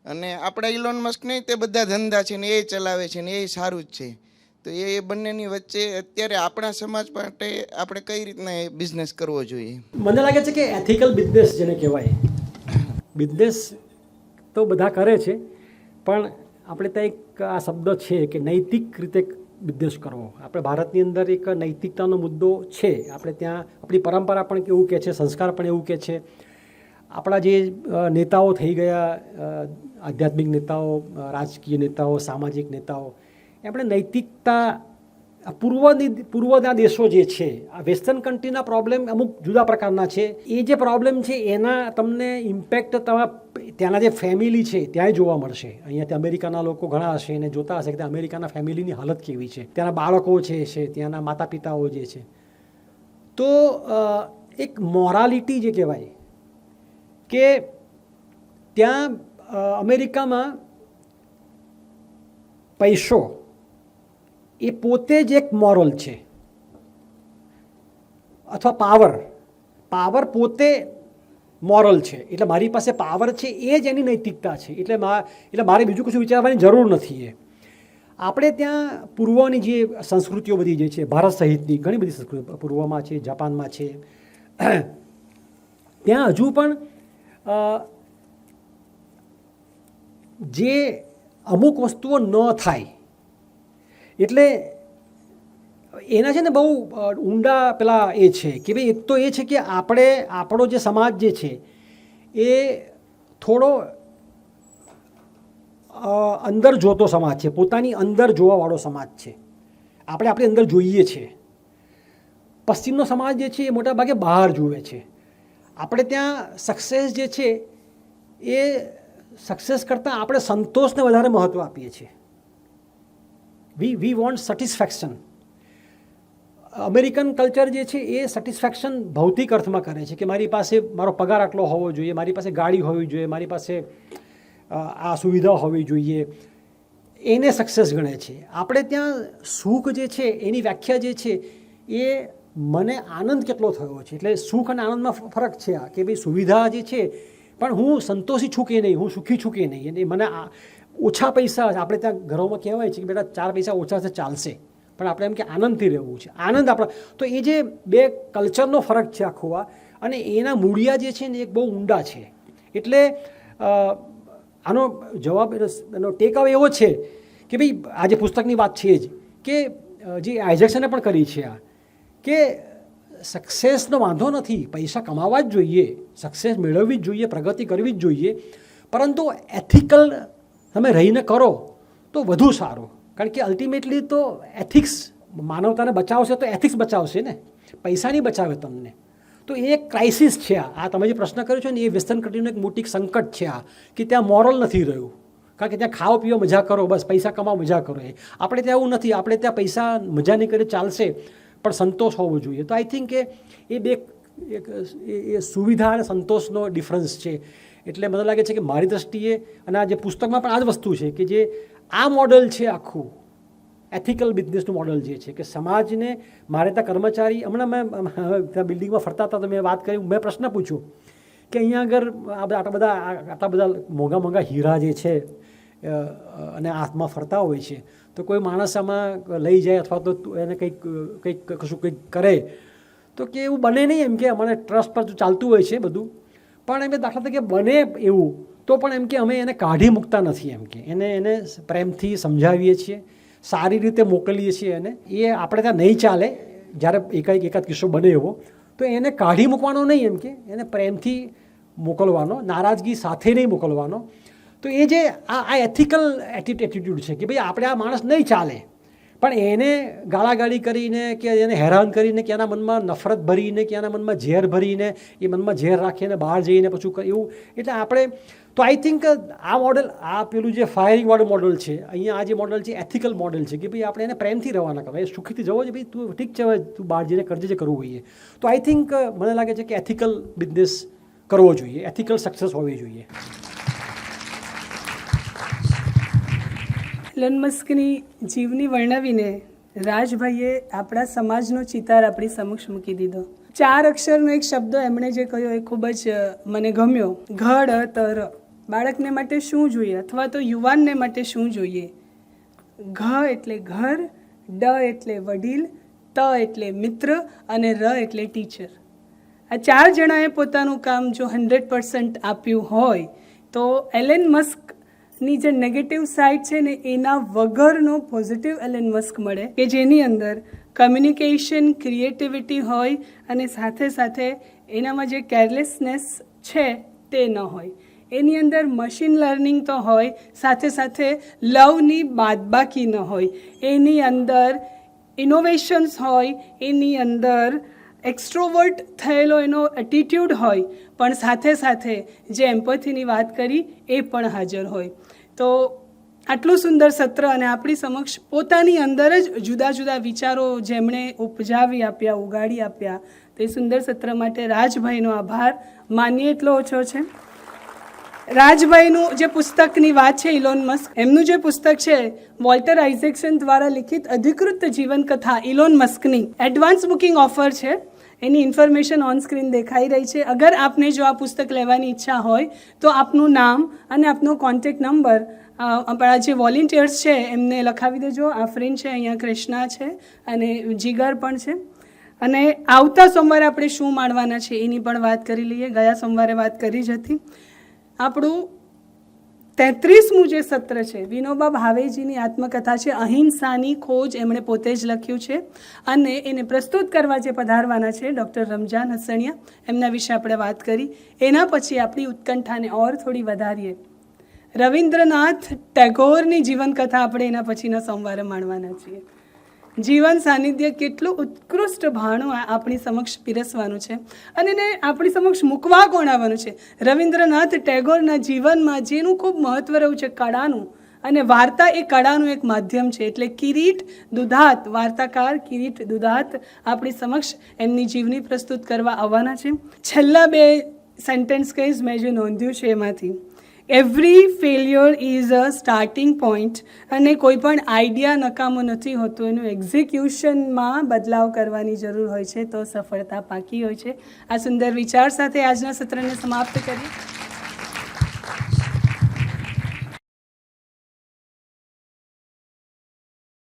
અને આપણા ઇલોન મસ્ક નહીં, તે બધા ધંધા છે ને એ ચલાવે છે ને એ સારું જ છે. તો એ બંનેની વચ્ચે અત્યારે આપણા સમાજ માટે આપણે કઈ રીતના એ બિઝનેસ કરવો જોઈએ? મને લાગે છે કે એથિકલ બિઝનેસ જેને કહેવાય, બિઝનેસ તો બધા કરે છે, પણ આપણે ત્યાં એક આ શબ્દ છે કે નૈતિક રીતે બિઝનેસ કરવો. આપણે ભારતની અંદર એક નૈતિકતાનો મુદ્દો છે. આપણે ત્યાં આપણી પરંપરા પણ એવું કહે છે, સંસ્કાર પણ એવું કહે છે. આપણા જે નેતાઓ થઈ ગયા, આધ્યાત્મિક નેતાઓ, રાજકીય નેતાઓ, સામાજિક નેતાઓ, આપણે નૈતિકતા પૂર્વના દેશો જે છે, આ વેસ્ટર્ન કન્ટ્રીના પ્રોબ્લેમ અમુક જુદા પ્રકારના છે. એ જે પ્રોબ્લેમ છે એના તમને ઇમ્પેક્ટ ત્યાંના જે ફેમિલી છે ત્યાંય જોવા મળશે. અહીંયાથી અમેરિકાના લોકો ઘણા હશે અને જોતા હશે કે અમેરિકાના ફેમિલીની હાલત કેવી છે, ત્યાંના બાળકો છે, ત્યાંના માતા પિતાઓ જે છે. તો એક મોરાલિટી જે કહેવાય કે ત્યાં અમેરિકામાં પૈસો એ પોતે જ એક મોરલ છે, અથવા પાવર પોતે મોરલ છે. એટલે મારી પાસે પાવર છે એ જ એની નૈતિકતા છે. એટલે મારે બીજું કશું વિચારવાની જરૂર નથી. આપણે ત્યાં પૂર્વની જે સંસ્કૃતિઓ બધી જે છે, ભારત સહિતની ઘણી બધી સંસ્કૃતિ પૂર્વમાં છે, જાપાનમાં છે, ત્યાં હજુ પણ જે અમુક વસ્તુઓ ન થાય એટલે એના છે ને બહુ ઊંડા પેલા એ છે કે ભાઈ એક તો એ છે કે આપણો જે સમાજ જે છે એ થોડો અંદર જોતો સમાજ છે, પોતાની અંદર જોવાવાળો સમાજ છે. આપણે આપણી અંદર જોઈએ છે. પશ્ચિમનો સમાજ જે છે એ મોટાભાગે બહાર જુએ છે. આપણે ત્યાં સક્સેસ જે છે એ સક્સેસ કરતાં આપણે સંતોષને વધારે મહત્ત્વ આપીએ છીએ. We want satisfaction. American culture જે છે એ સેટિસ્ફેક્શન ભૌતિક અર્થમાં કરે છે કે મારી પાસે મારો પગાર આટલો હોવો જોઈએ, મારી પાસે ગાડી હોવી જોઈએ, મારી પાસે આ સુવિધા હોવી જોઈએ, એને સક્સેસ ગણે છે. આપણે ત્યાં સુખ જે છે એની વ્યાખ્યા જે છે એ મને આનંદ કેટલો થયો છે. એટલે સુખ અને આનંદમાં ફરક છે. આ કે ભાઈ સુવિધા જે છે પણ હું સંતોષી છું કે નહીં, હું સુખી છું કે નહીં. અને મને ઓછા પૈસા, આપણે ત્યાં ઘરોમાં કહેવાય છે કે બેટા 4 પૈસા ઓછા છે ચાલશે, પણ આપણે એમ કે આનંદથી રહેવું છે, આનંદ આપણા. તો એ જે બે કલ્ચરનો ફરક છે આખો આ, અને એના મૂળિયા જે છે ને એક બહુ ઊંડા છે. એટલે આનો જવાબ એનો ટેક અવે એવો છે કે ભાઈ આ જે પુસ્તકની વાત છે જ, કે જે આઇઝેક્સને પણ કરી છે આ, કે સક્સેસનો વાંધો નથી, પૈસા કમાવા જ જોઈએ, સક્સેસ મેળવવી જ જોઈએ, પ્રગતિ કરવી જ જોઈએ, પરંતુ એથિકલ તમે રહીને કરો તો વધુ સારું. કારણ કે અલ્ટિમેટલી તો એથિક્સ માનવતાને બચાવશે તો એથિક્સ બચાવશે ને, પૈસા નહીં બચાવે તમને. તો એ એક ક્રાઇસિસ છે આ તમે જે પ્રશ્ન કર્યો છે ને, એ વેસ્ટર્ન કન્ટ્રીનું એક મોટી સંકટ છે આ, કે ત્યાં મોરલ નથી રહ્યું. કારણ કે ત્યાં ખાઓ પીઓ મજા કરો, બસ પૈસા કમાઓ મજા કરો. આપણે ત્યાં એવું નથી, આપણે ત્યાં પૈસા મજા નહીં કરે ચાલશે, પણ સંતોષ હોવો જોઈએ. તો આઈ થિંક કે એ બે એ સુવિધા અને સંતોષનો ડિફરન્સ છે. એટલે મને લાગે છે કે મારી દ્રષ્ટિએ, અને આ જે પુસ્તકમાં પણ આ જ વસ્તુ છે કે જે આ મોડલ છે આખું એથિકલ બિઝનેસનું મોડલ જે છે, કે સમાજને મારે ત્યાં કર્મચારી, હમણાં મેં ત્યાં બિલ્ડિંગમાં ફરતા હતા તો મેં વાત કરી, મેં પ્રશ્ન પૂછ્યો કે અહીંયા આગળ આટલા બધા મોંઘા મોંઘા હીરા જે છે અને હાથમાં ફરતા હોય છે, તો કોઈ માણસ આમાં લઈ જાય અથવા તો એને કંઈક કરે તો કે એવું બને નહીં. એમ કે અમારે ટ્રસ્ટ પર ચાલતું હોય છે બધું, પણ એમ દાખલા તરીકે બને એવું તો પણ એમ કે અમે એને કાઢી મૂકતા નથી. એમ કે એને પ્રેમથી સમજાવીએ છીએ, સારી રીતે મોકલીએ છીએ. એને એ આપણે ત્યાં નહીં ચાલે, જ્યારે એકાદ કિસ્સો બને એવો તો એને કાઢી મૂકવાનો નહીં, એમ કે એને પ્રેમથી મોકલવાનો, નારાજગી સાથે નહીં મોકલવાનો. તો એ જે આ એથિકલ એટીટ્યૂડ છે કે ભાઈ આપણે આ માણસ નહીં ચાલે, પણ એને ગાળાગાળી કરીને કે એને હેરાન કરીને કે એના મનમાં નફરત ભરીને કે એના મનમાં ઝેર ભરીને એ મનમાં ઝેર રાખીને બહાર જઈને પછી એવું. એટલે આપણે તો આઈ થિંક આ મોડલ, આ પેલું જે ફાયરિંગ વાળું મોડલ છે, અહીંયા આ જે મોડલ છે એથિકલ મોડલ છે કે ભાઈ આપણે એને પ્રેમથી રવાના કરવા, એ સુખીથી જવો છે, ભાઈ તું ઠીક છે, હવે તું બહાર જઈને કરજે જે કરવું હોઈએ. તો આઈ થિંક મને લાગે છે કે એથિકલ બિઝનેસ કરવો જોઈએ, એથિકલ સક્સેસ હોવી જોઈએ. એલન મસ્કની જીવની વર્ણવીને રાજભાઈએ આપણા સમાજનો ચિતાર આપણી સમક્ષ મૂકી દીધો. 4 અક્ષરનો એક શબ્દ એમણે જે કહ્યો એ ખૂબ જ મને ગમ્યો. ઘડતર. બાળકને માટે શું જોઈએ અથવા તો યુવાનને માટે શું જોઈએ? ઘ એટલે ઘર, ડ એટલે વડીલ, ત એટલે મિત્ર અને ર એટલે ટીચર. આ 4 જણાએ પોતાનું કામ જો 100% આપ્યું હોય તો એલન મસ્કની જે નેગેટિવ સાઇડ છે ને એના વગરનો પોઝિટિવ એલન મસ્ક મળે, કે જેની અંદર કમ્યુનિકેશન, ક્રિએટિવિટી હોય અને સાથે સાથે એનામાં જે કેરલેસનેસ છે તે ન હોય. એની અંદર મશીન લર્નિંગ તો હોય, સાથે સાથે લવની બાદબાકી ન હોય. એની અંદર ઇનોવેશન્સ હોય, એની અંદર એક્સ્ટ્રોવર્ટ થયેલો એનો એટીટ્યૂડ હોય, પણ સાથે સાથે જે એમ્પથીની વાત કરી એ પણ હાજર હોય. તો આટલું સુંદર સત્ર અને આપણી સમક્ષ પોતાની અંદર જ જુદા જુદા વિચારો જેમણે ઉપજાવી આપ્યા, ઉગાડી આપ્યા, તે સુંદર સત્ર માટે રાજભાઈનો આભાર માનીએ એટલો ઓછો છે. રાજભાઈનું જે પુસ્તકની વાત છે, ઇલોન મસ્ક, એમનું જે પુસ્તક છે વોલ્ટર આઇઝેક્સન દ્વારા લિખિત અધિકૃત જીવનકથા ઇલોન મસ્કની એડવાન્સ બુકિંગ ઓફર છે. એની ઇન્ફોર્મેશન ઓન સ્ક્રીન દેખાઈ રહી છે. અગર આપને જો આ પુસ્તક લેવાની ઈચ્છા હોય તો આપનું નામ અને આપનો કોન્ટેક્ટ નંબર આપણા જે વોલેન્ટિયર્સ છે એમને લખાવી દેજો. આ ફ્રેન્ડ છે, અહીંયા કૃષ્ણા છે અને જીગર પણ છે. અને આવતા સોમવારે આપણે શું માણવાના છે એની પણ વાત કરી લઈએ. ગયા સોમવારે વાત કરી જ હતી. આપણું 33મું જે સત્ર છે વિનોબા ભાવેજીની આત્મકથા છે અહિંસાની ખોજ, એમણે પોતે જ લખ્યું છે અને એને પ્રસ્તુત કરવા જે પધારવાના છે ડૉક્ટર રમજાન હસણિયા, એમના વિશે આપણે વાત કરી. એના પછી આપણી ઉત્કંઠાને ઓર થોડી વધારીએ. રવિન્દ્રનાથ ટેગોરની જીવનકથા આપણે એના પછીના સોમવારે માણવાના છીએ. જીવન સાનિધ્ય કેટલું ઉત્કૃષ્ટ ભાણું આપણી સમક્ષ પીરસવાનું છે અને એને આપણી સમક્ષ મૂકવા કોણ આવવાનું છે? રવિન્દ્રનાથ ટેગોરના જીવનમાં જેનું ખૂબ મહત્વ રહ્યું છે કળાનું, અને વાર્તા એ કળાનું એક માધ્યમ છે. એટલે કિરીટ દુધાત, વાર્તાકાર કિરીટ દુધાત આપણી સમક્ષ એમની જીવની પ્રસ્તુત કરવા આવવાના છે. છેલ્લા 2 સેન્ટેન્સ કહીશ મેં જે નોંધ્યું છે એમાંથી. Every failure is a starting point. અને કોઈ પણ આઈડિયા નકામો નથી હોતો, એનું એક્ઝિક્યુશનમાં બદલાવ કરવાની જરૂર હોય છે તો સફળતા પાકી હોય છે. આ સુંદર વિચાર સાથે આજના સત્રને સમાપ્ત કરીએ.